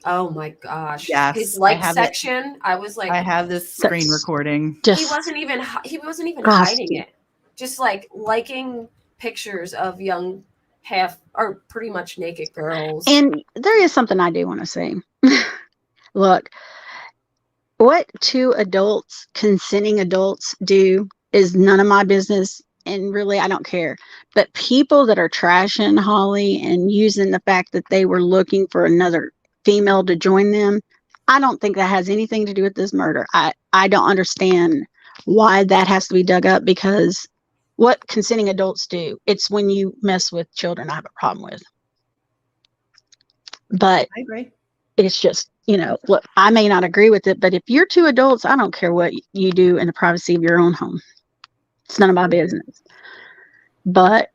Oh my gosh. Yes, his section. I was like, I have this screen recording. He wasn't even hiding it. Just like liking pictures of young or pretty much naked girls. And there is something I do want to say. Look, what two consenting adults do is none of my business. And really, I don't care. But people that are trashing Holly and using the fact that they were looking for another female to join them, I don't think that has anything to do with this murder. I don't understand why that has to be dug up, because what consenting adults do, it's when you mess with children I have a problem with. But I agree. It's just, look, I may not agree with it, but if you're two adults, I don't care what you do in the privacy of your own home. It's none of my business. But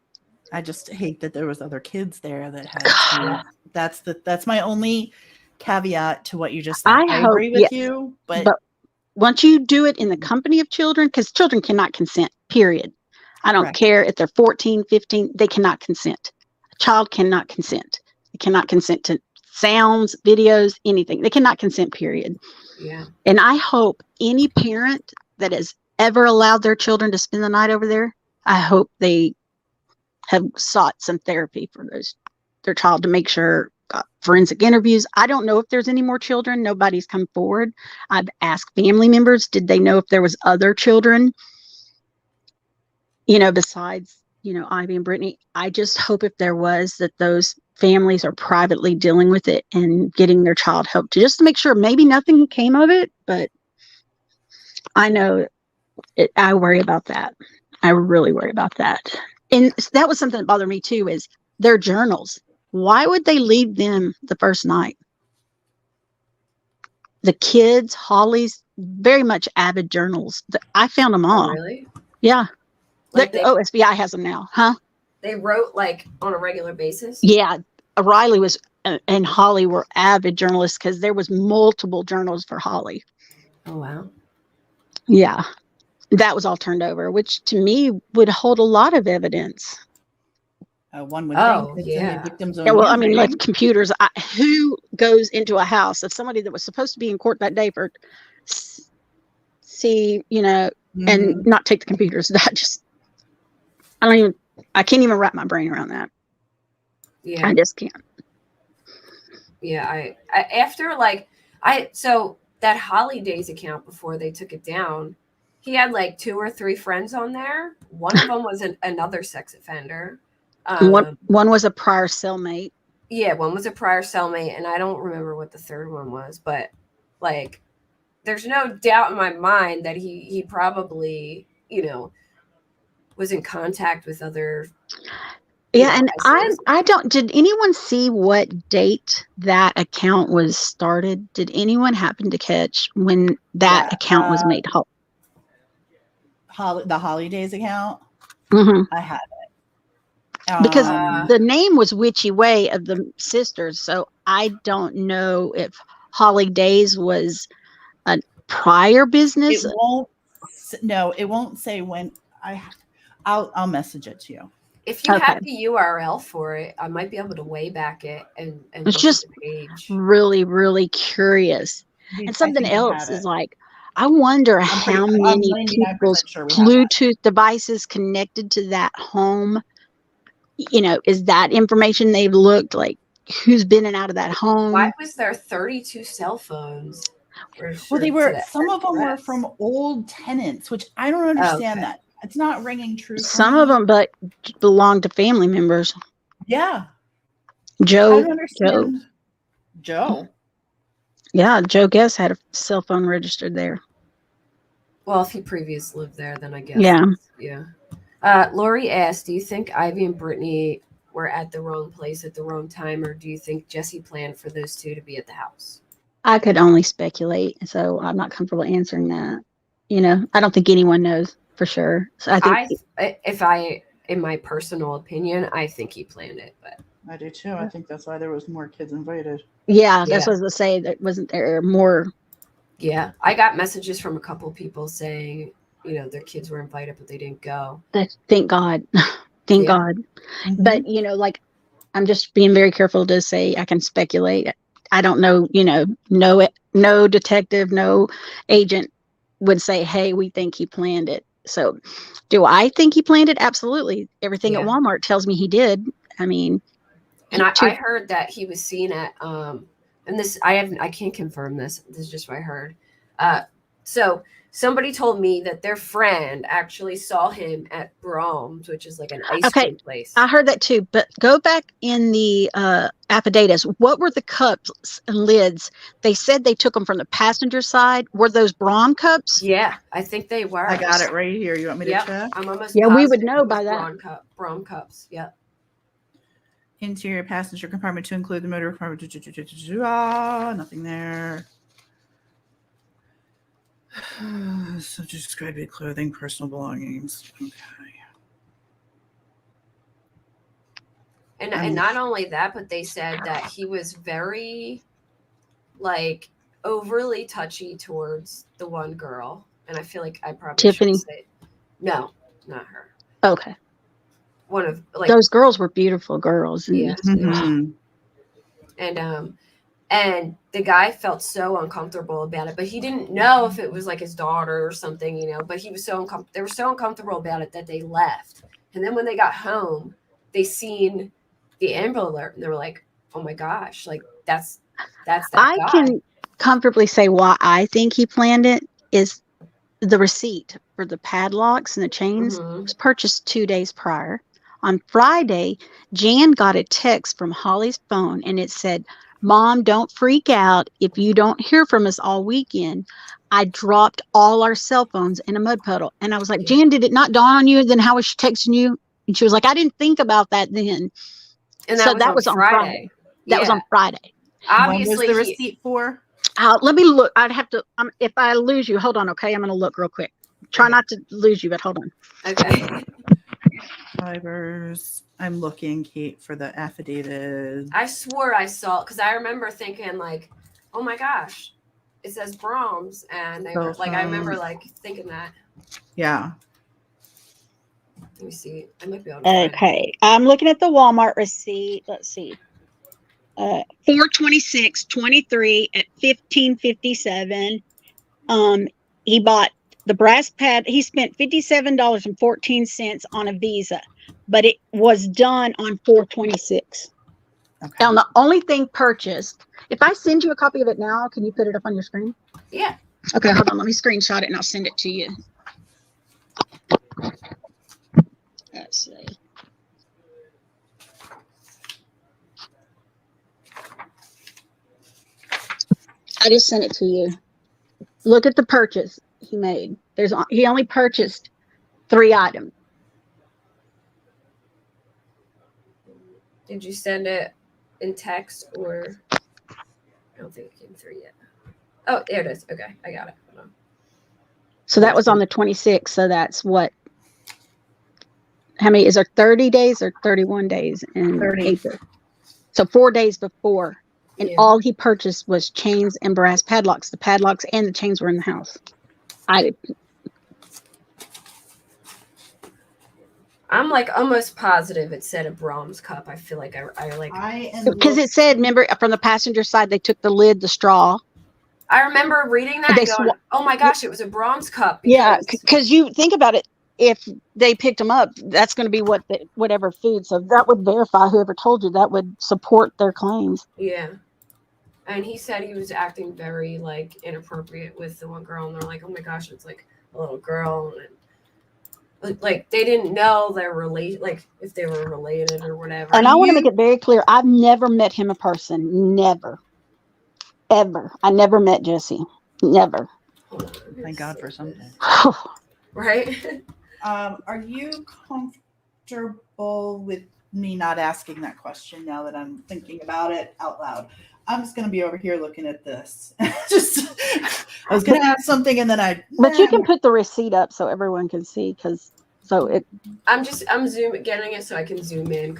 I just hate that there was other kids there that had that's my only caveat to what you just said. I agree with you, but once you do it in the company of children, because children cannot consent, period. I don't care if they're 14, 15, they cannot consent. A child cannot consent. They cannot consent to sounds, videos, anything. They cannot consent, period. Yeah. And I hope any parent that has ever allowed their children to spend the night over there, I hope they have sought some therapy for their child to make sure, forensic interviews. I don't know if there's any more children. Nobody's come forward. I've asked family members, did they know if there was other children, besides, Ivy and Brittany. I just hope if there was, that those families are privately dealing with it and getting their child help just to make sure. Maybe nothing came of it, but I know I worry about that. I really worry about that. And that was something that bothered me too, is their journals. Why would they leave them the first night? the kids, Holly's very much avid journals. I found them all. Oh, really? Yeah. Like The OSBI has them now, huh? They wrote like on a regular basis? Yeah. Riley was and Holly were avid journalists because there was multiple journals for Holly. Oh, wow. Yeah. That was all turned over, which to me would hold a lot of evidence. One would think it's in the victim's own well, I mean, handwriting. like computers. Who goes into a house of somebody that was supposed to be in court that day for see, and not take the computers? That just, I can't even wrap my brain around that. Yeah. I just can't. Yeah. I after like, so that Holidays account before they took it down, he had like 2 or 3 friends on there. One of them was another sex offender. One was a prior cellmate. Yeah, one was a prior cellmate, and I don't remember what the third one was, but like, there's no doubt in my mind that he probably, was in contact with other. Yeah, and I don't. Did anyone see what date that account was started? Did anyone happen to catch when that account was made? The Holidays account. Mm-hmm. I had it. Because the name was Witchy Way of the sisters, so I don't know if Holidays was a prior business. It won't say when. I'll message it to you. If you have the URL for it, I might be able to way back it and it's just the page. really, really curious. And something else is like, I wonder how many people's Bluetooth devices connected to that home. Is that information they've looked like? Who's been in and out of that home? Why was there 32 cell phones? Well, some of them were from old tenants, which I don't understand that. It's not ringing true. Some of them, but belong to family members. Yeah. Joe. I don't understand. Joe. Yeah, Joe Guess had a cell phone registered there. Well, if he previously lived there, then I guess. Yeah. Yeah. Lori asked, do you think Ivy and Brittany were at the wrong place at the wrong time, or do you think Jesse planned for those two to be at the house? I could only speculate, so I'm not comfortable answering that. I don't think anyone knows for sure. So I think in my personal opinion, I think he planned it, but I do too. I think that's why there was more kids invited. Yeah, that's what I was going to say. That wasn't there more. Yeah, I got messages from a couple people saying, their kids were invited, but they didn't go. Thank God. Thank God. Mm-hmm. But, like, I'm just being very careful to say I can speculate. I don't know, no detective, no agent would say, hey, we think he planned it. So do I think he planned it? Absolutely. Everything at Walmart tells me he did. I mean. And I heard that he was seen at, and this, I can't confirm this. This is just what I heard. So somebody told me that their friend actually saw him at Brahms, which is like an ice cream place. I heard that too. But go back in the affidavits. What were the cups and lids? They said they took them from the passenger side. Were those Brahm cups? Yeah, I think they were. I got it right here. You want me to check? I'm almost we would know by that. Brahm cups. Yep. Interior passenger compartment to include the motor compartment. Nothing there. So describe it: clothing, personal belongings. Okay. And not only that, but they said that he was very, like, overly touchy towards the one girl, and I feel like I probably Tiffany. should say, no, not her. Okay. One of those girls were beautiful girls. Yeah. Mm-hmm. And the guy felt so uncomfortable about it, but he didn't know if it was like his daughter or something, but he was so uncomfortable. They were so uncomfortable about it that they left. And then when they got home, they seen the Amber Alert and they were like, oh my gosh, like that's that guy. I can comfortably say why I think he planned it is the receipt for the padlocks and the chains was purchased 2 days prior. On Friday, Jan got a text from Holly's phone and it said, Mom, don't freak out if you don't hear from us all weekend. I dropped all our cell phones in a mud puddle. And I was like, Jan, did it not dawn on you then how was she texting you? And she was like, I didn't think about that then. And that was on Friday. That was on Friday. Obviously, when was the receipt for? Let me look. I'd have to, if I lose you, hold on, okay? I'm going to look real quick. Try not to lose you, but hold on. Okay. Fibers. I'm looking, Kate, for the affidavit. I swore I saw, because I remember thinking like, oh my gosh, it says Brahms, and they were like, I remember like thinking that. Yeah. Let me see. I might be able to find Okay. I'm looking at the Walmart receipt. Let's see. 4/26/23 at 15:57. He bought the brass pad. He spent $57.14 on a Visa, but it was done on 4/26. Okay. Now, the only thing purchased, if I send you a copy of it now, can you put it up on your screen? Yeah. Okay, hold on. Let me screenshot it and I'll send it to you. Let's see. I just sent it to you. Look at the purchase he made. He only purchased 3 items. Did you send it in text or? I don't think it came through yet. Oh, there it is. Okay, I got it. Hold on. So that was on the 26th. So that's what? How many? Is there 30 days or 31 days in 30. April? So 4 days before. And all he purchased was chains and brass padlocks. The padlocks and the chains were in the house. I'm like almost positive it said a Brahms cup. I feel like I like. Because it said, remember, from the passenger side, they took the lid, the straw. I remember reading that and going, oh my gosh, it was a Brahms cup. Because you think about it, if they picked them up, that's going to be whatever food. So that would verify, whoever told you, that would support their claims. Yeah. And he said he was acting very like inappropriate with the one girl, and they're like, oh my gosh, it's like a little girl, and like they didn't know they're related, like if they were related or whatever. And I want to make it very clear, I've never met him in person. Never. Ever. I never met Jesse. Never. Thank God for something. Right? Are you comfortable with me not asking that question now that I'm thinking about it out loud? I'm just going to be over here looking at this. I was going to ask something and then But you can put the receipt up so everyone can see, I'm getting it so I can zoom in.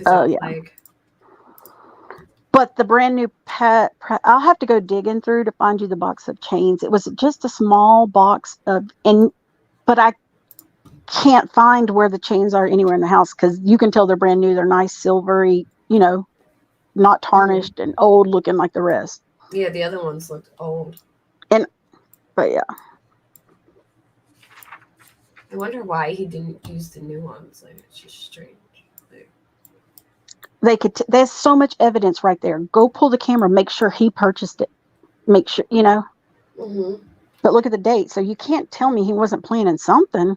But the brand new I'll have to go digging through to find you the box of chains. It was just a small box but I can't find where the chains are anywhere in the house, because you can tell they're brand new. They're nice, silvery, not tarnished and old looking like the rest. Yeah, the other ones looked old. But yeah. I wonder why he didn't use the new ones. Like, it's just strange. There's so much evidence right there. Go pull the camera, make sure he purchased it. Make sure, Mm-hmm. But look at the date. So you can't tell me he wasn't planning something.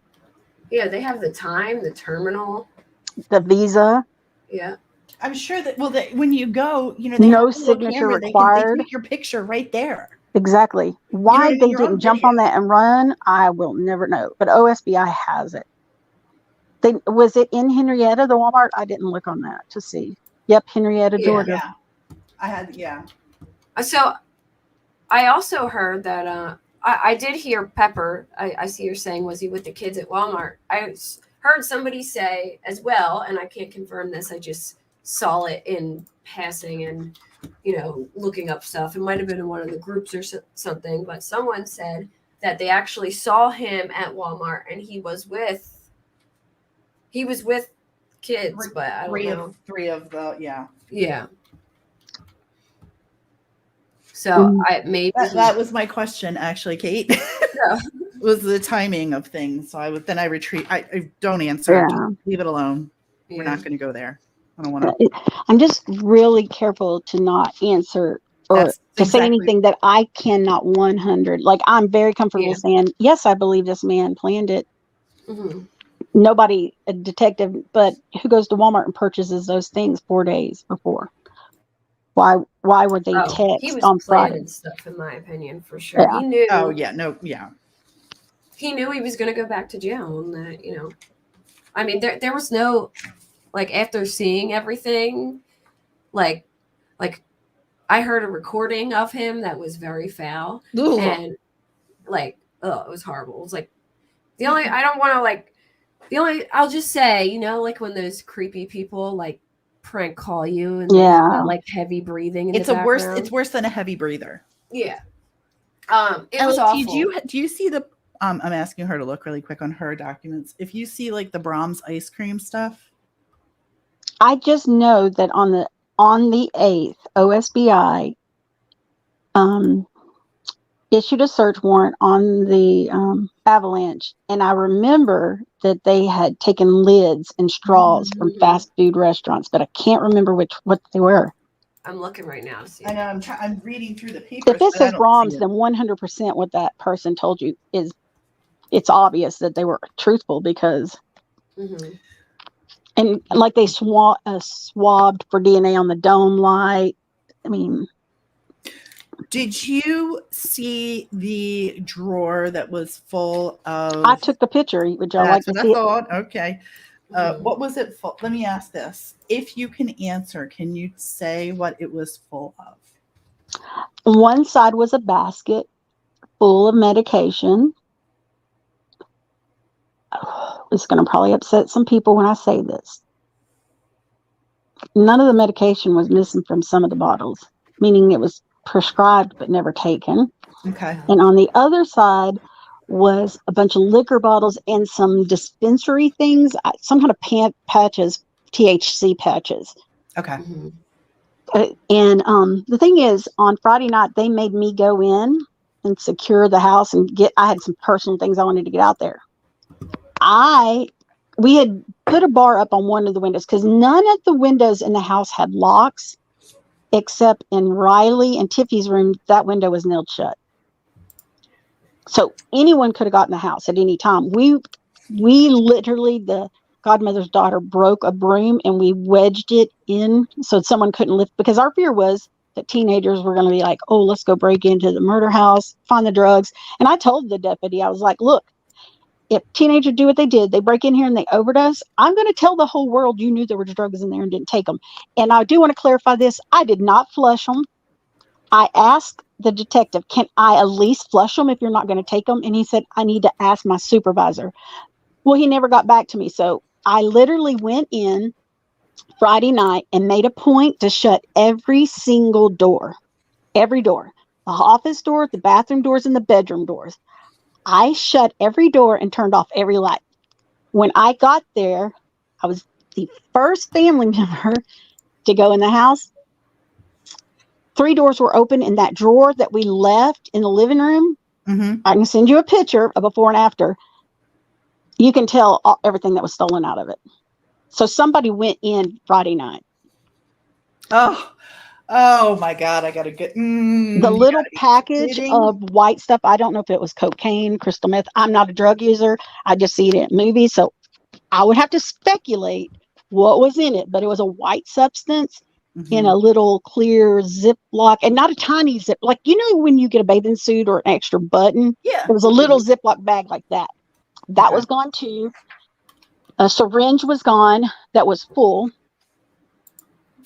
Yeah, they have the time, the terminal, the Visa. Yeah. I'm sure that, when you go, they no signature required. They take your picture right there. Exactly. Why they didn't jump on that and run, I will never know. But OSBI has it. Was it in Henryetta, the Walmart? I didn't look on that to see. Yep, Henryetta, Georgia. Yeah. I had, So I also heard that I did hear Pepper. I see you're saying, was he with the kids at Walmart? I heard somebody say as well, and I can't confirm this. I just saw it in passing and, looking up stuff. It might have been in one of the groups or something, but someone said that they actually saw him at Walmart and he was with kids, but I don't know. Three of the, yeah. Yeah. So that was my question, actually, Kate. Yeah. Was the timing of things. So I retreat. I don't answer. Yeah. Just leave it alone. Yeah. We're not going to go there. I don't want to. I'm just really careful to not answer or to say anything that I cannot 100. Like, I'm very comfortable saying, yes, I believe this man planned it. Mm-hmm. Nobody, a detective, but who goes to Walmart and purchases those things 4 days before? Why would they text he was on Friday? Stuff, in my opinion, for sure. Yeah. He knew. Oh yeah, no, yeah. He knew he was going to go back to jail, and that I mean, there was no, like, after seeing everything, like I heard a recording of him that was very foul. Ugh. And like, it was horrible. It was like I don't want to like I'll just say, like when those creepy people like prank call you and they have that like heavy breathing in the background. It's worse than a heavy breather. Yeah. It was awful. Do you see the I'm asking her to look really quick on her documents. If you see like the Brahms ice cream stuff. I just know that on the 8th, OSBI issued a search warrant on the Avalanche, and I remember that they had taken lids and straws from fast food restaurants, but I can't remember what they were. I'm looking right now to see. I know. I'm reading through the papers. If this is Brahms, then 100% what that person told you is, it's obvious that they were truthful because, and like they swabbed for DNA on the dome light. I mean, did you see the drawer that was full of? I took the picture. Would y'all like to see it? Okay. What was it full? Let me ask this. If you can answer, can you say what it was full of? One side was a basket full of medication. It's going to probably upset some people when I say this. None of the medication was missing from some of the bottles, meaning it was prescribed but never taken. Okay. And on the other side was a bunch of liquor bottles and some dispensary things, some kind of patches, THC patches. Okay. And the thing is, on Friday night, they made me go in and secure the house and I had some personal things I wanted to get out there. We had put a bar up on one of the windows because none of the windows in the house had locks, except in Riley and Tiffy's room, that window was nailed shut. So anyone could have gotten the house at any time. We literally, the godmother's daughter broke a broom and we wedged it in so someone couldn't lift, because our fear was that teenagers were going to be like, oh, let's go break into the murder house, find the drugs. And I told the deputy, I was like, look, if teenagers do what they did, they break in here and they overdose, I'm going to tell the whole world you knew there were drugs in there and didn't take them. And I do want to clarify this. I did not flush them. I asked the detective, can I at least flush them if you're not going to take them? And he said, I need to ask my supervisor. Well, he never got back to me. So I literally went in Friday night and made a point to shut every single door, the office door, the bathroom doors, and the bedroom doors. I shut every door and turned off every light. When I got there, I was the first family member to go in the house. 3 doors were open in that drawer that we left in the living room. I can send you a picture of before and after. You can tell everything that was stolen out of it. So somebody went in Friday night. Oh my God. I got to get the little package of white stuff. I don't know if it was cocaine, crystal meth. I'm not a drug user. I just see it in movies. So I would have to speculate what was in it, but it was a white substance in a little clear Ziploc, and not a tiny zip. Like, when you get a bathing suit or an extra button, yeah, it was a little Ziploc bag like that. That was gone too. A syringe was gone that was full.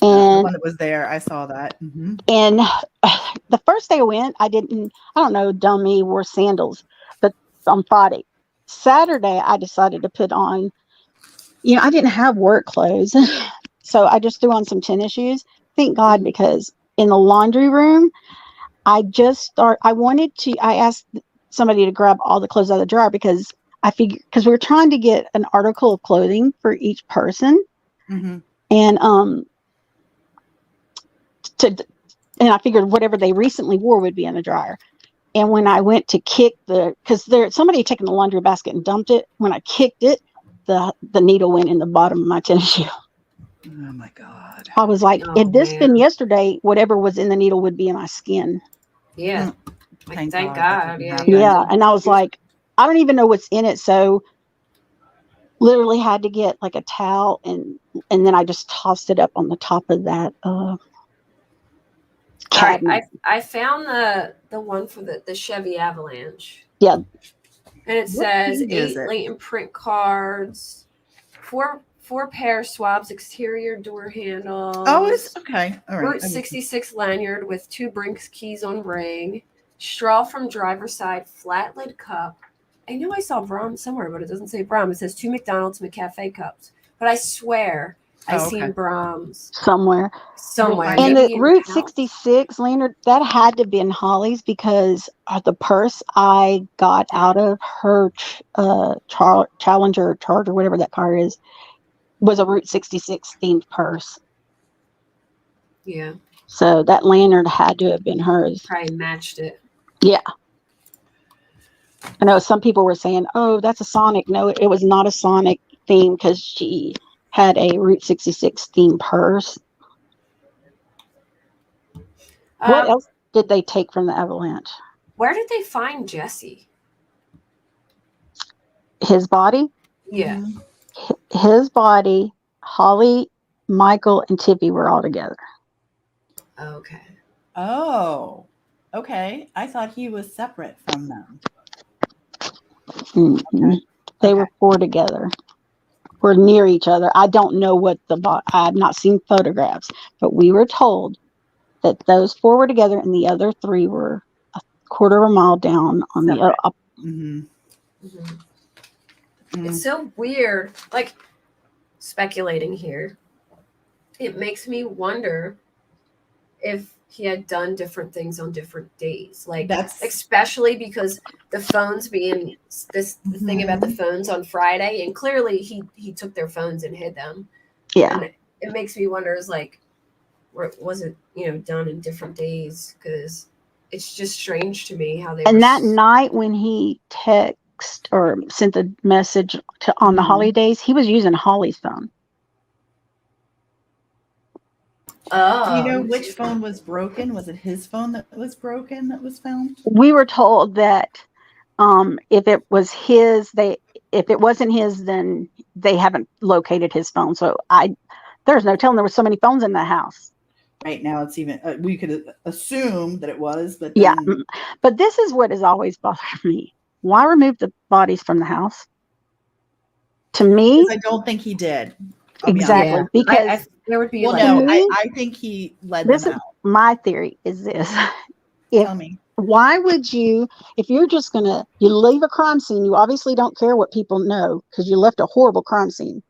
And the one that was there, I saw that. And the first day I went, I don't know, dummy, wore sandals, but on Friday. Saturday, I decided to put on, I didn't have work clothes. So I just threw on some tennis shoes. Thank God, because in the laundry room, I asked somebody to grab all the clothes out of the dryer because we were trying to get an article of clothing for each person. And, and I figured whatever they recently wore would be in the dryer. And when I went to kick because somebody had taken the laundry basket and dumped it. When I kicked it, the needle went in the bottom of my tennis shoe. Oh my God. I was like, had this been yesterday, whatever was in the needle would be in my skin. Yeah. Thank God. Yeah. And I was like, I don't even know what's in it. So literally had to get like a towel and then I just tossed it up on the top of that cabinet. I found the one for the Chevy Avalanche. Yeah. And it says 8 latent print cards, 4 4 pair swabs, exterior door handles. Oh, it's okay. All right. Route 66 lanyard with 2 Brinks keys on ring. Straw from driver's side, flat lid cup. I know I saw Braum somewhere, but it doesn't say Braum. It says 2 McDonald's McCafe cups. But I swear I seen Braum's somewhere. And the Route 66 lanyard, that had to have been Holly's, because the purse I got out of her Challenger, Charger, whatever that car is, was a Route 66 themed purse. Yeah. So that lanyard had to have been hers. Probably matched it. Yeah. I know some people were saying, oh, that's a Sonic. No, it was not a Sonic theme, because she had a Route 66 themed purse. What else did they take from the avalanche? Where did they find Jesse? His body? Yeah. His body, Holly, Michael, and Tippy were all together. Okay. Oh, okay. I thought he was separate from them. Mm-hmm. Okay. They were 4 together. We're near each other. I don't know what I have not seen photographs, but we were told that those 4 were together and the other 3 were a quarter of a mile down on separate. The up. Mm-hmm. Mm-hmm. Mm-hmm. It's so weird. Like, speculating here, it makes me wonder if he had done different things on different days. Like, especially because the phones being the thing about the phones on Friday, and clearly he took their phones and hid them. Yeah. And it makes me wonder, is like, was it, done in different days? Because it's just strange to me how they. And that night when he texted or sent the message on the holidays, he was using Holly's phone. Oh. Do you know which phone was broken? Was it his phone that was broken that was found? We were told that if it was his, if it wasn't his, then they haven't located his phone. So there's no telling. There were so many phones in the house. Right now, it's even we could assume that it was, but yeah. But this is what has always bothered me. Why remove the bodies from the house? To me, because I don't think he did. Exactly, because there would be. I think he led them out. My theory is this: Tell me. Why would you, if you're just you leave a crime scene, you obviously don't care what people know because you left a horrible crime scene.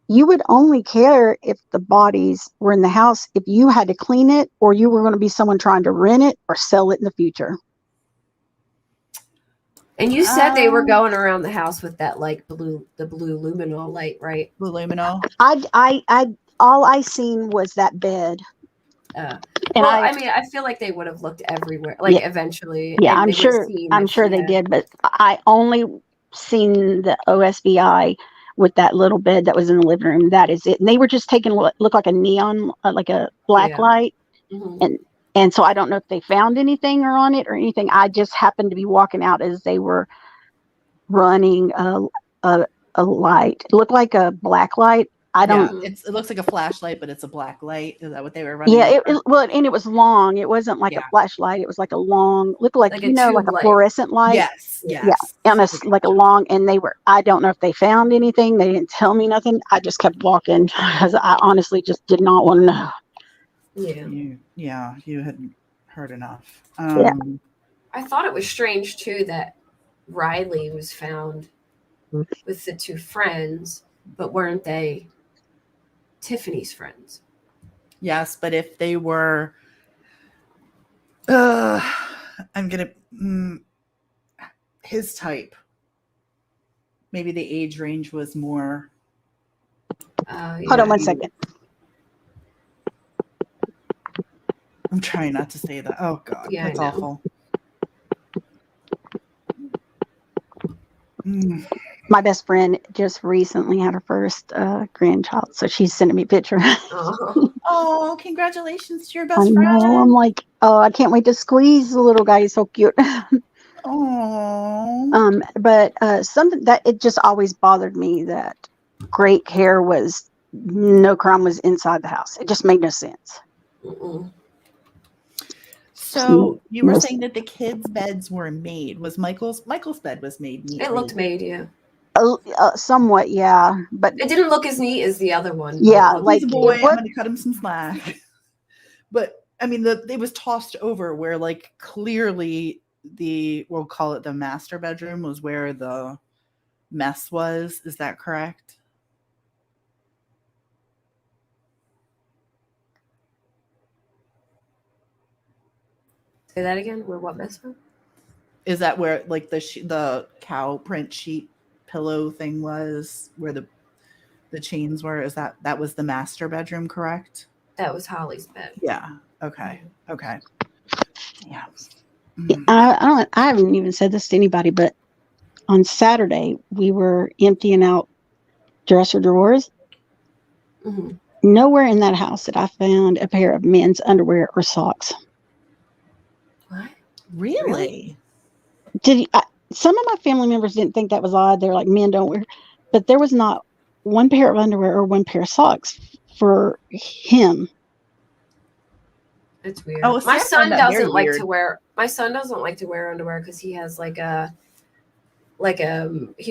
You would only care if the bodies were in the house if you had to clean it, or you were going to be someone trying to rent it or sell it in the future. And you said they were going around the house with that the blue luminol light, right? Blue luminol. All I seen was that bed. I feel like they would have looked everywhere, eventually. Yeah, I'm sure they did, but I only seen the OSBI with that little bed that was in the living room. That is it. And they were just taking what looked like a neon, like a black light, and so I don't know if they found anything or on it or anything. I just happened to be walking out as they were running a light. It looked like a black light. It looks like a flashlight, but it's a black light. Is that what they were running? Yeah, and it was long. It wasn't like a flashlight. It was like a long, looked like a fluorescent light. Yes. Yeah, and it's like a long. And they were. I don't know if they found anything. They didn't tell me nothing. I just kept walking because I honestly just did not want to know. Yeah. You hadn't heard enough. I thought it was strange too that Riley was found with the 2 friends, but weren't they Tiffany's friends? Yes, but if they were, I'm gonna his type. Maybe the age range was more. Hold on 1 second. I'm trying not to say that. Oh God, that's awful. My best friend just recently had her first grandchild, so she's sending me a picture. Oh, congratulations to your best friend! I'm like, oh, I can't wait to squeeze the little guy. He's so cute. Oh. But something that it just always bothered me that great care was no crime was inside the house. It just made no sense. So you were saying that the kids' beds were made. Was Michael's bed was made neatly? It looked made, yeah. Somewhat, yeah, but it didn't look as neat as the other one. Yeah, he's a boy. I'm going to cut him some slack. But I mean, it was tossed over where, like, clearly we'll call it the master bedroom was where the mess was. Is that correct? Say that again. Where what mess was? Is that where, like, the cow print sheet pillow thing was, where the chains were? Is that was the master bedroom, correct? That was Holly's bed. Yeah. Okay. Yeah. I haven't even said this to anybody, but on Saturday we were emptying out dresser drawers. Mm-hmm. Nowhere in that house did I found a pair of men's underwear or socks. What? Really? Some of my family members didn't think that was odd. They're like, men don't wear, but there was not one pair of underwear or one pair of socks for him. It's weird. Oh, my son doesn't like to wear. My son doesn't like to wear underwear because he has he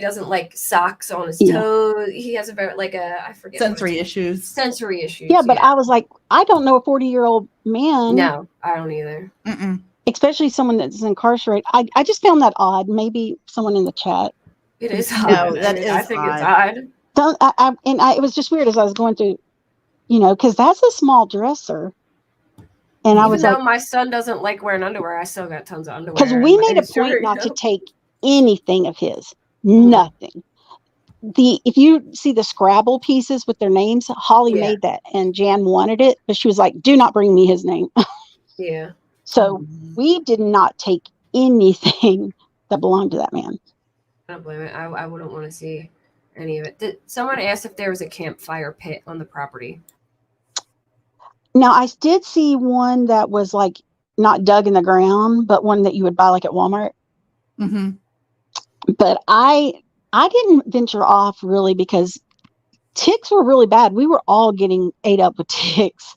doesn't like socks on his toes. He has I forget sensory issues. Sensory issues. Yeah, but I was like, I don't know a 40-year-old man. No, I don't either. Mm-mm. Especially someone that's incarcerated. I just found that odd. Maybe someone in the chat. It is odd. No, I think odd. it's odd. It was just weird as I was going through, because that's a small dresser. And even though my son doesn't like wearing underwear, I still got tons of underwear. Because we made a point not to take anything of his. Nothing. If you see the Scrabble pieces with their names, Holly made that and Jan wanted it, but she was like, do not bring me his name. Yeah. So we did not take anything that belonged to that man. I don't blame it. I wouldn't want to see any of it. Someone asked if there was a campfire pit on the property. Now, I did see one that was like not dug in the ground, but one that you would buy like at Walmart. Mm-hmm. But I didn't venture off really because ticks were really bad. We were all getting ate up with ticks.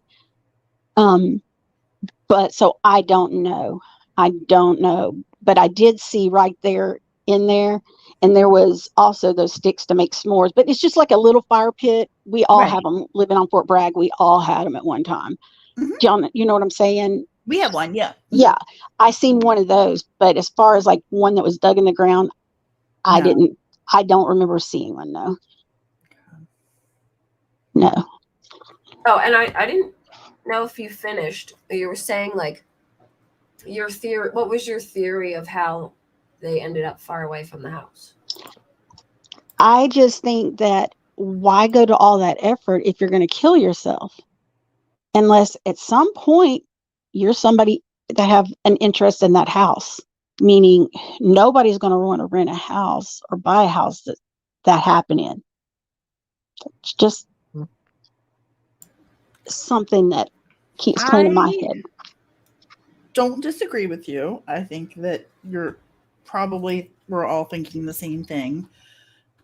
But so I don't know. But I did see right there in there. And there was also those sticks to make s'mores. But it's just like a little fire pit. We all have them living on Fort Bragg. We all had them at one time. Mm-hmm. John, you know what I'm saying? We have one, yeah. Yeah. I seen one of those. But as far as like one that was dug in the ground, I don't remember seeing one, no. No. Oh, and I didn't know if you finished. You were saying like your theory. What was your theory of how they ended up far away from the house? I just think that why go to all that effort if you're going to kill yourself? Unless at some point you're somebody that have an interest in that house. Meaning nobody's going to want to rent a house or buy a house that happened in. It's just something that keeps playing in my head. Don't disagree with you. I think that we're all thinking the same thing.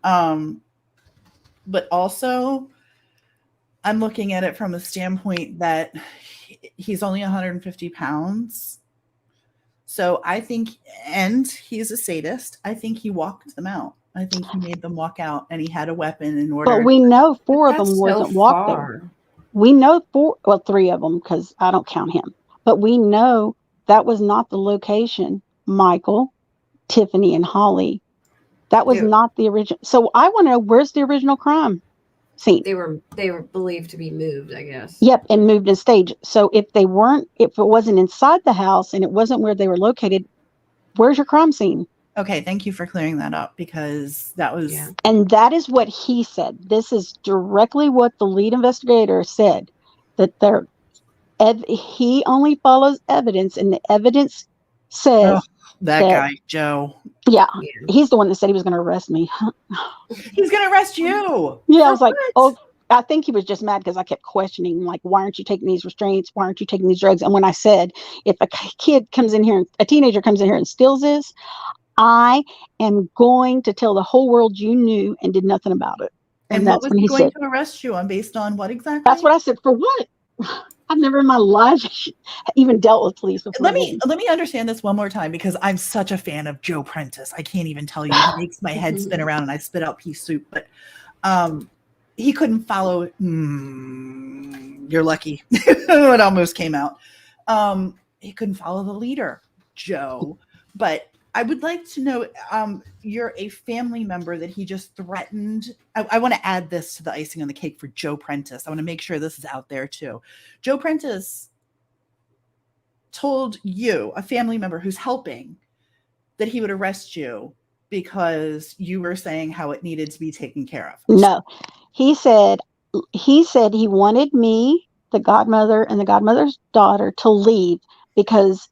But also I'm looking at it from a standpoint that he's only 150 pounds. So I think, and he's a sadist. I think he walked them out. I think he made them walk out and he had a weapon in order. But we know 4 of them wasn't walked there. We know 3 of them because I don't count him. But we know that was not the location, Michael, Tiffany, and Holly. That was not the original. So I want to know, where's the original crime scene? They were believed to be moved, I guess. Yep, and moved in stage. So if it wasn't inside the house and it wasn't where they were located, where's your crime scene? Okay, thank you for clearing that up because that was... Yeah. And that is what he said. This is directly what the lead investigator said, that he only follows evidence, and the evidence says... That guy, Joe. Yeah, he's the one that said he was going to arrest me. He's going to arrest you. Yeah, I was like, oh, I think he was just mad because I kept questioning, like, why aren't you taking these restraints? Why aren't you taking these drugs? And when I said, if a teenager comes in here and steals this, I am going to tell the whole world you knew and did nothing about it. And that's when he going to arrest you on based on what exactly? That's what I said. For what? I've never in my life even dealt with police before. Let me understand this one more time, because I'm such a fan of Joe Prentice. I can't even tell you. He makes my head spin around and I spit out pea soup. But he couldn't follow. You're lucky. It almost came out. He couldn't follow the leader, Joe. But I would like to know, you're a family member that he just threatened. I want to add this to the icing on the cake for Joe Prentice. I want to make sure this is out there too. Joe Prentice told you, a family member who's helping, that he would arrest you because you were saying how it needed to be taken care of. No, he said he wanted me, the godmother, and the godmother's daughter to leave because,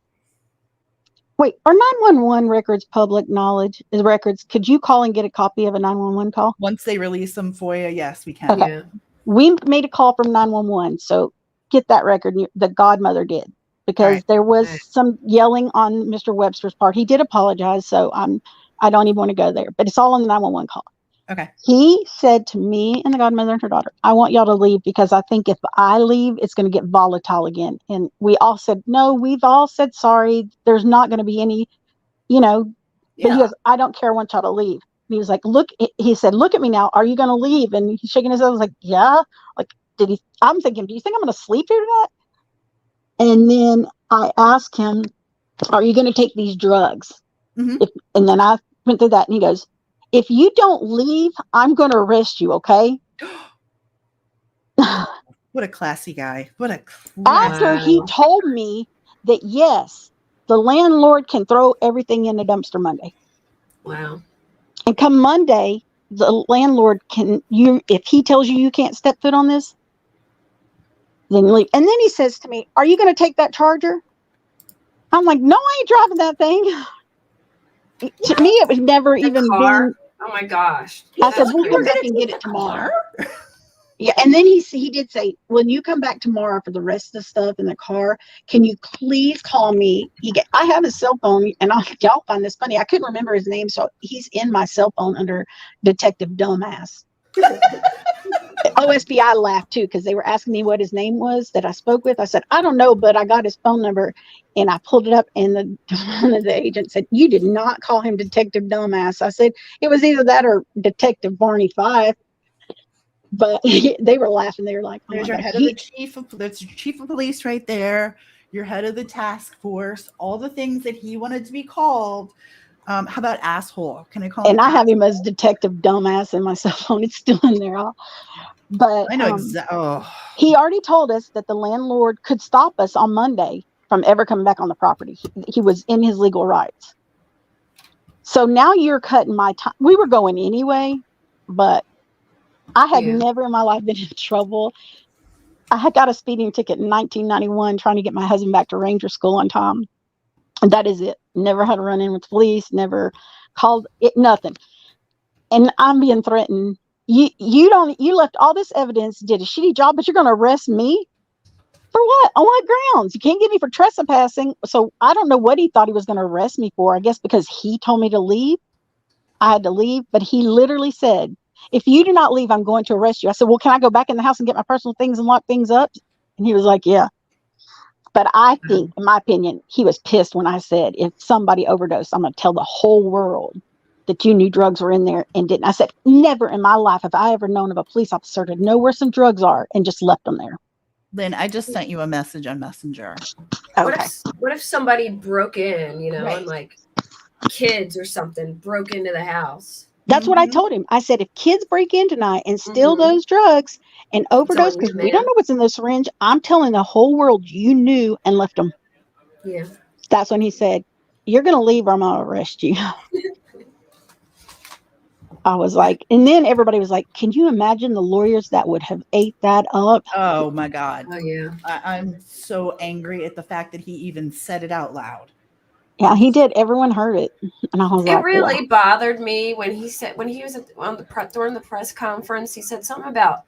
wait, are 911 records public knowledge? Is records? Could you call and get a copy of a 911 call? Once they release them for you, yes, we can. Okay. Yeah. We made a call from 911, so get that record. The godmother did, because there was some yelling on Mr. Webster's part. He did apologize, so I don't even want to go there, but it's all on the 911 call. Okay. He said to me and the godmother and her daughter, I want y'all to leave because I think if I leave, it's going to get volatile again. And we all said, no, we've all said sorry. There's not going to be any, but he goes, I don't care. I want y'all to leave. And he was like, he said, look at me now. Are you going to leave? And he's shaking his head. I was like, yeah. Like, I'm thinking, do you think I'm going to sleep here tonight? And then I asked him, are you going to take these drugs? Mm-hmm. And then I went through that, and he goes, if you don't leave, I'm going to arrest you, okay? What a classy guy. After he told me that, yes, the landlord can throw everything in the dumpster Monday. Wow. And come Monday, the landlord if he tells you can't step foot on this, then leave. And then he says to me, are you going to take that Charger? I'm like, no, I ain't driving that thing. To me, it was never even been. Oh my gosh. I said, we'll come back and get it tomorrow. Yeah. And then he did say, when you come back tomorrow for the rest of the stuff in the car, can you please call me? I have his cell phone, and y'all find this funny. I couldn't remember his name, so he's in my cell phone under Detective Dumbass. OSBI laughed too, because they were asking me what his name was that I spoke with. I said, I don't know, but I got his phone number, and I pulled it up, and one of the agents said, you did not call him Detective Dumbass. I said, it was either that or Detective Barney Five. But they were laughing. They were like, oh, there's your head of the chief of police right there, your head of the task force, all the things that he wanted to be called. How about asshole? Can I call him? And I have him as Detective Dumbass in my cell phone. It's still in there. But I know exactly. He already told us that the landlord could stop us on Monday from ever coming back on the property. He was in his legal rights. So now you're cutting my time. We were going anyway, but I had never in my life been in trouble. I had got a speeding ticket in 1991 trying to get my husband back to Ranger School on time. And that is it. Never had to run in with the police, never called it, nothing. And I'm being threatened. You left all this evidence, did a shitty job, but you're going to arrest me? For what? On what grounds? You can't get me for trespassing. So I don't know what he thought he was going to arrest me for. I guess because he told me to leave. I had to leave. But he literally said, if you do not leave, I'm going to arrest you. I said, well, can I go back in the house and get my personal things and lock things up? And he was like, yeah. But I think, in my opinion, he was pissed when I said, if somebody overdosed, I'm going to tell the whole world that you knew drugs were in there and didn't. I said, never in my life have I ever known of a police officer to know where some drugs are and just left them there. Lynn, I just sent you a message on Messenger. Okay. What if somebody broke in, and like kids or something broke into the house? That's what I told him. I said, if kids break in tonight and steal those drugs and overdose, because we don't know what's in the syringe, I'm telling the whole world you knew and left them. Yeah. That's when he said, you're going to leave or I'm going to arrest you. I was like, and then everybody was like, can you imagine the lawyers that would have ate that up? Oh my God. Oh yeah. I'm so angry at the fact that he even said it out loud. Yeah, he did. Everyone heard it. And I was like, it really bothered me when he was during the press conference, he said something about,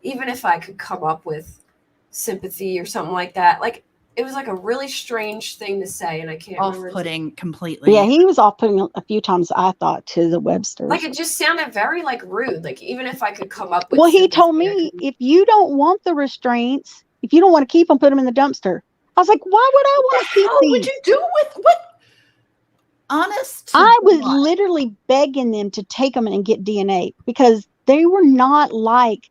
even if I could come up with sympathy or something like that, like it was like a really strange thing to say, and I can't off-putting completely. Yeah, he was off-putting a few times, I thought, to the Websters. Like it just sounded very like rude. Like even if I could come up with he told me, if you don't want the restraints, If you don't want to keep them, put them in the dumpster. I was like, why would I want to keep these? What would you do with what? Honest. I was literally begging them to take them and get DNA because they were not like,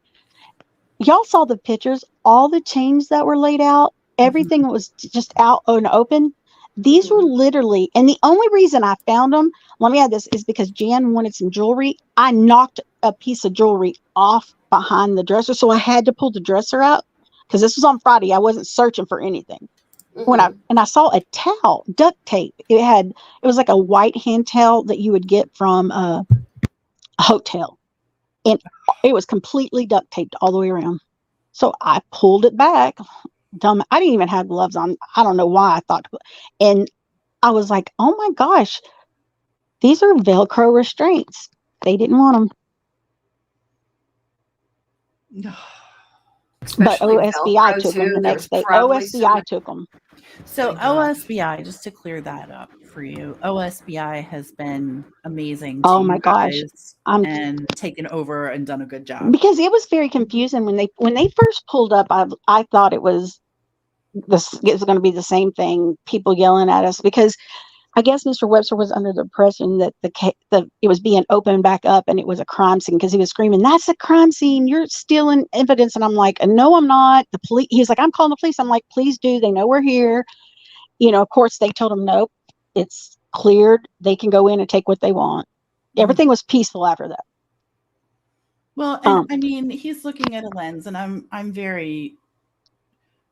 y'all saw the pictures, all the chains that were laid out, everything was just out and open. These were literally, and the only reason I found them, let me add this, is because Jan wanted some jewelry. I knocked a piece of jewelry off behind the dresser, so I had to pull the dresser out because this was on Friday. I wasn't searching for anything. I saw a towel, duct tape. It was like a white hand towel that you would get from a hotel, and it was completely duct taped all the way around. So I pulled it back. Dumb. I didn't even have gloves on. I don't know why I thought, and I was like, oh my gosh, these are Velcro restraints. They didn't want them. But OSBI took them the next day. OSBI took them. So OSBI, just to clear that up for you, OSBI has been amazing. Oh my gosh, and taken over and done a good job. Because it was very confusing when they first pulled up. I thought it was going to be the same thing. People yelling at us because I guess Mr. Webster was under the impression that it was being opened back up and it was a crime scene because he was screaming, "That's a crime scene! You're stealing evidence!" And I'm like, "No, I'm not." The police. He's like, "I'm calling the police." I'm like, "Please do. They know we're here." Of course, they told him, "Nope, it's cleared. They can go in and take what they want." Everything was peaceful after that. Well, and I mean, he's looking at a lens, and I'm very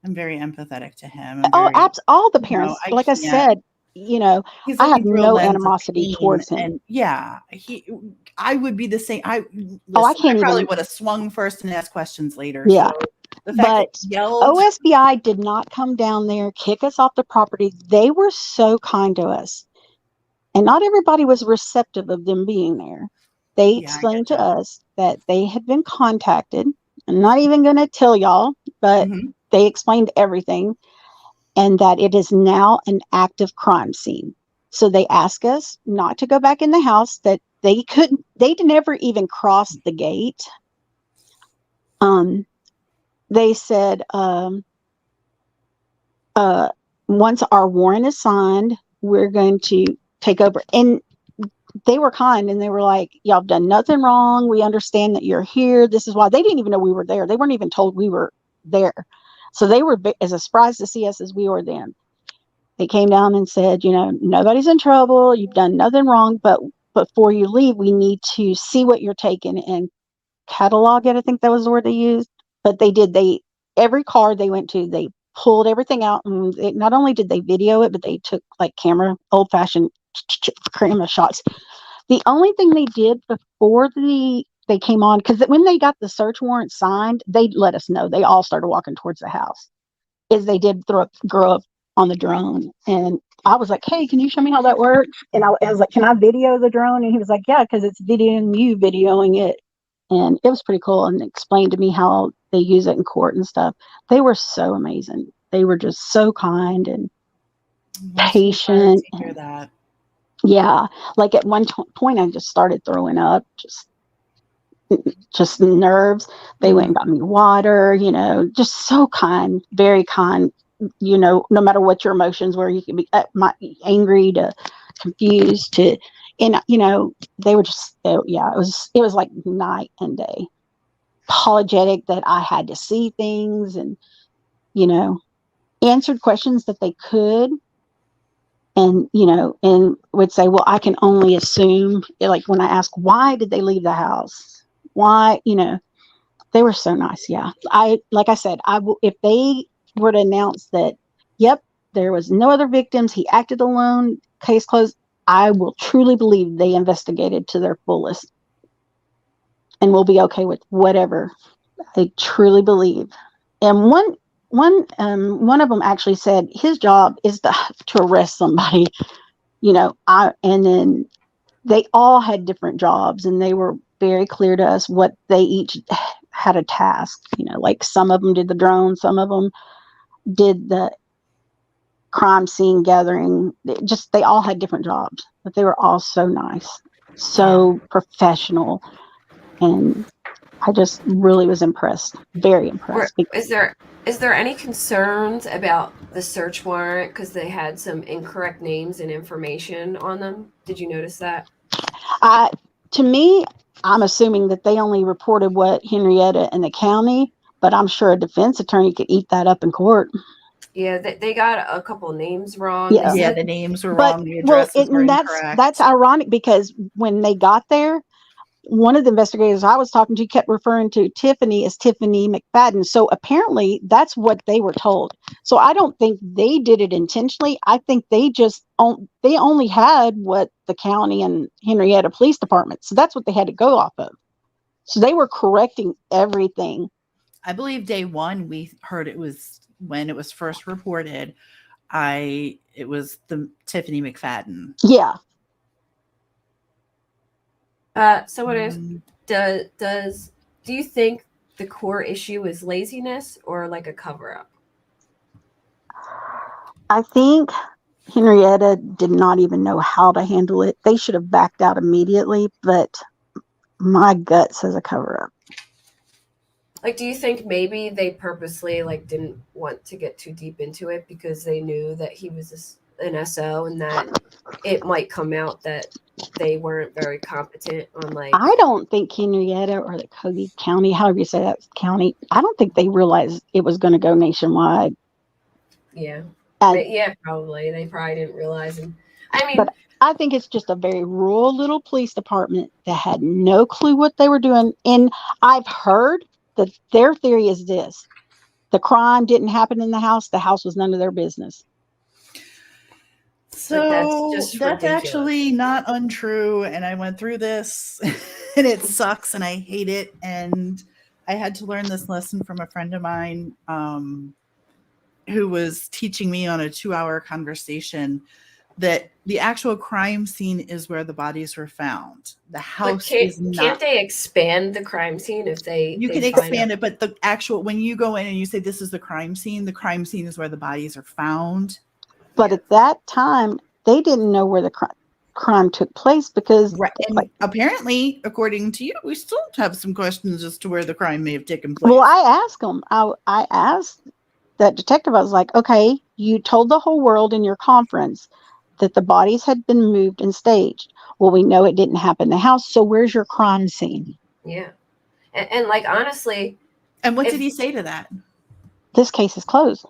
empathetic to him. All the parents, like I said. I have no animosity towards him. And yeah, I would be the same. I probably would have swung first and asked questions later. Yeah. So but OSBI did not come down there, kick us off the property. They were so kind to us. And not everybody was receptive of them being there. They explained to us that they had been contacted. I'm not even going to tell y'all, but they explained everything. And that it is now an active crime scene. So they ask us not to go back in the house, that they never even cross the gate. They said, once our warrant is signed, we're going to take over. And they were kind and they were like, y'all have done nothing wrong. We understand that you're here. This is why. They didn't even know we were there. They weren't even told we were there. So they were as surprised to see us as we were them. They came down and said, nobody's in trouble. You've done nothing wrong. But before you leave, we need to see what you're taking and catalog it. I think that was the word they used. But they did. Every car they went to, they pulled everything out. And not only did they video it, but they took like old-fashioned camera shots. The only thing they did before they came on, because when they got the search warrant signed, they let us know. They all started walking towards the house. Is they did grow up on the drone. And I was like, "Hey, can you show me how that works?" And I was like, "Can I video the drone?" And he was like, "Yeah, because it's videoing you videoing it." And it was pretty cool, and explained to me how they use it in court and stuff. They were so amazing. They were just so kind and patient. To hear that. Yeah, like at one point, I just started throwing up, just nerves. They went and got me water, just so kind, very kind. No matter what your emotions were, you could be angry to confused to, and they were just, it was like night and day. Apologetic that I had to see things, and answered questions that they could. And, and would say, well, I can only assume, like when I ask, why did they leave the house? Why, they were so nice. Yeah. Like I said, if they were to announce that, yep, there was no other victims, he acted alone, case closed, I will truly believe they investigated to their fullest and will be okay with whatever. I truly believe. And one of them actually said his job is to arrest somebody, and then they all had different jobs, and they were very clear to us what they each had a task, like some of them did the drone, some of them did the crime scene gathering. They all had different jobs, but they were all so nice, so professional. And I just really was impressed, very impressed. Is there any concerns about the search warrant because they had some incorrect names and information on them? Did you notice that? To me, I'm assuming that they only reported what Henryetta and the county, but I'm sure a defense attorney could eat that up in court. Yeah, they got a couple names wrong. Yeah, the names were wrong. The addresses were incorrect. That's ironic because when they got there, one of the investigators I was talking to kept referring to Tiffany as Tiffany McFadden. So apparently that's what they were told. So I don't think they did it intentionally. I think they only had what the county and Henryetta Police Department. So that's what they had to go off of. So they were correcting everything. I believe day one, we heard it was when it was first reported. It was the Tiffany McFadden. Yeah. So what is do you think the core issue is laziness or like a cover-up? I think Henryetta did not even know how to handle it. They should have backed out immediately, but my gut says a cover-up. Like, do you think maybe they purposely like didn't want to get too deep into it because they knew that he was an SO and that it might come out that they weren't very competent on like. I don't think Henryetta or the Cody County, however you say that county, I don't think they realized it was going to go nationwide. Yeah. Yeah, probably. They probably didn't realize. And I mean, but I think it's just a very rural little police department that had no clue what they were doing. And I've heard that their theory is this: the crime didn't happen in the house was none of their business. So that's actually not untrue. And I went through this and it sucks and I hate it. And I had to learn this lesson from a friend of mine who was teaching me on a 2-hour conversation that the actual crime scene is where the bodies were found. The house is not. Can't they expand the crime scene if they? You can expand it, but the actual, when you go in and you say this is the crime scene is where the bodies are found. But at that time, they didn't know where the crime took place because... Right. And apparently, according to you, we still have some questions as to where the crime may have taken place. Well, I asked them. I asked that detective, I was like, okay, you told the whole world in your conference that the bodies had been moved and staged. Well, we know it didn't happen in the house, so where's your crime scene? Yeah. And like, honestly... And what did he say to that? This case is closed.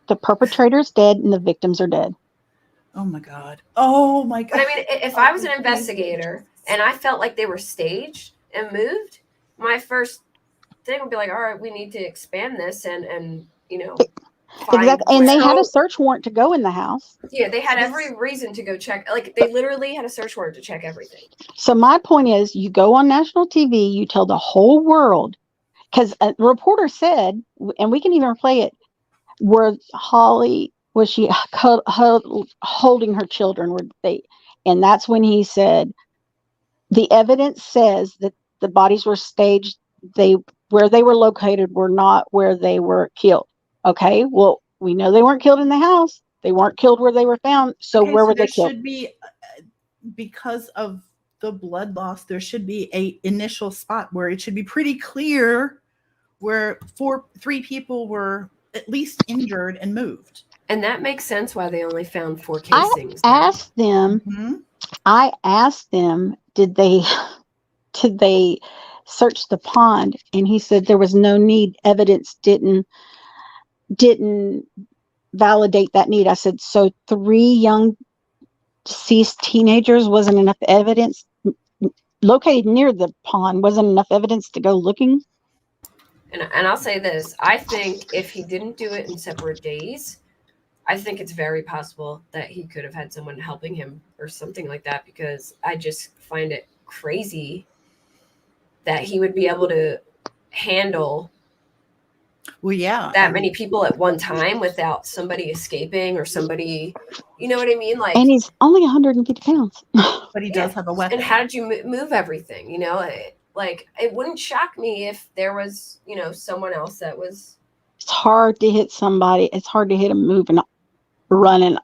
The perpetrator's dead and the victims are dead. Oh my God. Oh my God. But I mean, if I was an investigator and I felt like they were staged and moved, my first thing would be like, all right, we need to expand this and you know. Exactly. And they had a search warrant to go in the house. Yeah, they had every reason to go check. Like, they literally had a search warrant to check everything. So my point is, you go on national TV, you tell the whole world, because a reporter said, and we can even play it, where Holly was she holding her children, and that's when he said the evidence says that the bodies were staged, where they were located were not where they were killed. Okay, well, we know they weren't killed in the house, they weren't killed where they were found, so where were they killed? Should be, because of the blood loss, there should be a initial spot where it should be pretty clear where 3 people were at least injured and moved. And that makes sense why they only found 4 casings. I asked them, did they search the pond? And he said there was no need. Evidence didn't validate that need. I said, so 3 young deceased teenagers wasn't enough evidence? Located near the pond wasn't enough evidence to go looking? And I'll say this, I think if he didn't do it in separate days, I think it's very possible that he could have had someone helping him or something like that, because I just find it crazy that he would be able to handle that many people at one time without somebody escaping or somebody, you know what I mean? Like, and he's only 150 pounds. But he does have a weapon. And how did you move everything? You know, like, it wouldn't shock me if there was, you know, someone else that was. It's hard to hit somebody. It's hard to hit a moving, running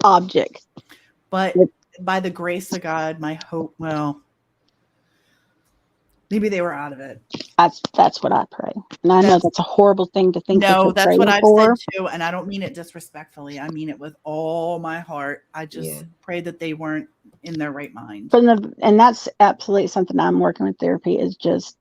object. But by the grace of God, my hope, well, maybe they were out of it. That's what I pray. And I know that's a horrible thing to think. No, that's what I've for. said too. And I don't mean it disrespectfully. I mean it with all my heart. I just pray that they weren't in their right mind. And that's absolutely something I'm working with therapy is just,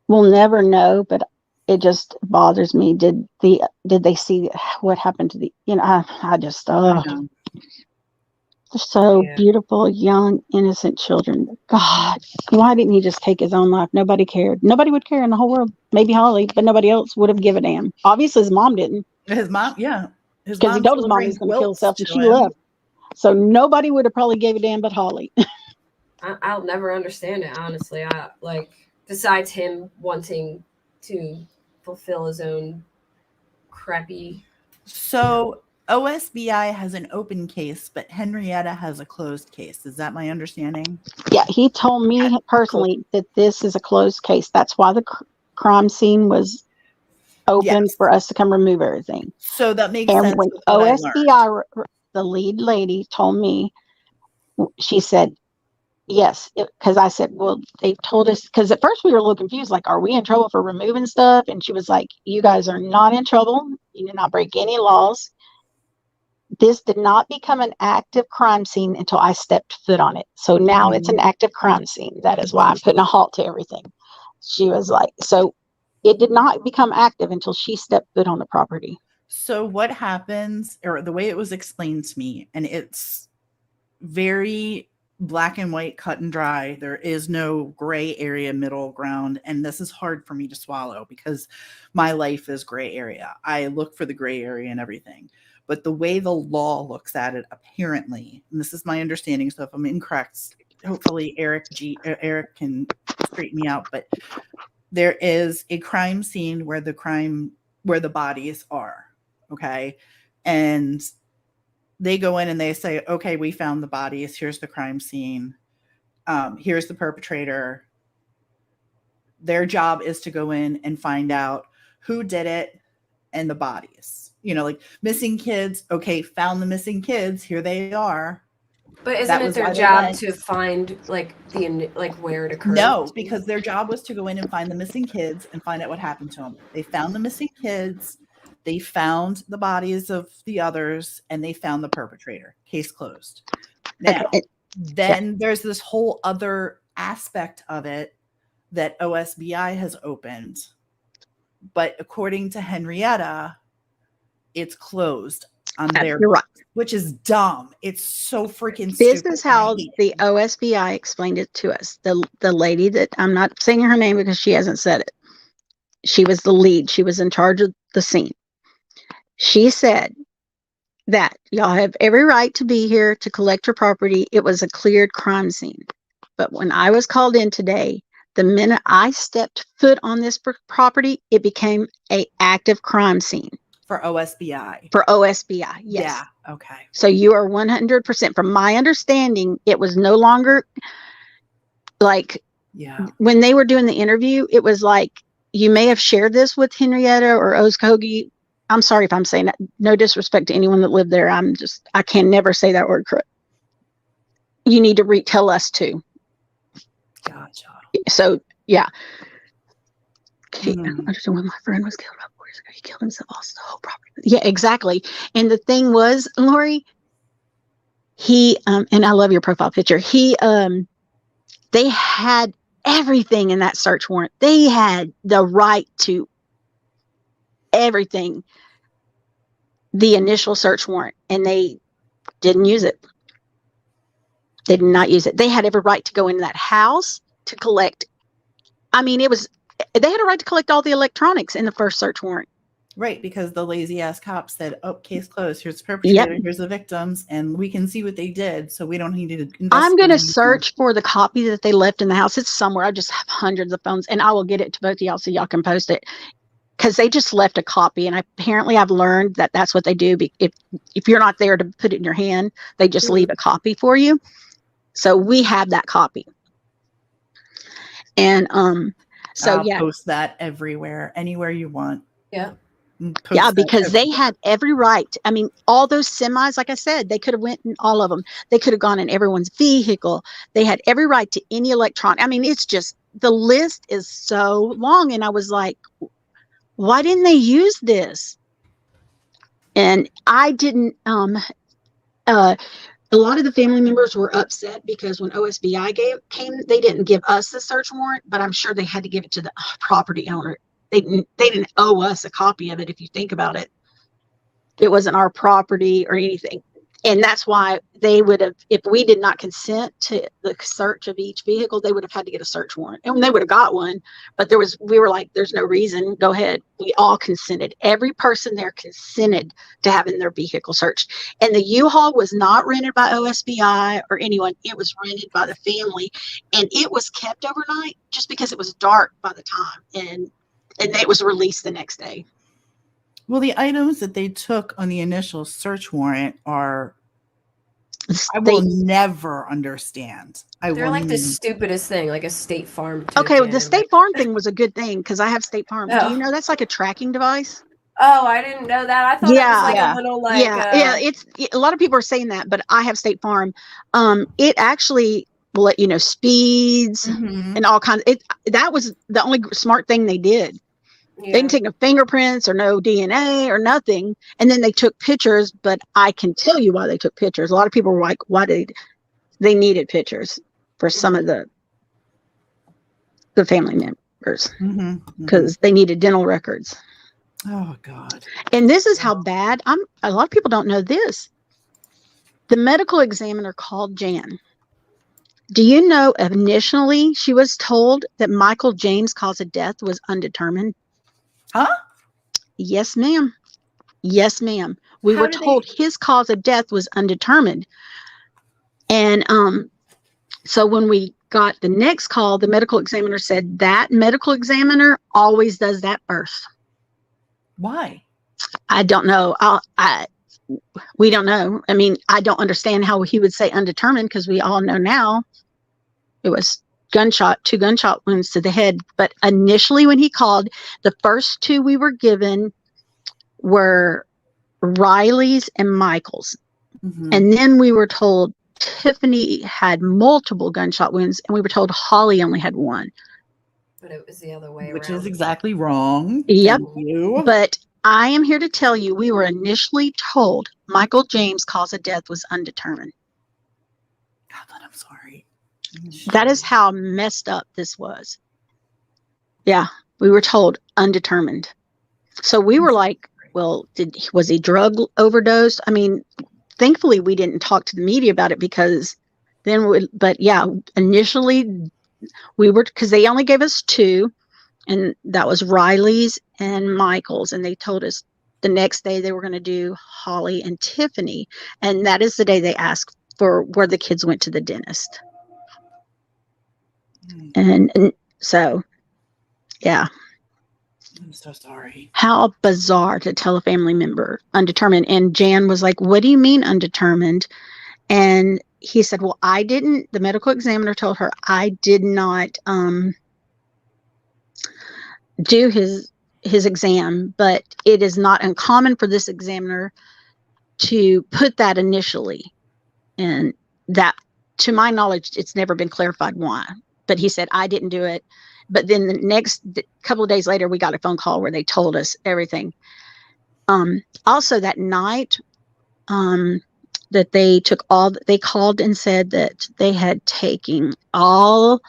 we'll never know, but it just bothers me. Did they see what happened to I just, they're so beautiful, young, innocent children. God, why didn't he just take his own life? Nobody cared. Nobody would care in the whole world. Maybe Holly, but nobody else would have given a damn. Obviously, his mom didn't. His mom, because he told his mom he was going to kill himself, and she left. So nobody would have probably gave a damn but Holly. I'll never understand it, honestly. Besides him wanting to fulfill his own crappy. So OSBI has an open case, but Henryetta has a closed case. Is that my understanding? Yeah, he told me personally that this is a closed case. That's why the crime scene was open for us to come remove everything. So that makes sense. When OSBI, the lead lady, told me, she said, yes, because I said, well, they told us, because at first we were a little confused, like, are we in trouble for removing stuff? And she was like, you guys are not in trouble. You did not break any laws. This did not become an active crime scene until I stepped foot on it. So now it's an active crime scene. That is why I'm putting a halt to everything. She was like, so it did not become active until she stepped foot on the property. So what happens, or the way it was explained to me, and it's very black and white, cut and dry. There is no gray area, middle ground. And this is hard for me to swallow because my life is gray area. I look for the gray area and everything. But the way the law looks at it, apparently, and this is my understanding, so if I'm incorrect, hopefully Eric can straighten me out, but there is a crime scene where the bodies are, okay? And they go in and they say, okay, we found the bodies. Here's the crime scene. Here's the perpetrator. Their job is to go in and find out who did it and the bodies. Like missing kids. Okay, found the missing kids. Here they are. But isn't it their job to find where it occurred? No, because their job was to go in and find the missing kids and find out what happened to them. They found the missing kids. They found the bodies of the others, and they found the perpetrator. Case closed. Now, then there's this whole other aspect of it that OSBI has opened. But according to Henryetta, it's closed on their, which is dumb. It's so freaking stupid. This is how the OSBI explained it to us. The lady that, I'm not saying her name because she hasn't said it. She was the lead. She was in charge of the scene. She said that y'all have every right to be here to collect your property. It was a cleared crime scene. But when I was called in today, the minute I stepped foot on this property, it became an active crime scene. For OSBI. For OSBI, yes. Yeah, okay. So you are 100%. From my understanding, it was no longer like when they were doing the interview, it was like, you may have shared this with Henryetta or Oskogie. I'm sorry if I'm saying that. No disrespect to anyone that lived there. I can never say that word correct. You need to tell us too. Gotcha. So, yeah. I understand when my friend was killed about 4 years ago. He killed himself, lost the whole property. Yeah, exactly. And the thing was, Lori, he, and I love your profile picture. They had everything in that search warrant. They had the right to everything, the initial search warrant, and they didn't use it. They did not use it. They had every right to go into that house to collect. I mean, they had a right to collect all the electronics in the first search warrant. Right, because the lazy ass cop said, oh, case closed. Here's the perpetrator, here's the victims, and we can see what they did, so we don't need to investigate. I'm going to search for the copy that they left in the house. It's somewhere. I just have hundreds of phones, and I will get it to both of y'all so y'all can post it. Because they just left a copy, and apparently I've learned that that's what they do. If you're not there to put it in your hand, they just leave a copy for you. So we have that copy. And I'll post that everywhere, anywhere you want. Yeah. Because they had every right. I mean, all those semis, like I said, they could have went in all of them. They could have gone in everyone's vehicle. They had every right to any electronic. I mean, it's just the list is so long. And I was like, why didn't they use this? And I didn't, a lot of the family members were upset because when OSBI came, they didn't give us the search warrant, but I'm sure they had to give it to the property owner. They didn't owe us a copy of it. If you think about it, it wasn't our property or anything. And that's why they would have, if we did not consent to the search of each vehicle, they would have had to get a search warrant. And they would have got one, but we were like, there's no reason, go ahead. We all consented. Every person there consented to having their vehicle searched. And the U-Haul was not rented by OSBI or anyone. It was rented by the family. And it was kept overnight just because it was dark by the time. And it was released the next day. Well, the items that they took on the initial search warrant are, I will never understand. They're like the stupidest thing, like a State Farm token. Okay, the State Farm thing was a good thing because I have State Farm. Oh. Do you know that's like a tracking device? Oh, I didn't know that. I thought it was like a little like... Yeah, it's a lot of people are saying that, but I have State Farm. It actually will let you know speeds and all kinds. That was the only smart thing they did. Yeah. They didn't take no fingerprints or no DNA or nothing. And then they took pictures, but I can tell you why they took pictures. A lot of people were like, why did they needed pictures for some of the family members because they needed dental records. Oh God. And this is how bad a lot of people don't know this. The medical examiner called Jan. Do you know initially she was told that Michael James' cause of death was undetermined? Huh? Yes, ma'am. Yes, ma'am. We were told his cause of death was undetermined. And so when we got the next call, the medical examiner said that medical examiner always does that first. Why? I don't know. We don't know. I mean, I don't understand how he would say undetermined because we all know now it was two gunshot wounds to the head. But initially when he called, the first two we were given were Riley's and Michael's. And then we were told Tiffany had multiple gunshot wounds and we were told Holly only had one. But it was the other way around. Which is exactly wrong. Yep. But I am here to tell you we were initially told Michael James' cause of death was undetermined. God, I'm sorry. That is how messed up this was. Yeah, we were told undetermined. So we were like, well, was he drug overdosed? I mean, thankfully we didn't talk to the media about it because but yeah, initially we were, because they only gave us two, and that was Riley's and Michael's, and they told us the next day they were going to do Holly and Tiffany, and that is the day they asked for where the kids went to the dentist. And so, yeah. I'm so sorry. How bizarre to tell a family member undetermined. And Jan was like, what do you mean undetermined? And he said, well, the medical examiner told her I did not do his exam, but it is not uncommon for this examiner to put that initially. And that, to my knowledge, it's never been clarified why. But he said, I didn't do it. But then the next couple of days later, we got a phone call where they told us everything. Also that night, that they called and said that they had taken all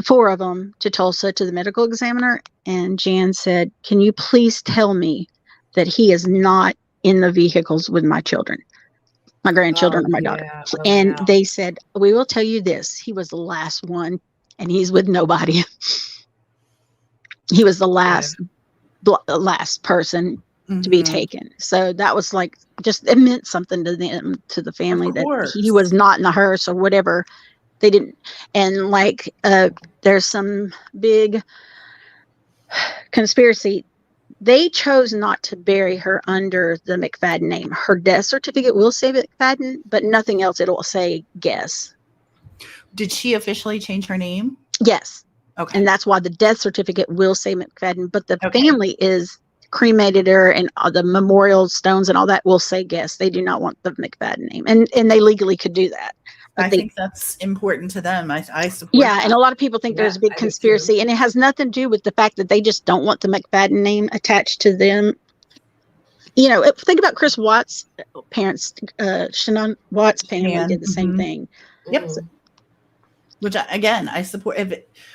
four of them to Tulsa to the medical examiner. And Jan said, can you please tell me that he is not in the vehicles with my children, my grandchildren, or my daughter? And they said, we will tell you this. He was the last one and he's with nobody. He was the last person to be taken. So that was like, it meant something to them, to the family, that he was not in the hearse or whatever. They didn't. And like, there's some big conspiracy. They chose not to bury her under the McFadden name. Her death certificate will say McFadden, but nothing else. It'll say Guess. Did she officially change her name? Yes. Okay. And that's why the death certificate will say McFadden, but the family is cremated her, and the memorial stones and all that will say Guess. They do not want the McFadden name. And they legally could do that. I think that's important to them. I support that. And a lot of people think there's a big conspiracy, and it has nothing to do with the fact that they just don't want the McFadden name attached to them. Think about Chris Watts' parents. Shannon Watts' family did the same thing. Yep. Which again, I support.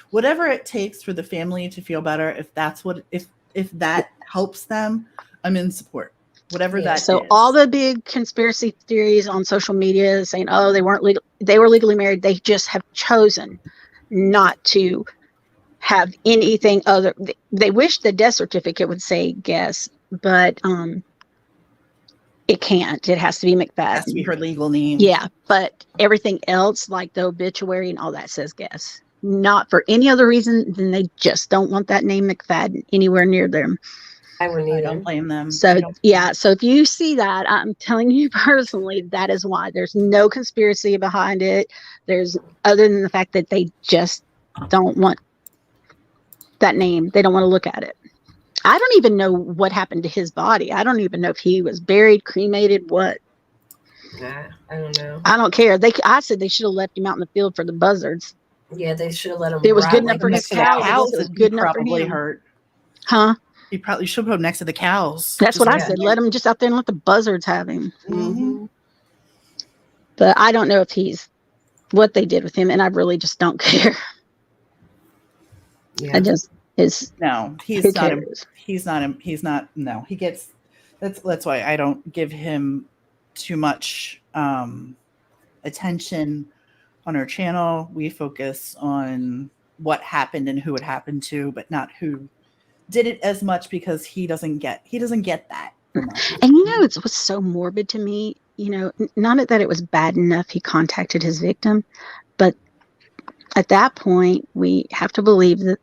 Whatever it takes for the family to feel better, if that helps them, I'm in support. Whatever that is. So all the big conspiracy theories on social media saying, "Oh, they weren't legal. They were legally married. They just have chosen not to have anything other." They wish the death certificate would say Guess, but it can't. It has to be McFadden. It has to be her legal name. Yeah, but everything else, like the obituary and all that, says Guess. Not for any other reason than they just don't want that name McFadden anywhere near them. I don't blame them. So so if you see that, I'm telling you personally, that is why. There's no conspiracy behind it. There's other than the fact that they just don't want that name. They don't want to look at it. I don't even know what happened to his body. I don't even know if he was buried, cremated, what. Nah, I don't know. I don't care. I said they should have left him out in the field for the buzzards. Yeah, they should have let him. It was good enough for his cows. It was good enough for him. Hurt. Huh? He probably should put him next to the cows. That's what I said. Let him just out there and let the buzzards have him. Mm-hmm. But I don't know if he's what they did with him, and I really just don't care. Yeah. He's not. No, he gets. That's why I don't give him too much attention on our channel. We focus on what happened and who it happened to, but not who did it as much, because he doesn't get that from us. And it was so morbid to me. Not that it was bad enough he contacted his victim, but at that point we have to believe that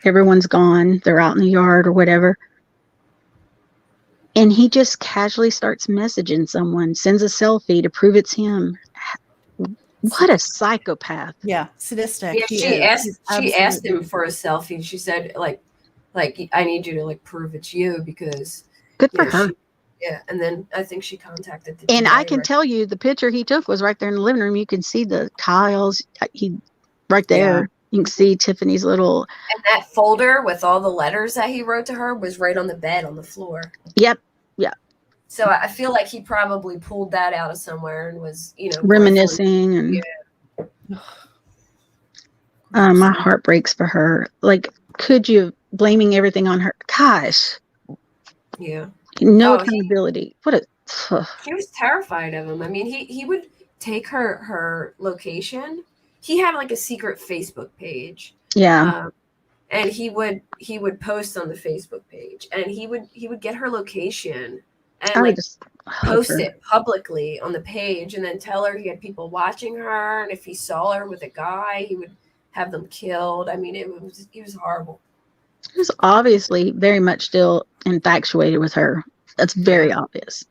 everyone's gone, they're out in the yard or whatever, and he just casually starts messaging someone, sends a selfie to prove it's him. What a psychopath. Yeah, sadistic. Yeah, she asked him for a selfie. She said like I need you to prove it's you, because good for her. And then I think she contacted the I can tell you the picture he took was right there in the living room. You can see the tiles. Right there. Yeah. You can see Tiffany's little. And that folder with all the letters that he wrote to her was right on the bed on the floor. Yep. So I feel like he probably pulled that out of somewhere and was, reminiscing and. Yeah. My heart breaks for her. Could you blaming everything on her? Gosh. Yeah. No accountability. She was terrified of him. I mean, he would take her location. He had a secret Facebook page. Yeah. And he would post on the Facebook page, and he would get her location and post it publicly on the page, and then tell her he had people watching her, and if he saw her with a guy, he would have them killed. I mean, he was horrible. He was obviously very much still infatuated with her. That's very obvious.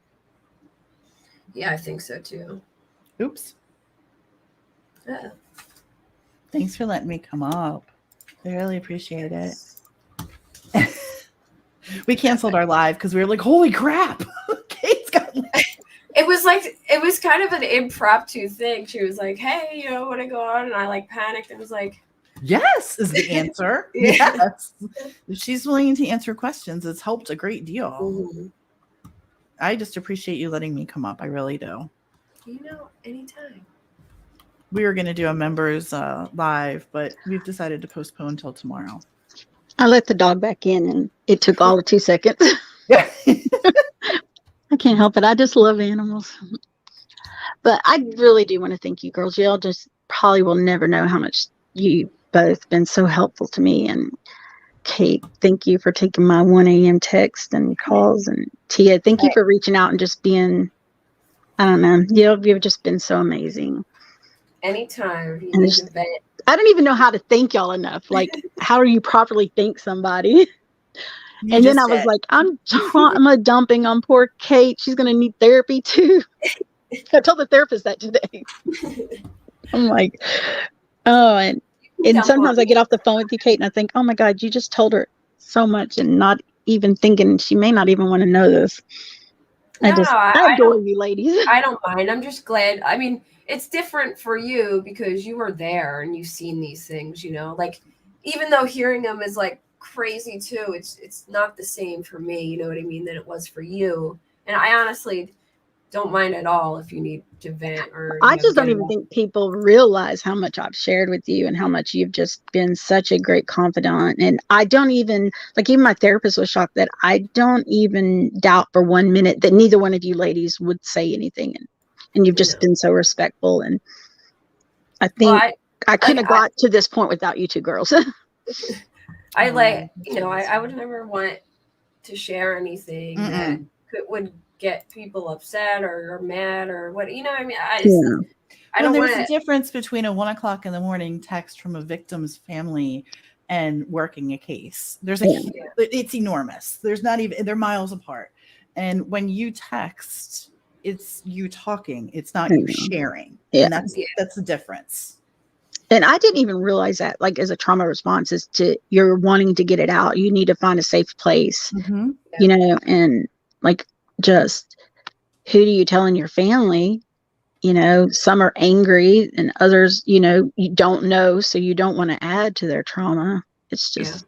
Yeah, I think so too. Oops. Yeah. Thanks for letting me come up. I really appreciate it. We canceled our live because we were like, holy crap. Kate's got it was kind of an impromptu thing. She was like, hey, want to go on? And I panicked and was like, yes is the answer. Yes. If she's willing to answer questions, it's helped a great deal. Mm-hmm. I just appreciate you letting me come up. I really do. Anytime. We were going to do a members live, but we've decided to postpone until tomorrow. I let the dog back in, and it took all of 2 seconds. Yeah. I can't help it. I just love animals. But I really do want to thank you girls. Y'all just probably will never know how much you both been so helpful to me. And Kate, thank you for taking my 1 a.m. text and calls. And Tia, thank you for reaching out and just being, I don't know, you've just been so amazing. Anytime. I don't even know how to thank y'all enough. How do you properly thank somebody? And then I was like, I'm dumping on poor Kate. She's going to need therapy too. I told the therapist that today. I'm like, oh, and sometimes I get off the phone with you, Kate, and I think, oh my God, you just told her so much and not even thinking she may not even want to know this. I adore you ladies. I don't mind. I'm just glad. I mean, it's different for you because you were there and you've seen these things, like even though hearing them is like crazy too, it's not the same for me, you know what I mean, than it was for you. And I honestly don't mind at all if you need to vent or I just don't even think people realize how much I've shared with you and how much you've just been such a great confidant. And I don't even, like, even my therapist was shocked that I don't even doubt for 1 minute that neither one of you ladies would say anything. And you've just been so respectful. And I think I couldn't have got to this point without you two girls. I would never want to share anything that would get people upset or mad or what, I mean, I don't there's a difference between a 1 o'clock in the morning text from a victim's family and working a case. It's enormous. There's not even, they're miles apart. And when you text, it's you talking, it's not you sharing. And that's the difference. And I didn't even realize that, like, as a trauma response is you're wanting to get it out. You need to find a safe place, and like, just who do you tell in your family? Some are angry and others, you don't know. So you don't want to add to their trauma. It's just,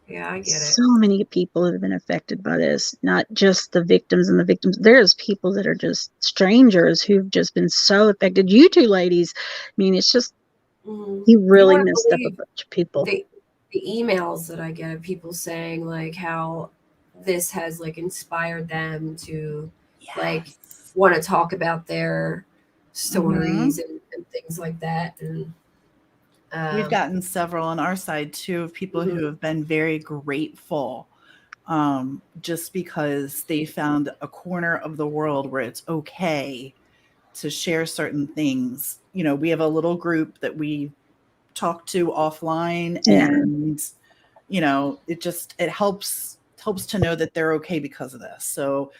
I get it. So many people that have been affected by this, not just the victims and the victims. There's people that are just strangers who've just been so affected. You two ladies, I mean, it's just, you really messed up a bunch of people. The emails that I get of people saying like how this has like inspired them to like want to talk about their stories and things like that. And we've gotten several on our side too of people who have been very grateful just because they found a corner of the world where it's okay to share certain things. We have a little group that we talk to offline and it helps to know that they're okay because of this. So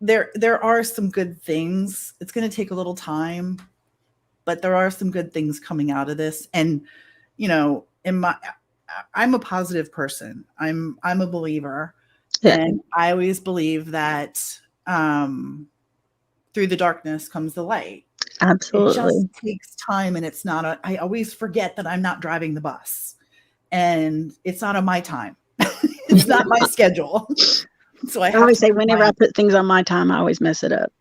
there are some good things. It's going to take a little time, but there are some good things coming out of this. And I'm a positive person. I'm a believer, and I always believe that through the darkness comes the light. Absolutely. It just takes time, and it's not I always forget that I'm not driving the bus, and it's not on my time. It's not my schedule. So I always say whenever I put things on my time, I always mess it up.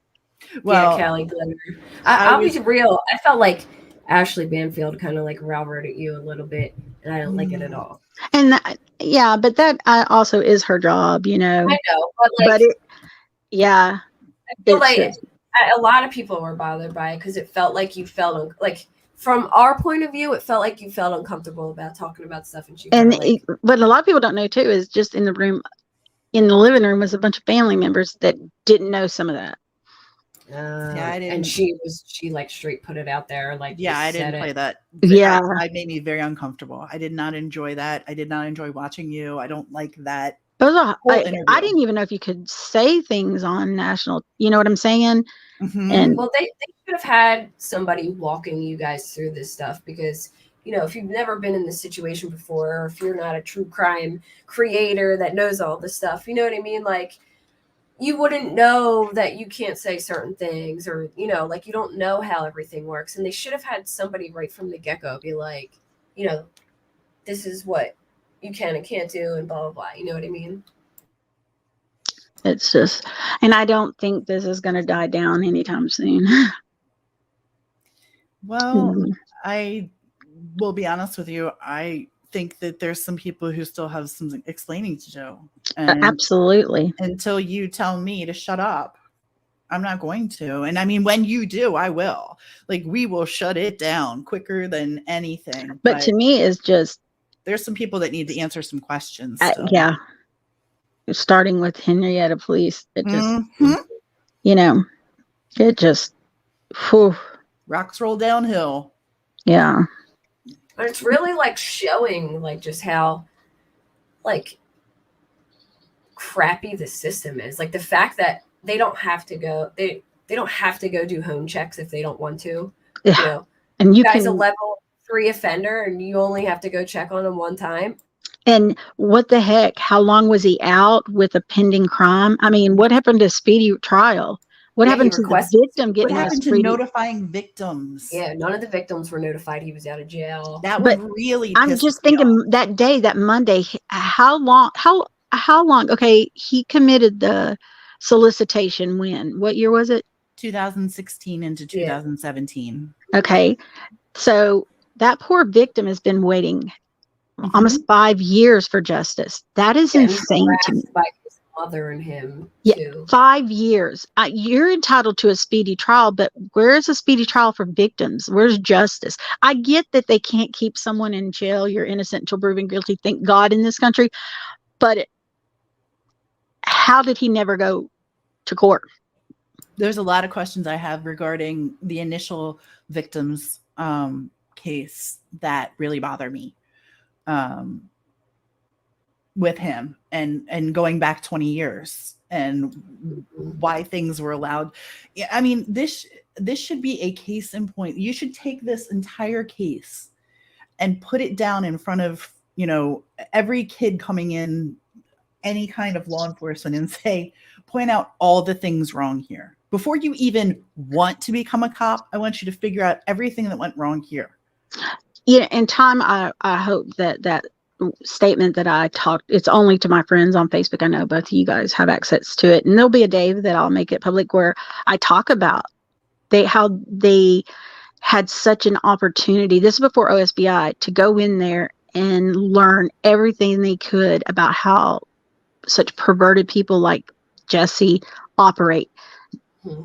Well, Callie Glitter. I'll be real. I felt like Ashley Banfield kind of like railroaded you a little bit, and I don't like it at all. And but that also is her job, I know, but I feel like a lot of people were bothered by it because it felt like you felt like, from our point of view, it felt like you felt uncomfortable about talking about stuff, and but a lot of people don't know too is just in the living room was a bunch of family members that didn't know some of that. I didn't. And she like straight put it out there, like I didn't play that. It made me very uncomfortable. I did not enjoy that. I did not enjoy watching you. I don't like that. I didn't even know if you could say things on national. You know what I'm saying? And well, they should have had somebody walking you guys through this stuff because if you've never been in this situation before, or if you're not a true crime creator that knows all this stuff, you know what I mean? Like, you wouldn't know that you can't say certain things, or, like, you don't know how everything works. And they should have had somebody right from the get-go be like, this is what you can and can't do and blah, blah, blah. You know what I mean? It's just, and I don't think this is going to die down anytime soon. Well, I will be honest with you. I think that there's some people who still have some explaining to do. And absolutely. Until you tell me to shut up, I'm not going to. And I mean, when you do, I will. Like, we will shut it down quicker than anything. But to me, it's just, there's some people that need to answer some questions. Starting with Henryetta Police, it just, it just, whew. Rocks roll downhill. Yeah. But it's really like showing like just how like crappy the system is. Like the fact that they don't have to go, they don't have to go do home checks if they don't want to. Yeah. And you guys a level 3 offender and you only have to go check on them one time. And what the heck? How long was he out with a pending crime? I mean, what happened to speedy trial? What happened to the victim What getting happened to notifying victims? Yeah, none of the victims were notified he was out of jail. That would really. I'm just thinking that day, that Monday, how long? Okay, he committed the solicitation when? What year was it? 2016 into 2017. Okay, so that poor victim has been waiting almost 5 years for justice. That is insane to me. By his mother and him, too. 5 years. You're entitled to a speedy trial, but where's a speedy trial for victims? Where's justice? I get that they can't keep someone in jail. You're innocent until proven guilty. Thank God in this country. But how did he never go to court? There's a lot of questions I have regarding the initial victims case that really bother me with him and going back 20 years and why things were allowed. Yeah, I mean, this should be a case in point. You should take this entire case and put it down in front of, every kid coming in, any kind of law enforcement, and say, point out all the things wrong here. Before you even want to become a cop, I want you to figure out everything that went wrong here. Yeah, in time, I hope that statement that I talked, it's only to my friends on Facebook. I know both of you guys have access to it. And there'll be a day that I'll make it public where I talk about how they had such an opportunity. This is before OSBI, to go in there and learn everything they could about how such perverted people like Jesse operate.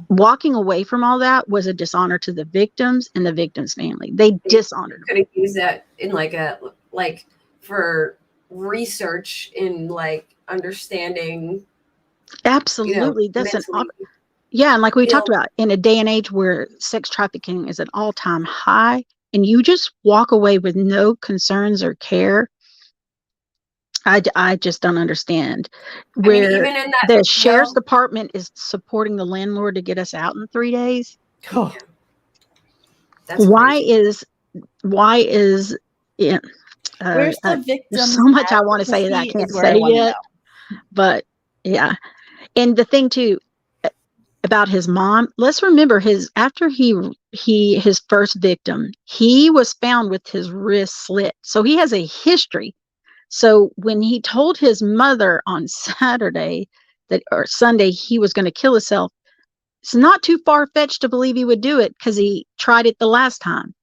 Walking away from all that was a dishonor to the victims and the victims' family. They dishonored. Could have used that in for research in understanding. Absolutely, that's yeah, and like we talked about, in a day and age where sex trafficking is at all-time high, and you just walk away with no concerns or care. I just don't understand where even in that the sheriff's department is supporting the landlord to get us out in 3 days. Oh, that's why is yeah. Where's the victim? There's so much I want to say that I can't say yet. But yeah, and the thing too about his mom, let's remember his first victim, he was found with his wrist slit, so he has a history. So when he told his mother on Saturday or Sunday he was going to kill himself, it's not too far-fetched to believe he would do it because he tried it the last time,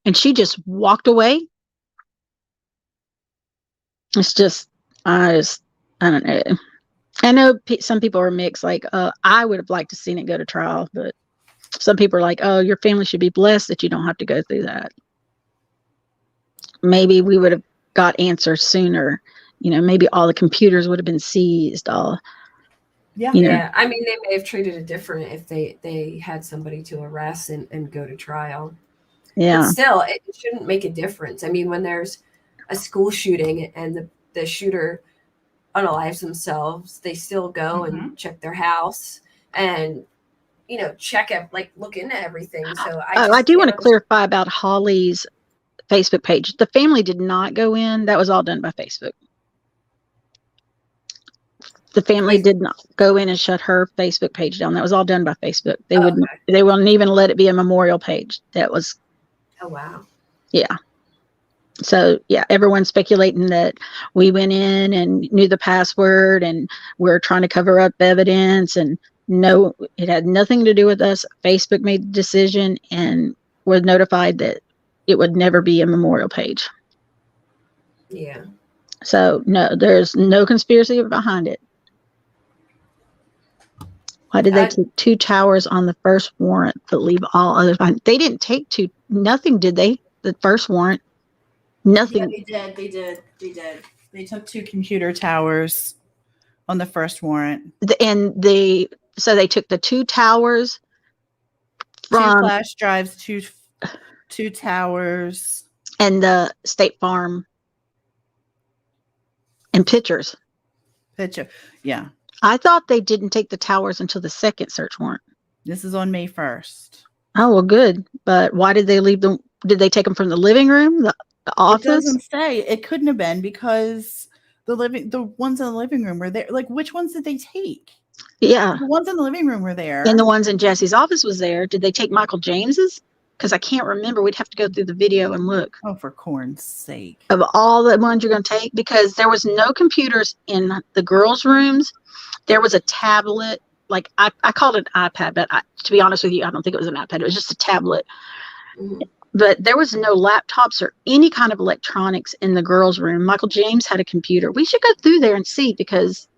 and she just walked away. It's just, I don't know. I know some people are mixed. I would have liked to seen it go to trial, but some people are like, oh, your family should be blessed that you don't have to go through that. Maybe we would have got answers sooner. Maybe all the computers would have been seized. Yeah. I mean, they may have treated it different if they had somebody to arrest and go to trial. Yeah. But still, it shouldn't make a difference. I mean, when there's a school shooting and the shooter unalives themselves, they still go and check their house and look into everything. So I do want to clarify about Holly's Facebook page. The family did not go in. That was all done by Facebook. The family did not go in and shut her Facebook page down. That was all done by Facebook. They wouldn't. Okay. They wouldn't even let it be a memorial page. That was. Oh wow. Yeah. So yeah, everyone's speculating that we went in and knew the password and we're trying to cover up evidence, and no, it had nothing to do with us. Facebook made the decision and was notified that it would never be a memorial page. Yeah. So no, there's no conspiracy behind it. Why did they take 2 towers on the first warrant but leave all others behind? They didn't take nothing, did they? The first warrant. Nothing. Yeah, they did. They took 2 computer towers on the first warrant. So they took the 2 towers from 2 flash drives, 2 towers, and the State Farm and pictures. Yeah. I thought they didn't take the towers until the second search warrant. This is on May 1st. Oh, well, good. But why did they leave them? Did they take them from the living room, The office? It doesn't say. It couldn't have been because the ones in the living room were there. Like, which ones did they take? Yeah. The ones in the living room were there. And the ones in Jesse's office was there. Did they take Michael James's? Because I can't remember. We'd have to go through the video and look. Oh, for corn's sake. Of all the ones you're going to take, because there was no computers in the girls' rooms. There was a tablet. Like, I called it an iPad, but to be honest with you, I don't think it was an iPad. It was just a tablet. Mm-hmm. But there was no laptops or any kind of electronics in the girls' room. Michael James had a computer. We should go through there and see, because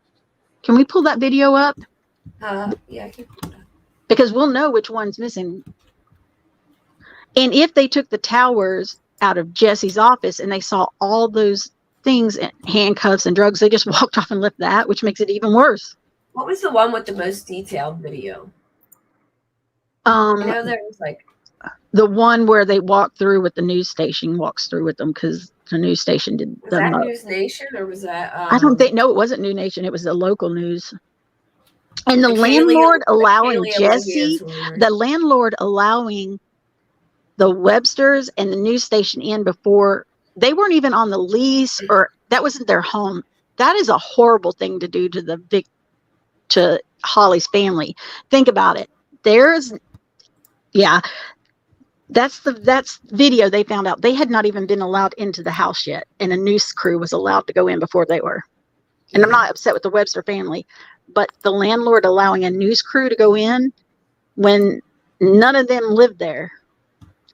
can we pull that video up? Yeah, I can pull it up. Because we'll know which one's missing. And if they took the towers out of Jesse's office and they saw all those things, handcuffs and drugs, they just walked off and left that, which makes it even worse. What was the one with the most detailed video? I know there was like the one where they walked through with the news station, walks through with them, because the news station did. Was that News Nation or was that? I don't think. No, it wasn't New Nation. It was the local news. And the landlord allowing Jesse, the landlord allowing the Websters and the news station in before they weren't even on the lease, or that wasn't their home. That is a horrible thing to do to Holly's family. Think about it. That's video they found out. They had not even been allowed into the house yet, and a news crew was allowed to go in before they were. And I'm not upset with the Webster family, but the landlord allowing a news crew to go in when none of them lived there,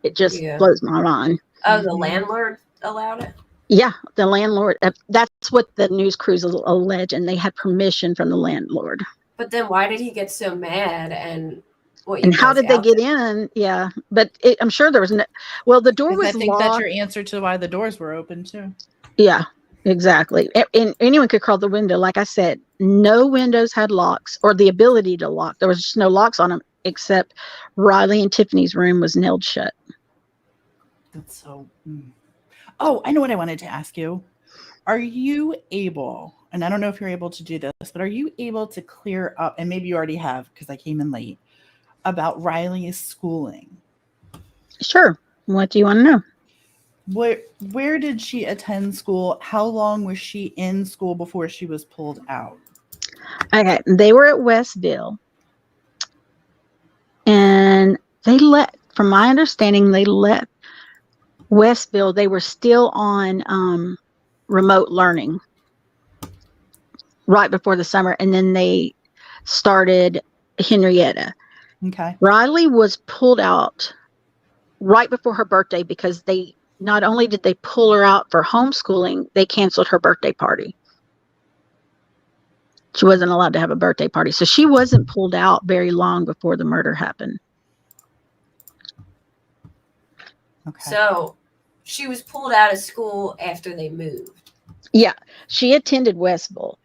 it just blows my mind. Oh, the landlord allowed it? Yeah, the landlord. That's what the news crews allege, and they had permission from the landlord. But then why did he get so mad? And how did they get in? Yeah, but I'm sure there was no. Well, the door was locked. I think that's your answer to why the doors were open too. Yeah, exactly. And anyone could crawl the window. Like I said, no windows had locks or the ability to lock. There was just no locks on them, except Riley and Tiffany's room was nailed shut. That's so. Oh, I know what I wanted to ask you. Are you able, and I don't know if you're able to do this, but are you able to clear up, and maybe you already have because I came in late, about Riley's schooling? Sure. What do you want to know? Where did she attend school? How long was she in school before she was pulled out? Okay. They were at Westville. And from my understanding, they left Westville. They were still on remote learning right before the summer. And then they started Henryetta. Okay. Riley was pulled out right before her birthday because they not only did they pull her out for homeschooling, they canceled her birthday party. She wasn't allowed to have a birthday party. So she wasn't pulled out very long before the murder happened. Okay. So she was pulled out of school after they moved. Yeah. She attended Westville.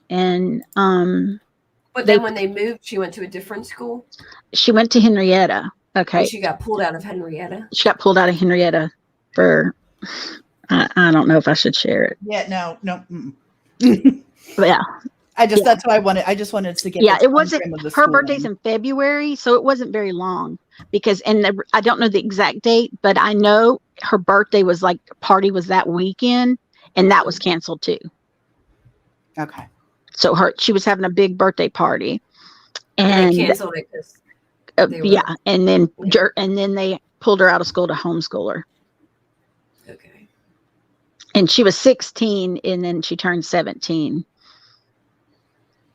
And but then when they moved, she went to a different school? She went to Henryetta. Okay. And she got pulled out of Henryetta? She got pulled out of Henryetta for, I don't know if I should share it. Yeah, no. But yeah. That's what I wanted. I just wanted to get. Yeah, it wasn't, her birthday's in February, so it wasn't very long because, I don't know the exact date, but I know her birthday was like, party was that weekend and that was canceled too. Okay. So she was having a big birthday party, and they canceled it because and then they pulled her out of school to homeschool her. Okay. And she was 16, and then she turned 17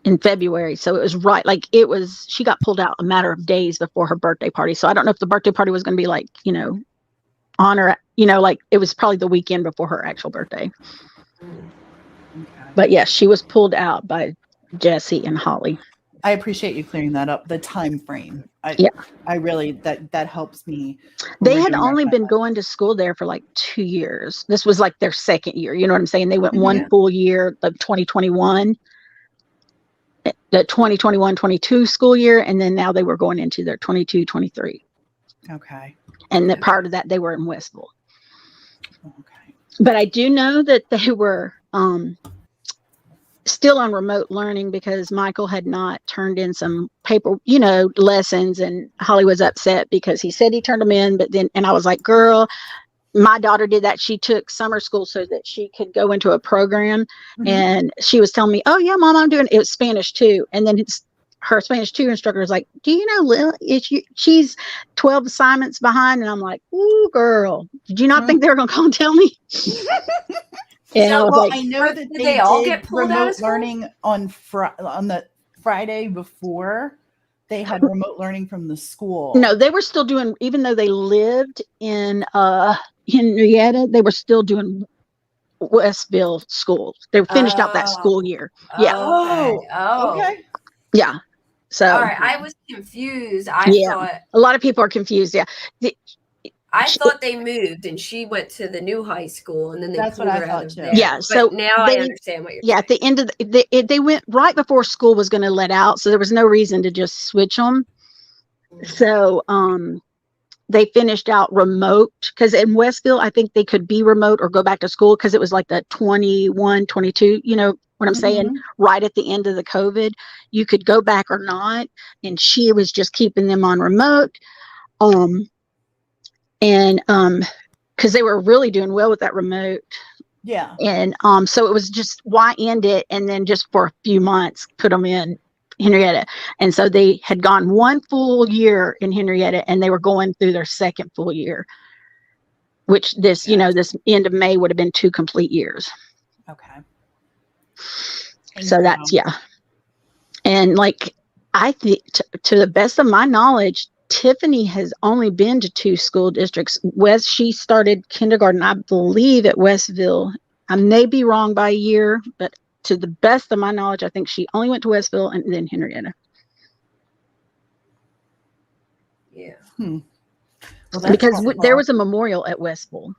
in February. So it was she got pulled out a matter of days before her birthday party. So I don't know if the birthday party was going to be like, on her, like it was probably the weekend before her actual birthday. Okay. But yes, she was pulled out by Jesse and Holly. I appreciate you clearing that up. The time frame. I really, that helps me. They had only been going to school there for like 2 years. This was like their second year. You know what I'm saying? They went one full year of 2021, the 2021-22 school year. And then now they were going into their 22-23. Okay. And then prior to that, they were in Westville. Okay. But I do know that they were still on remote learning because Michael had not turned in some paper, lessons, and Holly was upset because he said he turned them in, but then, and I was like, girl, my daughter did that. She took summer school so that she could go into a program. And she was telling me, oh yeah, Mom, I'm doing it. Was Spanish too. And then her Spanish 2 instructor was like, do you know Lil she's 12 assignments behind? And I'm like, ooh, girl, did you not think they were going to come and tell me? And so, I was like, I know that they all did get pulled out of remote learning on the Friday before. They had remote learning from the school. No, they were still doing, even though they lived in Henryetta, they were still doing Westville schools. They finished out that school year. Yeah. Okay. Yeah. So. All right. I was confused. I thought a lot of people are confused. Yeah. I thought they moved and she went to the new high school and then they pulled her out of there. Yeah. So but now I understand what you're saying. At the end of they went right before school was going to let out. So there was no reason to just switch them. So, they finished out remote because in Westville, I think they could be remote or go back to school because it was like the 21, 22, you know what I'm saying? Right at the end of the COVID, you could go back or not. And she was just keeping them on remote. Because they were really doing well with that remote. Yeah. And so it was just why end it and then just for a few months put them in Henryetta. And so they had gone 1 full year in Henryetta and they were going through their 2nd full year, which this end of May would have been 2 complete years. Okay. So that's, yeah. And like, I think to the best of my knowledge, Tiffany has only been to 2 school districts. She started kindergarten, I believe, at Westville. I may be wrong by a year, but to the best of my knowledge, I think she only went to Westville and then Henryetta. Yeah. Well, because there was a memorial at Westville.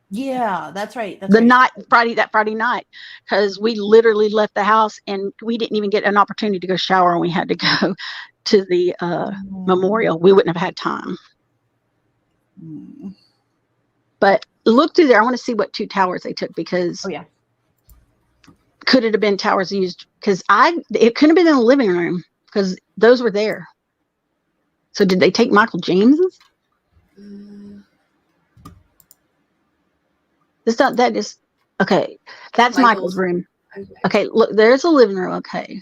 Yeah, that's right. That Friday night, because we literally left the house and we didn't even get an opportunity to go shower and we had to go to the memorial. We wouldn't have had time. But look through there. I want to see what 2 towers they took because could it have been towers used? Because it couldn't have been in the living room because those were there. So did they take Michael James's? That is okay. That's Michael's room. Okay, look, there's a living room. Okay.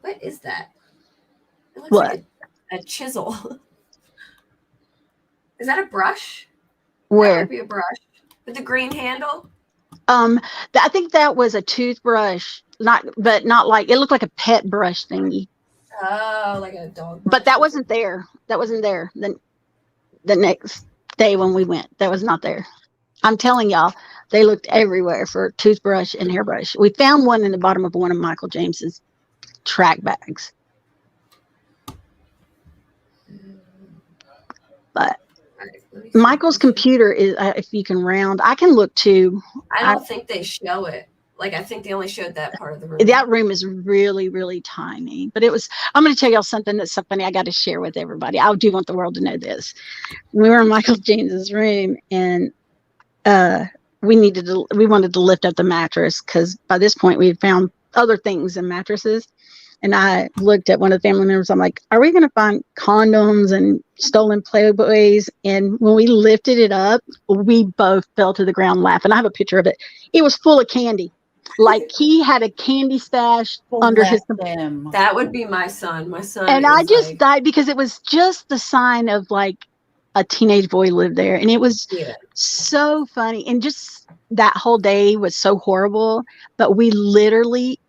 What is that? It looks what? Like a chisel. Is that a brush? Where? That might be a brush with the green handle. I think that was a toothbrush, not like it looked like a pet brush thingy. Oh, like a dog brush. But that wasn't there. That wasn't there. Then the next day when we went, that was not there. I'm telling y'all, they looked everywhere for toothbrush and hairbrush. We found one in the bottom of one of Michael James's track bags. But Michael's computer is, if you can round, I can look too. I don't think they show it. Like, I think they only showed that part of the room. That room is really, really tiny. But I'm going to tell y'all something that's so funny I got to share with everybody. I do want the world to know this. We were in Michael James's room and we wanted to lift up the mattress because by this point we had found other things in mattresses. And I looked at one of the family members. I'm like, are we going to find condoms and stolen Playboys? And when we lifted it up, we both fell to the ground laughing. I have a picture of it. It was full of candy. Like he had a candy stash under his. That would be my son. My son. And I just died because it was just the sign of like a teenage boy lived there. And it was so funny. And just that whole day was so horrible. But we literally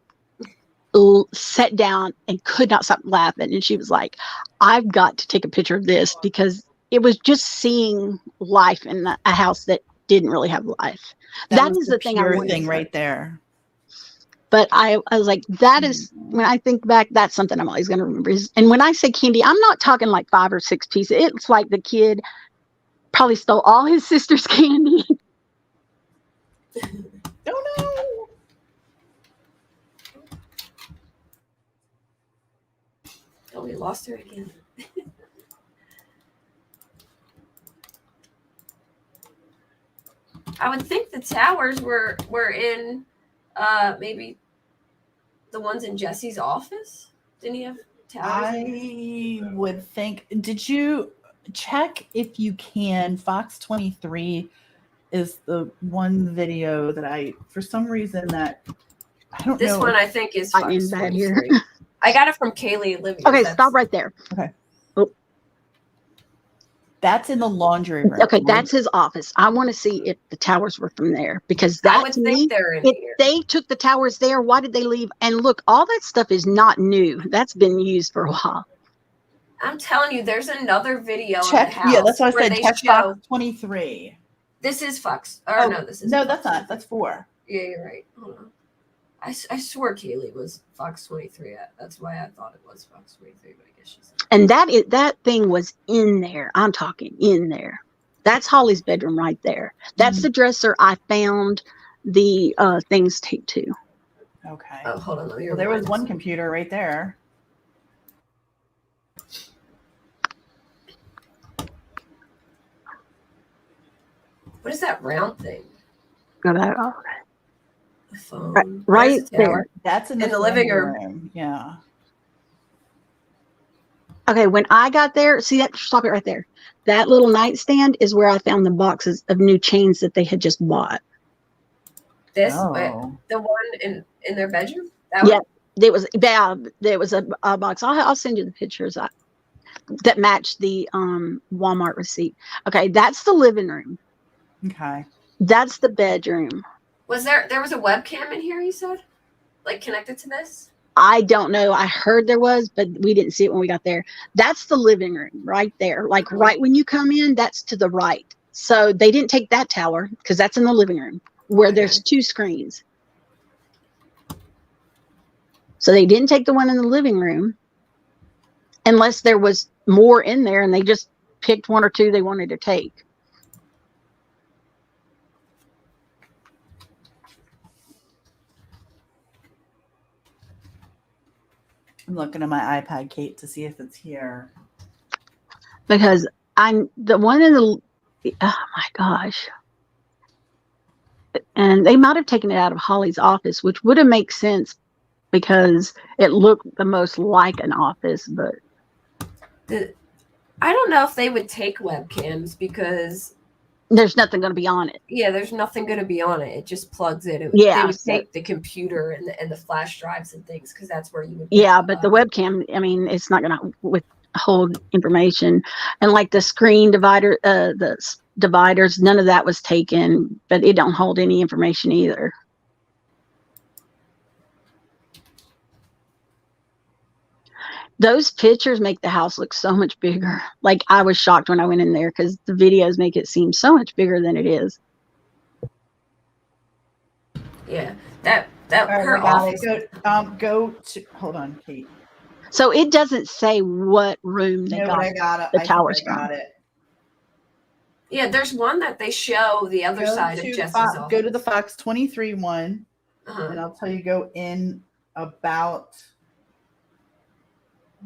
sat down and could not stop laughing. And she was like, I've got to take a picture of this because it was just seeing life in a house that didn't really have life. That is the thing I wanted thing right there. But I was like, that is, when I think back, that's something I'm always going to remember. And when I say candy, I'm not talking like 5 or 6 pieces. It's like the kid probably stole all his sister's candy. Oh no. Oh, we lost her again. I would think the towers were in maybe the ones in Jesse's office. Didn't he have towers? I would think. Did you check if you can. Fox 23 is the one video that for some reason that I don't know. This one I think is Fox 23. I got it from Kaylee Olivia. Okay, stop right there. Okay. Oh. That's in the laundry room. Okay, that's his office. I want to see if the towers were from there, because that, I would think they're in here. They took the towers there, why did they leave? And look, all that stuff is not new. That's been used for a while. I'm telling you, there's another video check, of the house. Yeah, that's what I said. Check Fox 23. This is Fox. Or no, this is no, that's not. That's 4. Yeah, you're right. Hold on. I swore Kaylee was Fox 23. That's why I thought it was Fox 23, but I guess she's. And that thing was in there. I'm talking in there. That's Holly's bedroom right there. That's the dresser I found the things taped to. Okay. Oh, hold on. Well, there was one computer right there. What is that round thing? Go back. Oh, okay. The phone. Right there. That's in the living room. Yeah. Okay, when I got there, see that? Stop it right there. That little nightstand is where I found the boxes of new chains that they had just bought. This, the one in their bedroom. Yeah, there was a box. I'll send you the pictures that matched the Walmart receipt. Okay, that's the living room. Okay, that's the bedroom. Was there was a webcam in here? You said, like connected to this? I don't know. I heard there was, but we didn't see it when we got there. That's the living room right there. Like right when you come in, that's to the right. So they didn't take that tower because that's in the living room where there's 2 screens. So they didn't take the one in the living room unless there was more in there and they just picked 1 or 2 they wanted to take. I'm looking at my iPad, Kate, to see if it's here. Because the one in the, oh my gosh. And they might have taken it out of Holly's office, which would have made sense because it looked the most like an office, but. I don't know if they would take webcams because. There's nothing going to be on it. Yeah, there's nothing going to be on it. It just plugs in. Yeah, they would take the computer and the flash drives and things because that's where you would. Yeah, but the webcam, I mean, it's not going to withhold information. And like the screen divider, the dividers, none of that was taken, but it don't hold any information either. Those pictures make the house look so much bigger. Like I was shocked when I went in there because the videos make it seem so much bigger than it is. Yeah, that her office. Go to, hold on, Kate. So it doesn't say what room they got the towers from. Got it. Yeah, there's one that they show the other side of Jess's office. Go to the Fox 23 one, and I'll tell you go in about.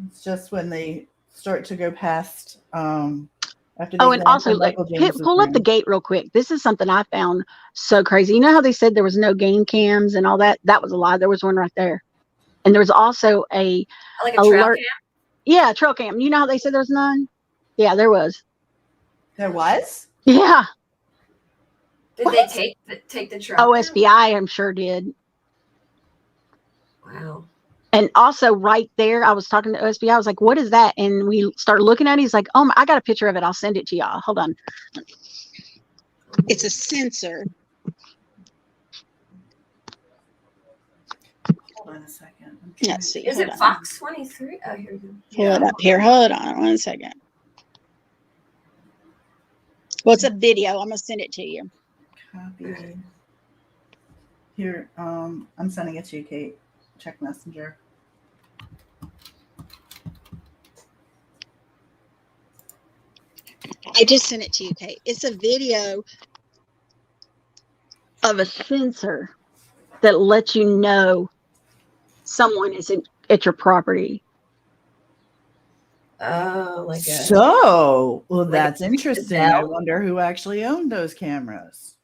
It's just when they start to go past. After and also like pull up the gate real quick. This is something I found so crazy. You know how they said there was no game cams and all that? That was a lie. There was one right there, and there was also a trail cam. Yeah, trail cam. You know how they said there's none? Yeah, there was. There was? Yeah. Did they take the trail? OSBI, I'm sure did. Wow. And also right there, I was talking to OSBI. I was like, what is that? And we started looking at it. He's like, oh, I got a picture of it. I'll send it to y'all. Hold on. It's a sensor. Hold on a second. Let's see. Is it Fox 23? Oh, here we go. Pull it up here. Hold on 1 second. Well, it's a video. I'm going to send it to you. Copy. Here, I'm sending it to you, Kate. Check Messenger. I just sent it to you, Kate. It's a video of a sensor that lets you know someone is at your property. Oh, well, that's interesting. I wonder who actually owned those cameras.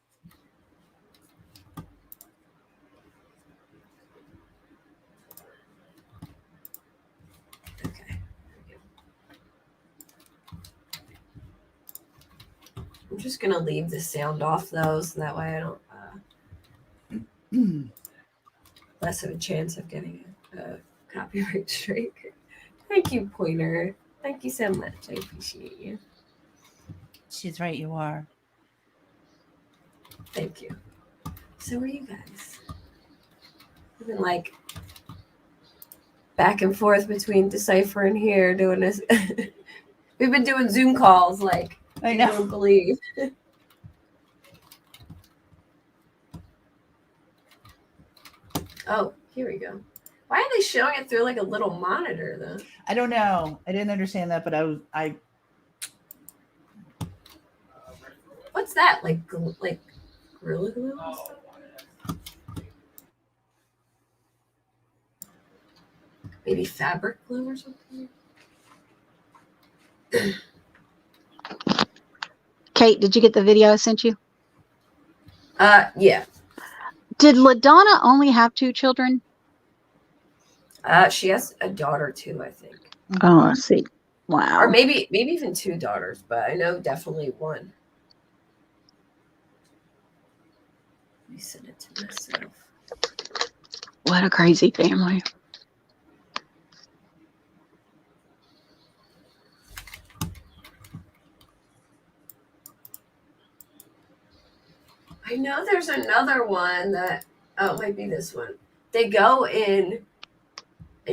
I'm just gonna leave the sound off though, so that way I don't less of a chance of getting a copyright strike. Thank you, Pointer. Thank you so much. I appreciate you. She's right. You are. Thank you. So are you guys? We've been like back and forth between Decipher and here doing this. We've been doing Zoom calls like I know. you don't believe. Oh, here we go. Why are they showing it through like a little monitor though? I don't know. I didn't understand that, but I. What's that? Like Gorilla Glue? Maybe fabric glue or something? Kate, did you get the video I sent you? Yeah. Did LaDonna only have 2 children? She has a daughter too, I think. Oh, I see. Wow. Or maybe even 2 daughters, but I know definitely one. Let me send it to myself. What a crazy family. I know there's another one that it might be this one. They go in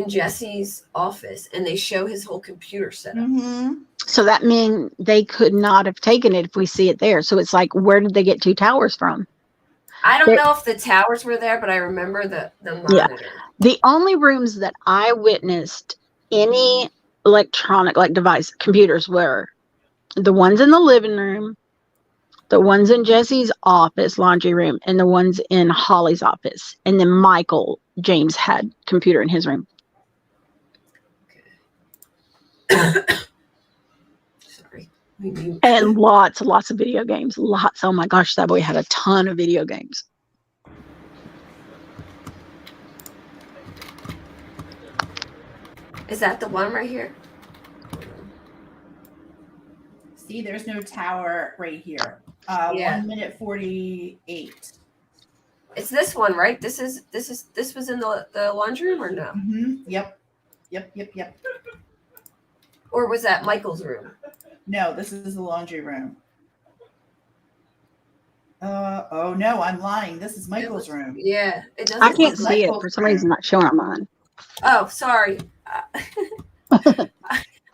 Jesse's office and they show his whole computer setup. Mm-hmm. So that means they could not have taken it if we see it there. So it's like, where did they get 2 towers from? I don't know if the towers were there, but I remember the monitor. Yeah. The only rooms that I witnessed any electronic device computers were the ones in the living room, the ones in Jesse's office, laundry room, and the ones in Holly's office. And then Michael James had computer in his room. Sorry. And lots of video games. Lots. Oh my gosh, that boy had a ton of video games. Is that the one right here? See, there's no tower right here. 1 minute 48. It's this one, right? This was in the laundry room or no? Mm-hmm. Yep. Or was that Michael's room? No, this is the laundry room. Oh no, I'm lying. This is Michael's room. Yeah, it doesn't. I can't see it for some reason. Not showing on mine. Oh, sorry. I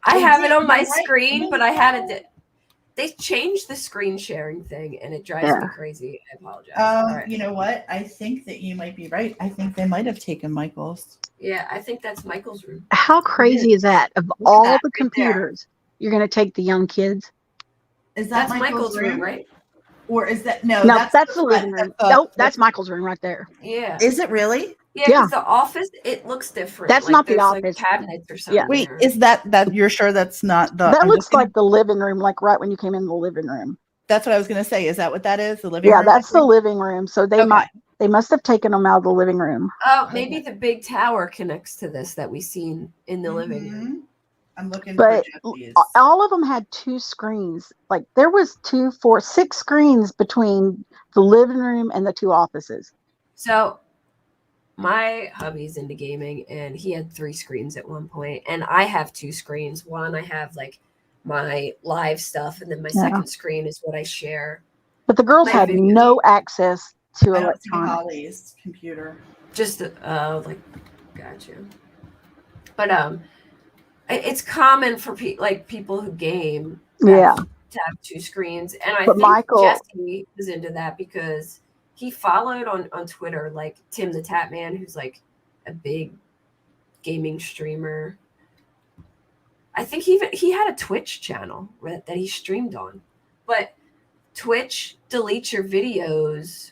have it on my screen, but I had it. They changed the screen sharing thing, and it drives me crazy. I apologize. Right. You know what? I think that you might be right. I think they might have taken Michael's. Yeah, I think that's Michael's room. How crazy is that? Of all the computers, you're going to take the young kids? Is that's Michael's room, right? Or is that no? That's the living room. Nope, that's Michael's room right there. Yeah. Is it really? Yeah, because the office, it looks different. That's not the office. Cabinets or something. Yeah. Wait, is that you're sure that's not the? That looks like the living room, like right when you came in the living room. That's what I was going to say. Is that what that is? The living room? Yeah, that's the living room. So they must have taken them out of the living room. Oh, maybe the big tower connects to this that we seen in the living room. I'm looking but for Jesse's. All of them had 2 screens. Like there was 2, 4, 6 screens between the living room and the 2 offices. So my hubby's into gaming and he had 3 screens at one point, and I have 2 screens. One, I have like my live stuff, and then my second screen is what I share. But the girls had no access to electronics. Holly's computer. Just gotcha. But it's common for people who game to have 2 screens, and I think Michael, Jesse was into that because he followed on Twitter like Tim the Tap Man, who's like a big gaming streamer. I think he had a Twitch channel that he streamed on, but Twitch deletes your videos.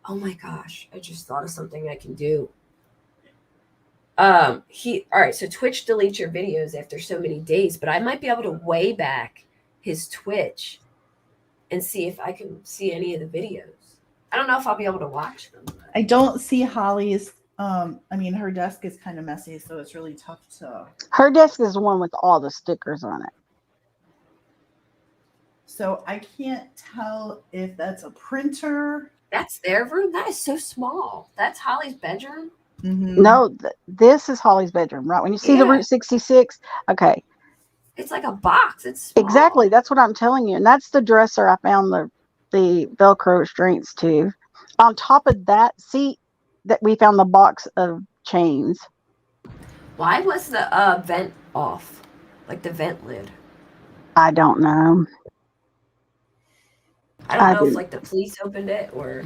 Oh my gosh, I just thought of something I can do. All right, so Twitch deletes your videos after so many days, but I might be able to way back his Twitch and see if I can see any of the videos. I don't know if I'll be able to watch them. I don't see Holly's. Her desk is kind of messy, so it's really tough to. Her desk is the one with all the stickers on it. So I can't tell if that's a printer. That's their room? That is so small. That's Holly's bedroom? Mm-hmm. No, this is Holly's bedroom, right? When you see the Route 66, okay. It's like a box. It's small. Exactly. That's what I'm telling you. And that's the dresser I found the Velcro restraints to. On top of that seat, that we found the box of chains. Why was the vent off? Like the vent lid? I don't know. I don't know if like the police opened it or.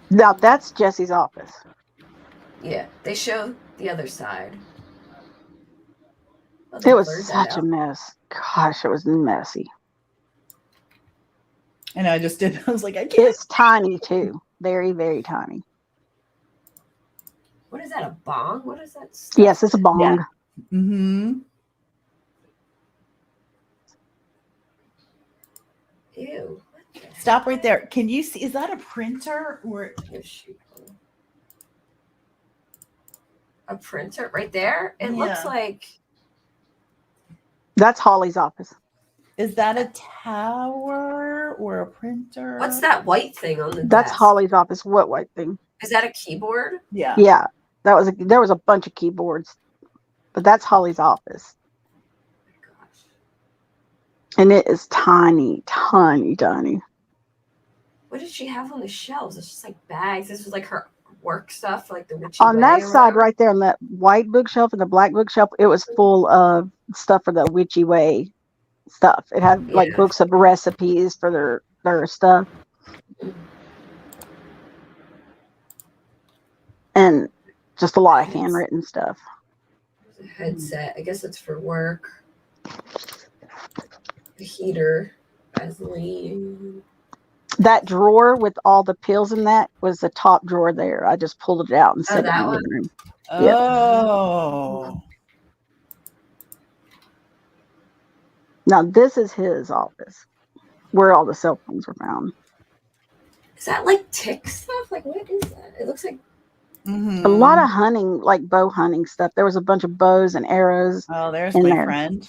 Now that's Jesse's office. Yeah, they show the other side. Well, it was such a mess. Gosh, it was messy. And I just did. I was like, I can't. It's tiny too. Very, very tiny. What is that? A bong? What is that stuff? Yes, it's a bong. Yeah. Mm-hmm. Ew. Stop right there. Can you see? Is that a printer or a printer right there? It looks like. That's Holly's office. Is that a tower or a printer? What's that white thing on the desk? That's Holly's office. What white thing? Is that a keyboard? Yeah. Yeah. There was a bunch of keyboards. But that's Holly's office. Oh my gosh. And it is tiny, tiny, tiny. What did she have on the shelves? It's just like bags. This was like her work stuff, like the witchy On way that or side whatever. right there, on that white bookshelf and the black bookshelf, it was full of stuff for the witchy way stuff. It had like books of recipes for their stuff. And just a lot of handwritten stuff. There's a headset. I guess it's for work. The heater. Vaseline. That drawer with all the pills in that was the top drawer there. I just pulled it out and set it in the living room. Oh. Yep. Now this is his office, where all the cell phones were found. Is that like tick stuff? Like what is that? It looks like a lot of hunting, like bow hunting stuff. There was a bunch of bows and arrows. Oh, there's my friend.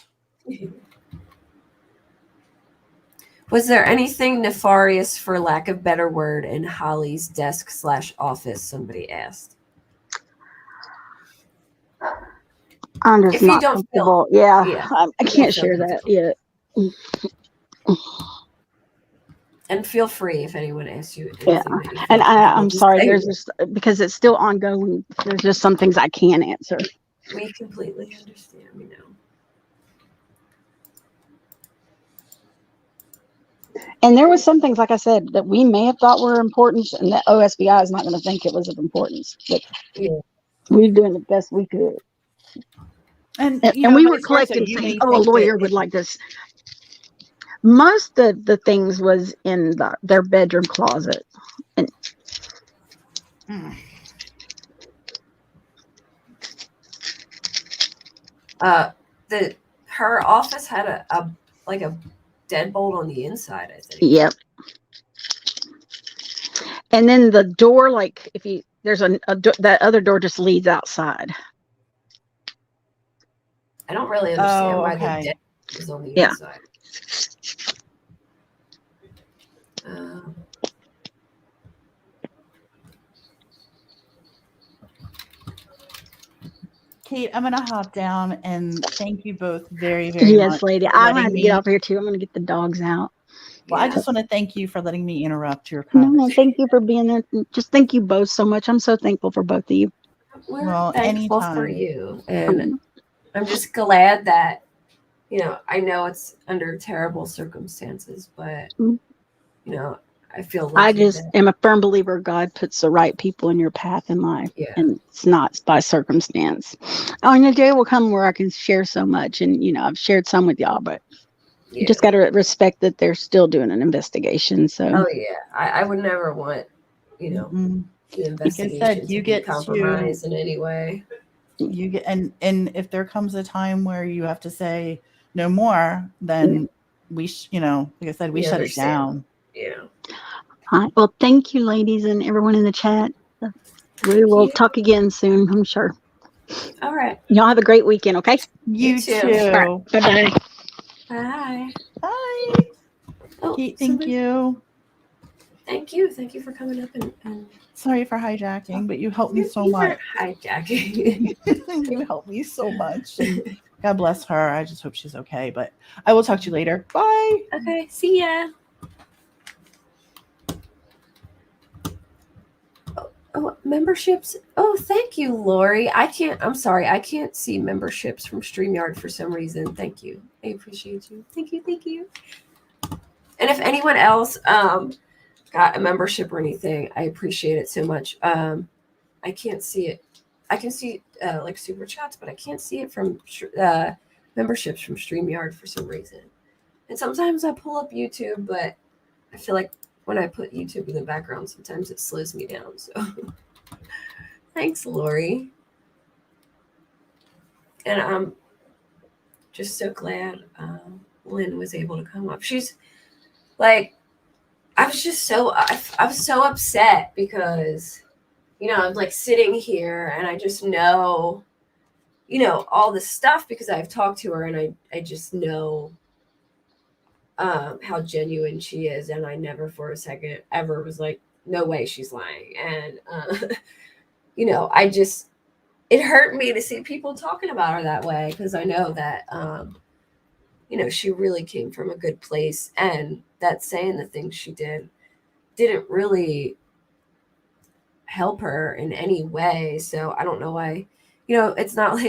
Was there anything nefarious, for lack of better word, in Holly's desk/office? Somebody asked. I'm just not comfortable. Yeah, I can't share that yet. And feel free if anyone asks you. Yeah, and I'm sorry. There's just, because it's still ongoing. There's just some things I can't answer. We completely understand. We know. And there was some things, like I said, that we may have thought were important, and that OSBI is not going to think it was of importance. But we were doing the best we could. And we were collecting things. Oh, a lawyer would like this. Most of the things was in their bedroom closet. And her office had a deadbolt on the inside, I think. Yep. And then the door, like there's that other door just leads outside. I don't really understand why the deadbolt is on the inside. Kate, I'm gonna hop down and thank you both very, very much. Yes, lady. I'm gonna get off here too. I'm gonna get the dogs out. Well, I just want to thank you for letting me interrupt your conversation. No, thank you for being there. Just thank you both so much. I'm so thankful for both of you. We're thankful for you, and I'm just glad that I know it's under terrible circumstances, but I feel I just am a firm believer God puts the right people in your path in life, and it's not by circumstance. And a day will come where I can share so much, and I've shared some with y'all, but you just got to respect that they're still doing an investigation. So, I would never want the investigation like I said, you get compromised in any way. You get and if there comes a time where you have to say no more, then we like I said, we shut it down. Yeah. All right. Well, thank you, ladies, and everyone in the chat. We will talk again soon, I'm sure. All right. Y'all have a great weekend, okay? You too. Right. Bye-bye. Bye. Bye. Oh, Kate, thank you. Thank you. Thank you for coming up and sorry for hijacking, but you helped me so you much. Hijacking. You helped me so much. And God bless her. I just hope she's okay. But I will talk to you later. Bye. Okay. See ya. Oh, memberships. Oh, thank you, Lori. I'm sorry. I can't see memberships from StreamYard for some reason. Thank you. I appreciate you. Thank you. Thank you. And if anyone else got a membership or anything, I appreciate it so much. I can't see it. I can see like super chats, but I can't see it from memberships from StreamYard for some reason. And sometimes I pull up YouTube, but I feel like when I put YouTube in the background, sometimes it slows me down. So thanks, Lori. And I'm just so glad Lynn was able to come up. She's like, I was so upset because, I'm like sitting here and I just know, all this stuff because I've talked to her and I just know how genuine she is. And I never for a second ever was like, no way she's lying. And, it hurt me to see people talking about her that way because I know that, she really came from a good place and that saying the things she didn't really help her in any way. So I don't know why, it's not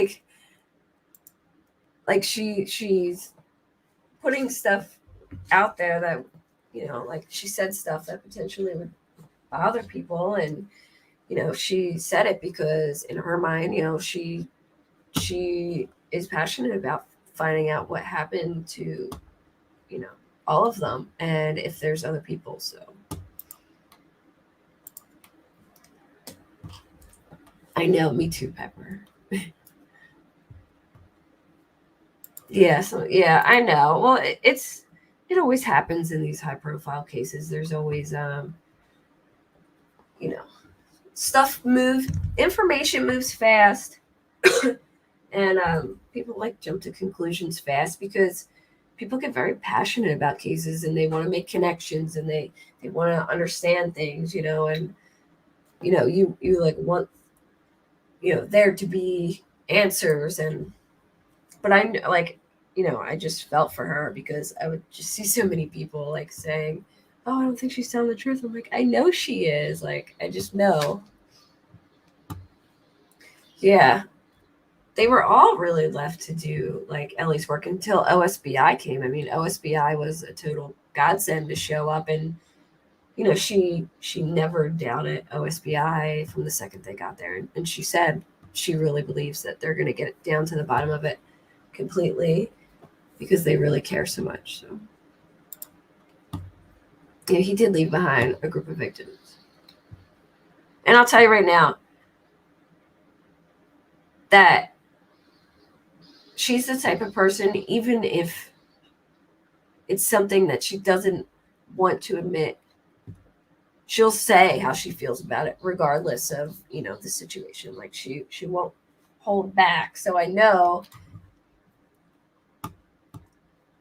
like she's putting stuff out there that, like she said stuff that potentially would bother people. And, she said it because in her mind, she is passionate about finding out what happened to, all of them. And if there's other people, so. I know, me too, Pepper. Yeah, I know. Well, it always happens in these high profile cases. There's always stuff information moves fast. And people like jump to conclusions fast because people get very passionate about cases and they want to make connections and they want to understand things, and you like want there to be answers. And but I like I just felt for her because I would just see so many people like saying, oh, I don't think she's telling the truth. I'm like, I know she is. Like, I just know. Yeah, they were all really left to do like Ellie's work until OSBI came. I mean, OSBI was a total godsend to show up. And she never doubted OSBI from the second they got there. And she said she really believes that they're going to get down to the bottom of it completely because they really care so much. So yeah, he did leave behind a group of victims. And I'll tell you right now that she's the type of person, even if it's something that she doesn't want to admit, she'll say how she feels about it, regardless of, the situation. Like she won't hold back. So I know,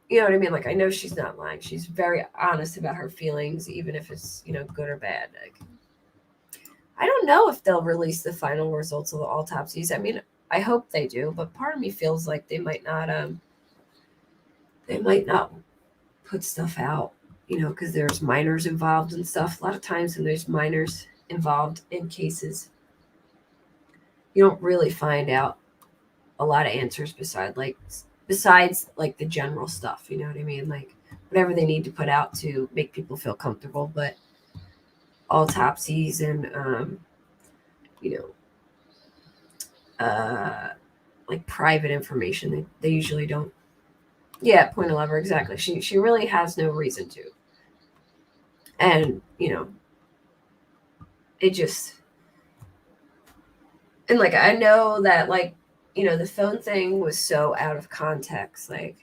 you know what I mean? Like, I know she's not lying. She's very honest about her feelings, even if it's, good or bad. Like, I don't know if they'll release the final results of the autopsies. I mean, I hope they do, but part of me feels like they might not put stuff out, because there's minors involved and stuff. A lot of times when there's minors involved in cases, you don't really find out a lot of answers besides like the general stuff, you know what I mean? Like whatever they need to put out to make people feel comfortable. But autopsies and like private information, they usually don't. Yeah, point of lever, exactly. She really has no reason to. And it just, and like I know that like the phone thing was so out of context. Like,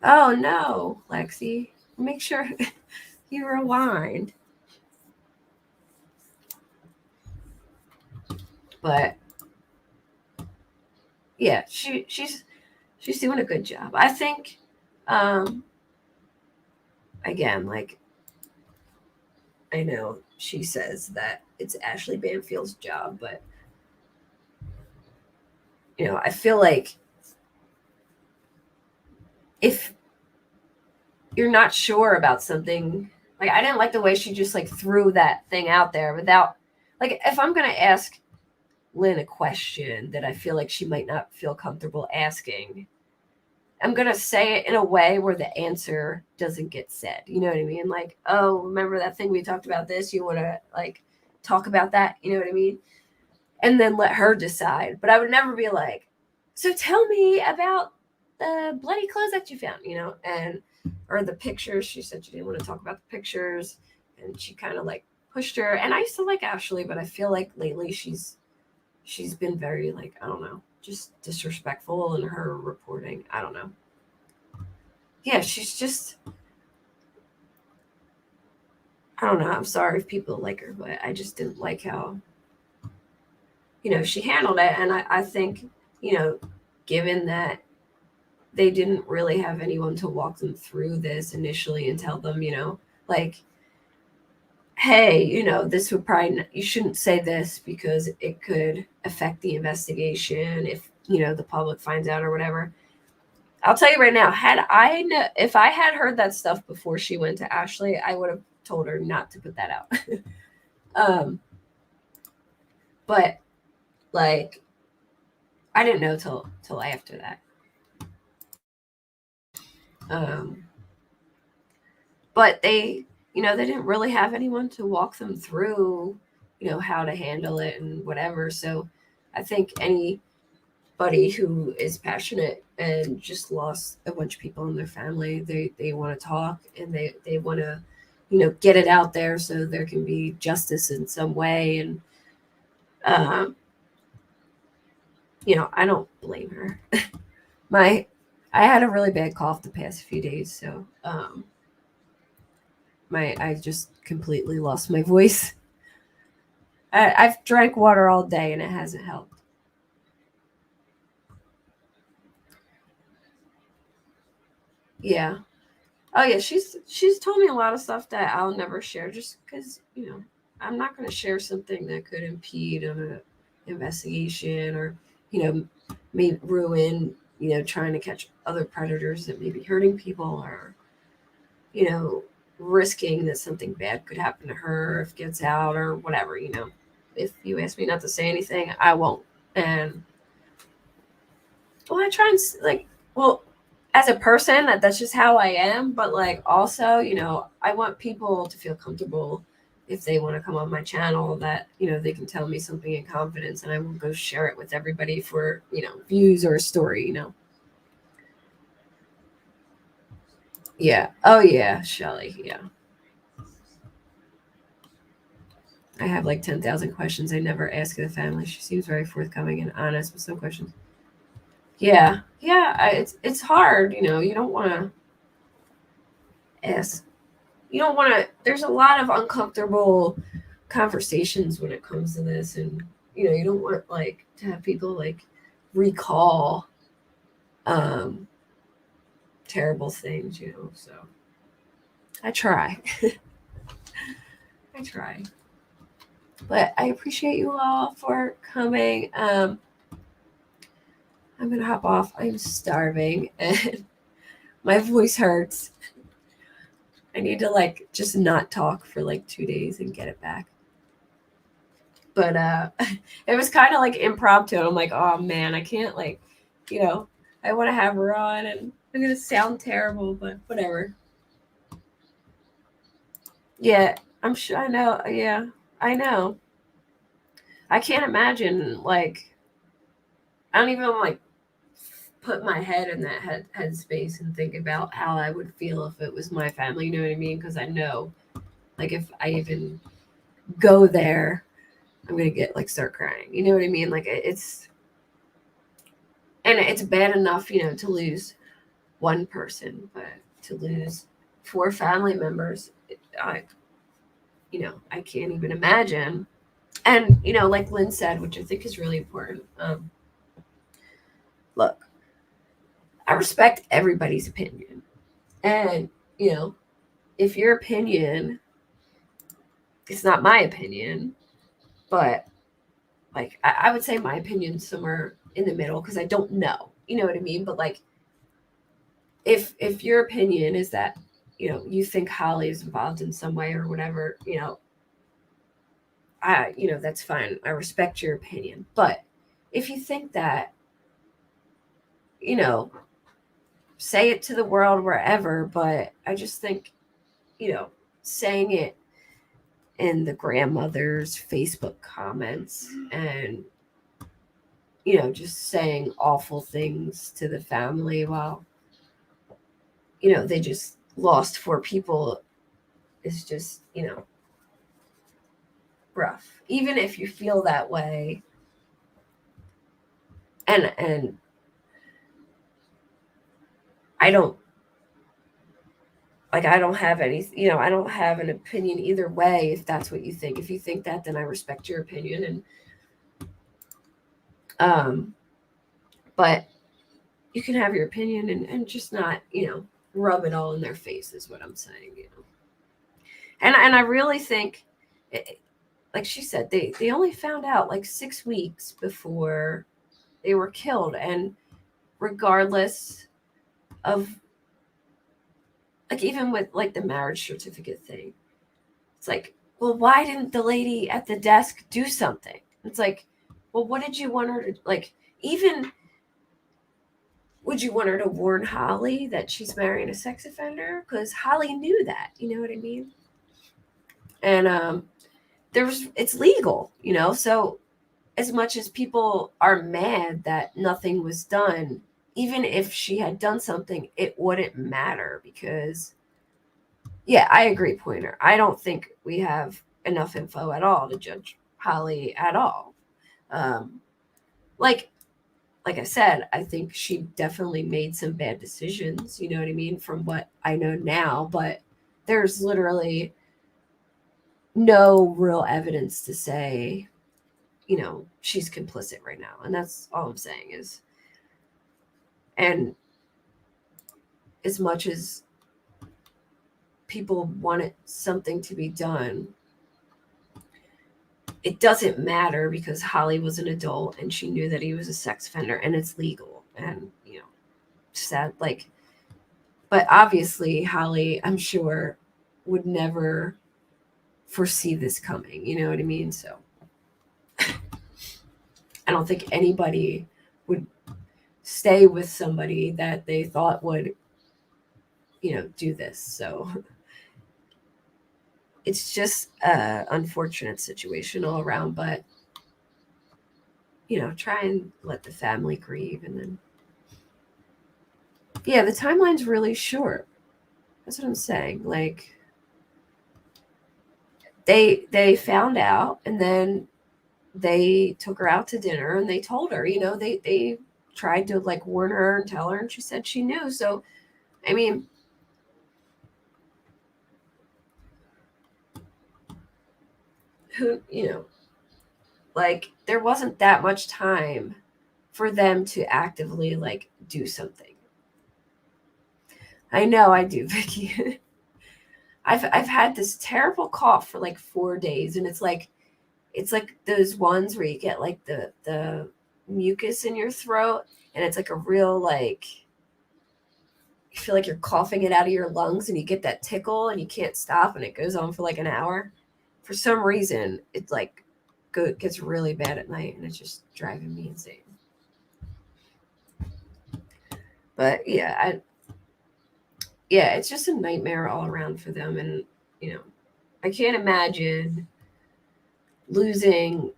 oh no, Lexi, make sure you rewind. But yeah, she's doing a good job. I think again, like, I know she says that it's Ashley Banfield's job, but I feel like if you're not sure about something, like, I didn't like the way she just like threw that thing out there without, like, if I'm gonna ask Lynn a question that I feel like she might not feel comfortable asking, I'm going to say it in a way where the answer doesn't get said. You know what I mean? Like, oh, remember that thing we talked about this? You want to like talk about that? You know what I mean? And then let her decide. But I would never be like, so tell me about the bloody clothes that you found, or the pictures. She said she didn't want to talk about the pictures. And she kind of like pushed her. And I used to like Ashley, but I feel like lately she's been very like, I don't know, just disrespectful in her reporting. I don't know. Yeah, she's just, I don't know. I'm sorry if people like her, but I just didn't like how, she handled it. And I think, given that they didn't really have anyone to walk them through this initially and tell them, like, hey, this would probably, you shouldn't say this because it could affect the investigation if, the public finds out or whatever. I'll tell you right now, if I had heard that stuff before she went to Ashley, I would have told her not to put that out. But like, I didn't know till after that. But they didn't really have anyone to walk them through, how to handle it and whatever. So I think anybody who is passionate and just lost a bunch of people in their family, they want to talk and they want to, get it out there so there can be justice in some way. And, I don't blame her. I had a really bad cough the past few days. So, I just completely lost my voice. I've drank water all day and it hasn't helped. Yeah. Oh yeah, she's told me a lot of stuff that I'll never share just because, I'm not going to share something that could impede on an investigation or, may ruin, trying to catch other predators that may be hurting people or, risking that something bad could happen to her if it gets out or whatever, If you ask me not to say anything, I won't. And well, I try and as a person, that's just how I am. But like, also, I want people to feel comfortable if they want to come on my channel that, they can tell me something in confidence and I will go share it with everybody for, views or a story, Yeah. Oh yeah, Shelly. Yeah. I have like 10,000 questions I never ask the family. She seems very forthcoming and honest with some questions. Yeah. Yeah. It's hard, you don't want to ask. You don't want to, there's a lot of uncomfortable conversations when it comes to this. And, you don't want like to have people like recall terrible things, so I try. I try. But I appreciate you all for coming. I'm gonna hop off. I'm starving and my voice hurts. I need to like just not talk for like 2 days and get it back. But it was kind of like impromptu. I'm like, oh man, I can't like, I want to have her on and I'm gonna sound terrible, but whatever. Yeah, I'm sure. I know. Yeah, I know. I can't imagine like, I don't even like put my head in that headspace and think about how I would feel if it was my family. You know what I mean? Because I know, like, if I even go there, I'm gonna get like start crying. You know what I mean? Like it's bad enough, to lose one person, but to lose 4 family members, I can't even imagine. And like Lynn said, which I think is really important. Look, I respect everybody's opinion, and if your opinion, it's not my opinion, but like I would say my opinion somewhere in the middle because I don't know. You know what I mean? But like if your opinion is that, you think Holly is involved in some way or whatever, that's fine. I respect your opinion. But if you think that, say it to the world wherever, but I just think, saying it in the grandmother's Facebook comments and, just saying awful things to the family while, they just lost 4 people is just, rough. Even if you feel that way, and I don't have any, I don't have an opinion either way. If that's what you think, if you think that, then I respect your opinion. And but you can have your opinion and just not, rub it all in their face is what I'm saying. And I really think like she said, they only found out like 6 weeks before they were killed. And regardless of, like, even with like the marriage certificate thing, it's like, well, why didn't the lady at the desk do something? It's like, well, what did you want her to, like, even would you want her to warn Holly that she's marrying a sex offender? Because Holly knew that, you know what I mean? And it's legal, so as much as people are mad that nothing was done, even if she had done something, it wouldn't matter because, yeah, I agree, Pointer. I don't think we have enough info at all to judge Holly at all. Like I said, I think she definitely made some bad decisions, you know what I mean, from what I know now, but there's literally no real evidence to say, she's complicit right now. And that's all I'm saying is, and as much as people wanted something to be done, it doesn't matter because Holly was an adult and she knew that he was a sex offender and it's legal. And, sad, like, but obviously Holly, I'm sure, would never foresee this coming. You know what I mean? So I don't think anybody would stay with somebody that they thought would, do this. So it's just a unfortunate situation all around, but, try and let the family grieve. And then, yeah, the timeline's really short. That's what I'm saying. Like, they found out and then they took her out to dinner and they told her, they tried to like warn her and tell her, and she said she knew. So, I mean, who, like, there wasn't that much time for them to actively like do something. I know I do, Vicky. I've had this terrible cough for like 4 days, and it's like those ones where you get like the mucus in your throat, and it's like a real, like, you feel like you're coughing it out of your lungs, and you get that tickle and you can't stop, and it goes on for like an hour. For some reason, it like gets really bad at night, and it's just driving me insane. But yeah, it's just a nightmare all around for them. And, I can't imagine losing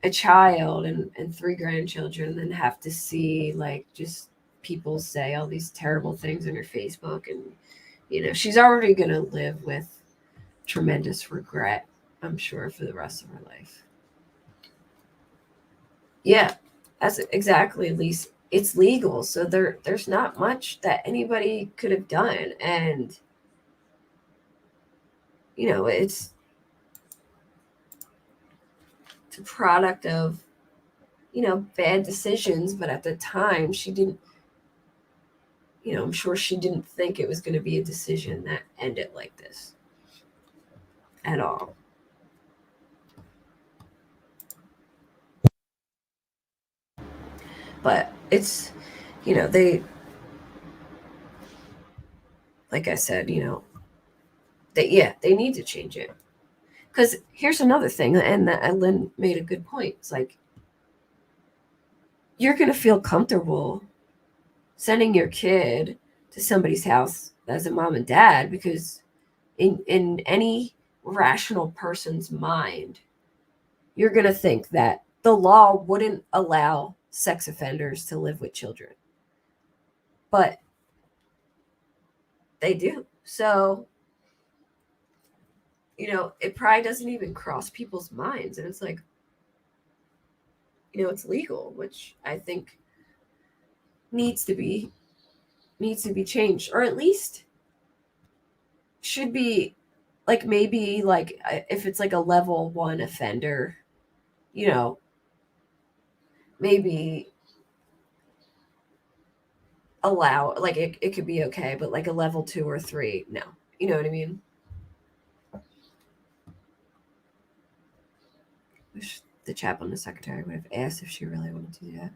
a child and 3 grandchildren and then have to see like just people say all these terrible things on your Facebook. And, she's already going to live with tremendous regret, I'm sure, for the rest of her life. Yeah, that's exactly. At least it's legal. So there's not much that anybody could have done. And, it's a product of, bad decisions. But at the time, she didn't, I'm sure she didn't think it was going to be a decision that ended like this at all. But it's, they, like I said, they need to change it. Because here's another thing, and Lynn made a good point. It's like, you're going to feel comfortable sending your kid to somebody's house as a mom and dad because in any rational person's mind, you're going to think that the law wouldn't allow sex offenders to live with children. But they do. So, it probably doesn't even cross people's minds. And it's like, it's legal, which I think needs to be changed, or at least should be like, maybe like if it's like a level 1 offender, maybe allow, like it could be okay, but like a level 2 or 3, no. You know what I mean? Wish the chaplain and secretary would have asked if she really wanted to do that.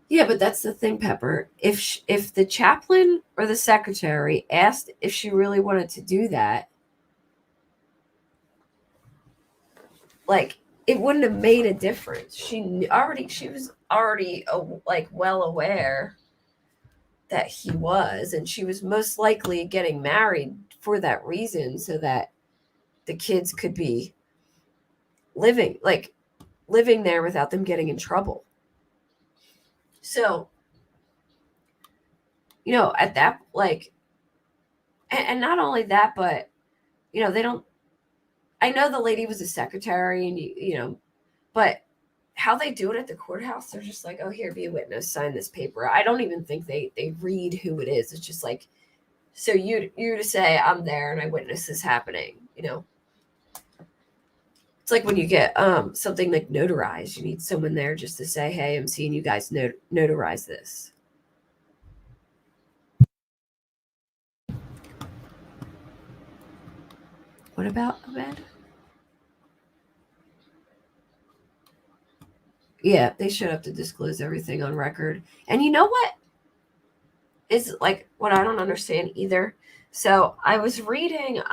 Yeah, but that's the thing, Pepper. If the chaplain or the secretary asked if she really wanted to do that, like, it wouldn't have made a difference. She was already like well aware that he was, and she was most likely getting married for that reason, so that the kids could be living there without them getting in trouble. So, at that, like, and not only that, but they don't, I know the lady was a secretary, and but how they do it at the courthouse, they're just like, oh, here, be a witness, sign this paper. I don't even think they read who it is. It's just like, so you to say I'm there and I witnessed this happening. It's like when you get something like notarized, you need someone there just to say, hey, I'm seeing you guys notarize this. What about Ahmed? Yeah, they should have to disclose everything on record. And you know what is like what I don't understand either? So I was reading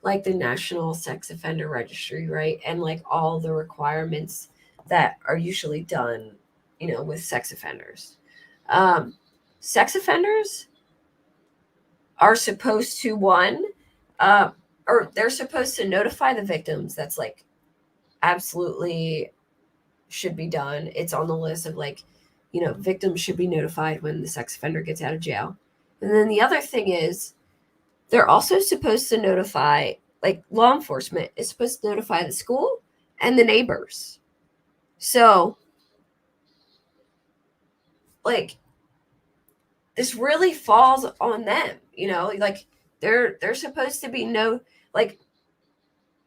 like the National Sex Offender Registry, right? And like all the requirements that are usually done, with sex offenders. Sex offenders are supposed to, or they're supposed to notify the victims. That's like absolutely should be done. It's on the list of like, victims should be notified when the sex offender gets out of jail. And then the other thing is, they're also supposed to notify, like, law enforcement is supposed to notify the school and the neighbors. So, like, this really falls on them, like they're supposed to be like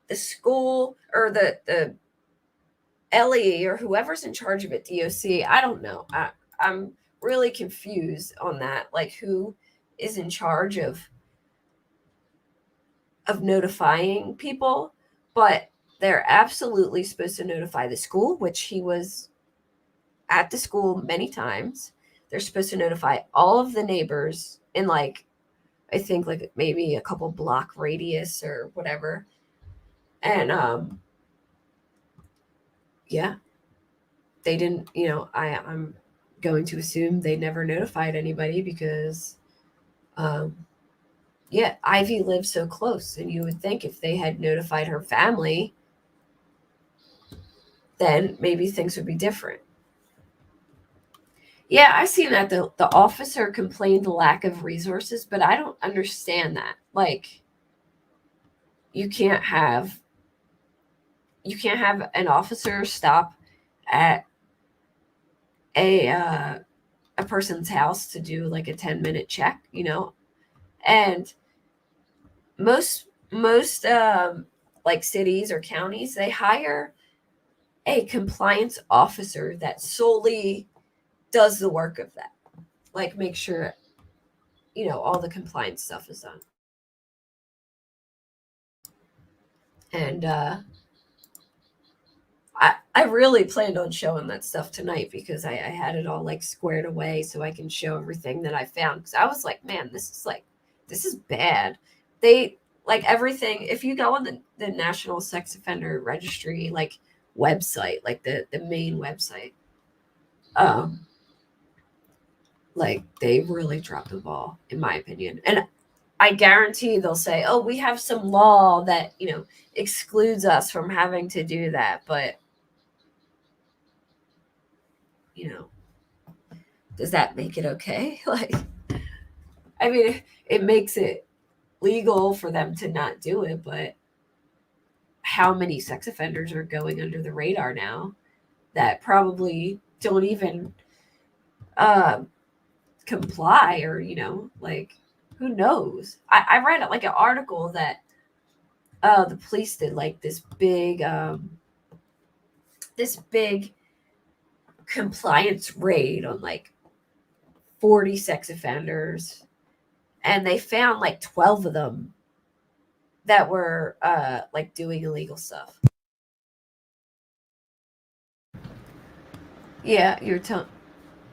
the school or the LE or whoever's in charge of it, DOC. I don't know. I'm really confused on that. Like, who is in charge of notifying people? But they're absolutely supposed to notify the school, which he was at the school many times. They're supposed to notify all of the neighbors in, like, I think like maybe a couple block radius or whatever. And yeah, they didn't, I'm going to assume they never notified anybody because yeah, Ivy lives so close, and you would think if they had notified her family, then maybe things would be different. Yeah, I've seen that the officer complained the lack of resources, but I don't understand that. Like, you can't have an officer stop at a person's house to do like a 10-minute check, and most like cities or counties, they hire a compliance officer that solely does the work of that. like make sure, all the compliance stuff is done. And I really planned on showing that stuff tonight because I had it all like squared away so I can show everything that I found. Because I was like, man, this is bad. They like everything. If you go on the National Sex Offender Registry like website, like the main website, like they really dropped the ball, in my opinion. And I guarantee they'll say, oh, we have some law that, excludes us from having to do that. But, does that make it okay? Like, I mean, it makes it legal for them to not do it, but how many sex offenders are going under the radar now that probably don't even comply or, like, who knows? I read like an article that the police did like this big compliance raid on like 40 sex offenders, and they found like 12 of them that were like doing illegal stuff. Yeah, you're telling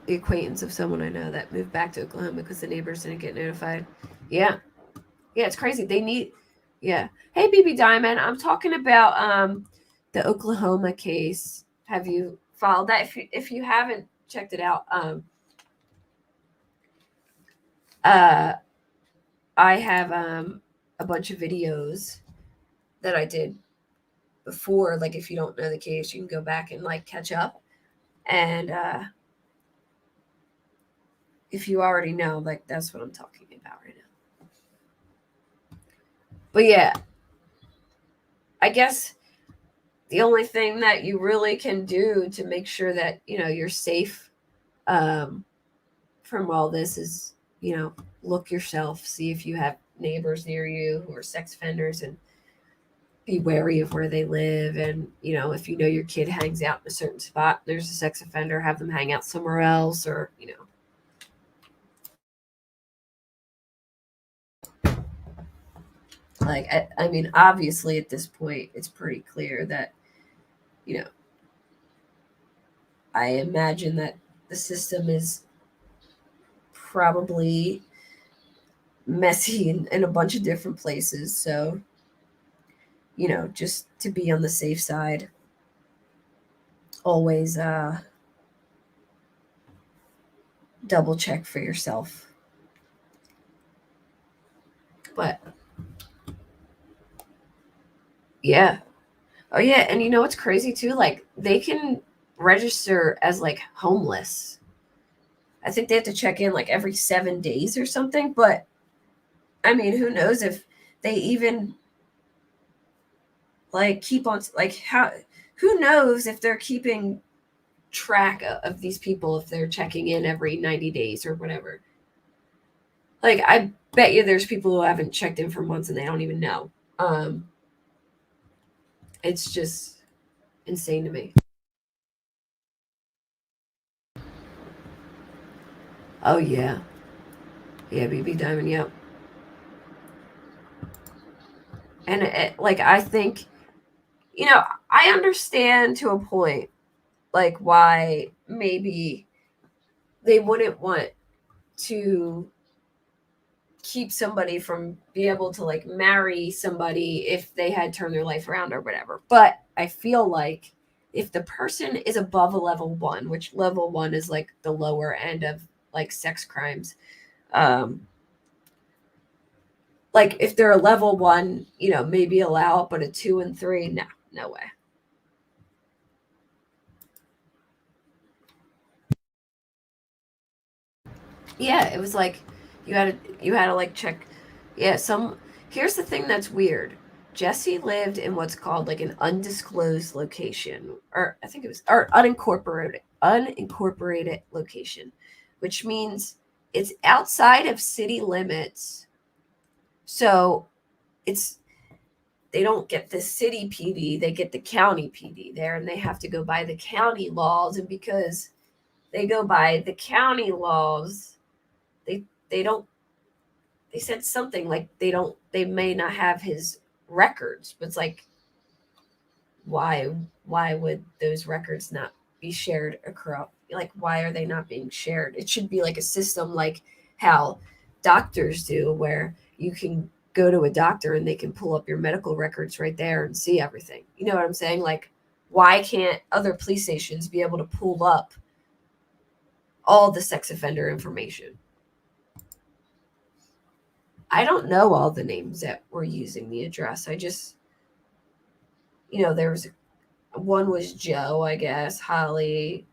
the acquaintance of someone I know that moved back to Oklahoma because the neighbors didn't get notified. Yeah, it's crazy. They need. Yeah. Hey, BB Diamond, I'm talking about the Oklahoma case. Have you followed that? If you haven't checked it out, I have a bunch of videos that I did before. Like, if you don't know the case, you can go back and like catch up. And if you already know, like, that's what I'm talking about right now. But yeah, I guess the only thing that you really can do to make sure that, you're safe from all this is, look yourself, see if you have neighbors near you who are sex offenders, and be wary of where they live. And, if you know your kid hangs out in a certain spot, there's a sex offender, have them hang out somewhere else, or, like, I mean, obviously at this point, it's pretty clear that, I imagine that the system is probably messy in a bunch of different places. So, just to be on the safe side, always double check for yourself. But yeah. Oh yeah, and what's crazy too? Like, they can register as like homeless. I think they have to check in like every 7 days or something. But I mean, who knows if they even like keep on, like, how, who knows if they're keeping track of these people, if they're checking in every 90 days or whatever. Like, I bet you there's people who haven't checked in for months and they don't even know. It's just insane to me. Oh yeah. Yeah, BB Diamond, yep. And like, I think, I understand to a point, like, why maybe they wouldn't want to keep somebody from being able to like marry somebody if they had turned their life around or whatever. But I feel like if the person is above a level 1, which level 1 is like the lower end of like sex crimes, like if they're a level 1, maybe allow it, but a 2 and 3, no way. Yeah, it was like you had to like check. Yeah, here's the thing that's weird. Jesse lived in what's called like an undisclosed location, or I think it was, or unincorporated location, which means it's outside of city limits. So they don't get the city PD, they get the county PD there, and they have to go by the county laws. And because they go by the county laws, they don't, they said something like they may not have his records, but it's like, why would those records not be shared across, like why are they not being shared? It should be like a system like how doctors do, where you can go to a doctor and they can pull up your medical records right there and see everything. You know what I'm saying? Like, why can't other police stations be able to pull up all the sex offender information? I don't know all the names that were using the address. I just, there was one was Joe, I guess, Holly,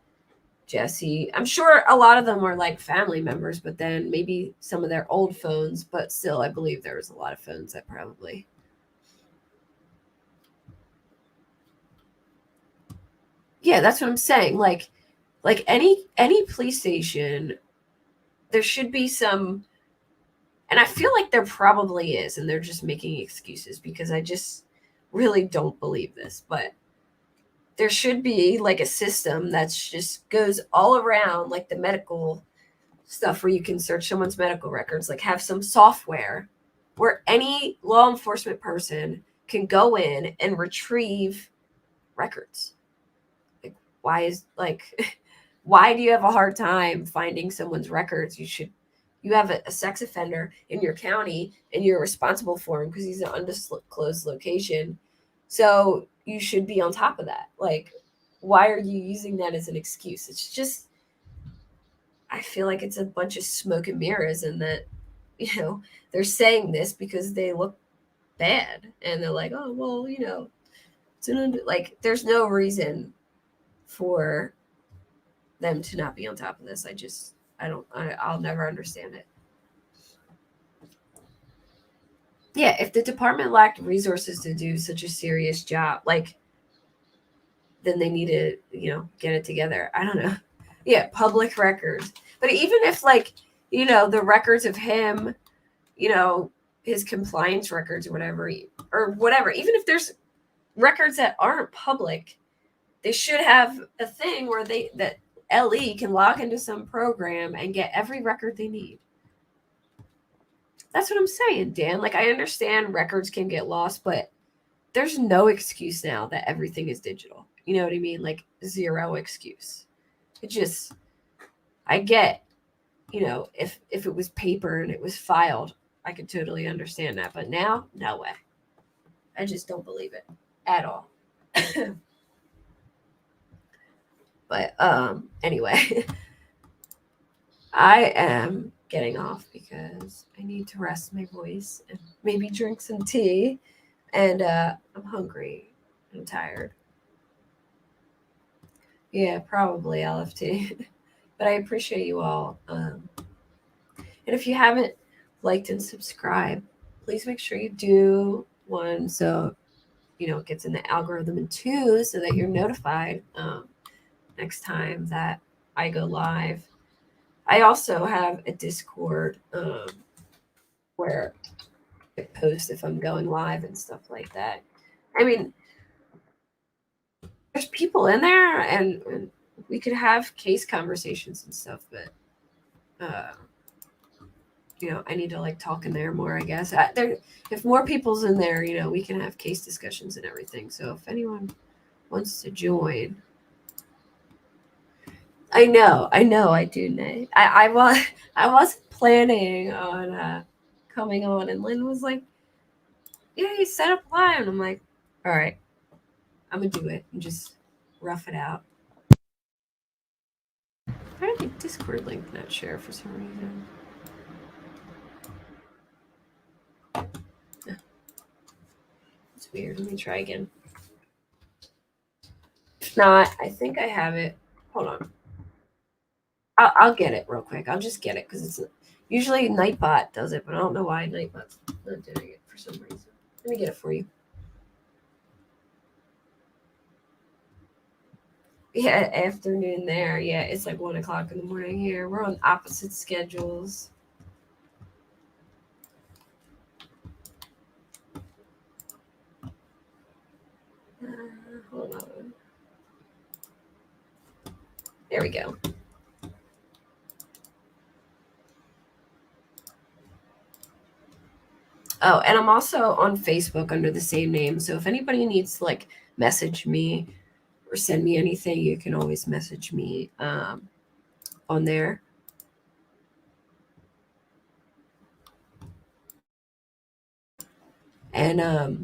Jesse. I'm sure a lot of them were like family members, but then maybe some of their old phones, but still, I believe there was a lot of phones that probably. Yeah, that's what I'm saying. Like any police station, there should be some, and I feel like there probably is, and they're just making excuses because I just really don't believe this, but there should be like a system that's just goes all around, like the medical stuff where you can search someone's medical records, like have some software where any law enforcement person can go in and retrieve records. Like, why do you have a hard time finding someone's records? You have a sex offender in your county and you're responsible for him because he's an undisclosed location. So you should be on top of that. Like, why are you using that as an excuse? It's just, I feel like it's a bunch of smoke and mirrors, and that, they're saying this because they look bad and they're like, oh, well, like, there's no reason for them to not be on top of this. I'll never understand it. Yeah, if the department lacked resources to do such a serious job, like, then they need to, get it together. I don't know. Yeah, public records. But even if, like, the records of him, his compliance records or whatever, even if there's records that aren't public, they should have a thing where that LE can log into some program and get every record they need. That's what I'm saying, Dan. Like, I understand records can get lost, but there's no excuse now that everything is digital. You know what I mean? Like, zero excuse. It just, I get, if it was paper and it was filed, I could totally understand that. But now, no way. I just don't believe it at all. But anyway, I am getting off because I need to rest my voice and maybe drink some tea. And I'm hungry. I'm tired. Yeah, probably LFT. But I appreciate you all. And if you haven't liked and subscribed, please make sure you do. One, so it gets in the algorithm, and two, so that you're notified next time that I go live. I also have a Discord where I post if I'm going live and stuff like that. I mean, there's people in there, and we could have case conversations and stuff, but I need to like talk in there more, I guess. If more people's in there, we can have case discussions and everything. So if anyone wants to join, I know, I do, Nate. I wasn't planning on coming on, and Lynn was like, "Yeah, you set up live," and I'm like, "All right, I'm gonna do it and just rough it out." Why did the Discord link not share for some reason? It's weird. Let me try again. If not, I think I have it. Hold on. I'll get it real quick. I'll just get it because it's usually Nightbot does it, but I don't know why Nightbot's not doing it for some reason. Let me get it for you. Yeah, afternoon there. Yeah, it's like 1 o'clock in the morning here. We're on opposite schedules. Hold on. There we go. Oh, and I'm also on Facebook under the same name. So if anybody needs to like message me or send me anything, you can always message me on there. And I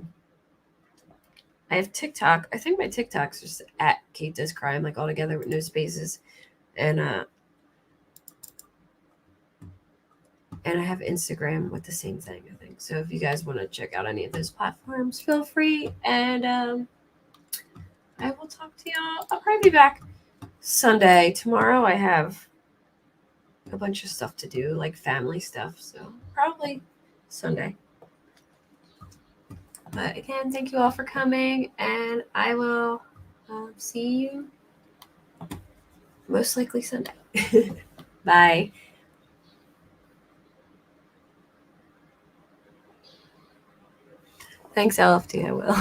have TikTok. I think my TikTok's just at Kate Does Crime, like all together with no spaces. And I have Instagram with the same thing, I think. So if you guys want to check out any of those platforms, feel free. And I will talk to y'all. I'll probably be back Sunday. Tomorrow I have a bunch of stuff to do, like family stuff. So probably Sunday. But again, thank you all for coming. And I will see you most likely Sunday. Bye. Thanks, LFT. I will.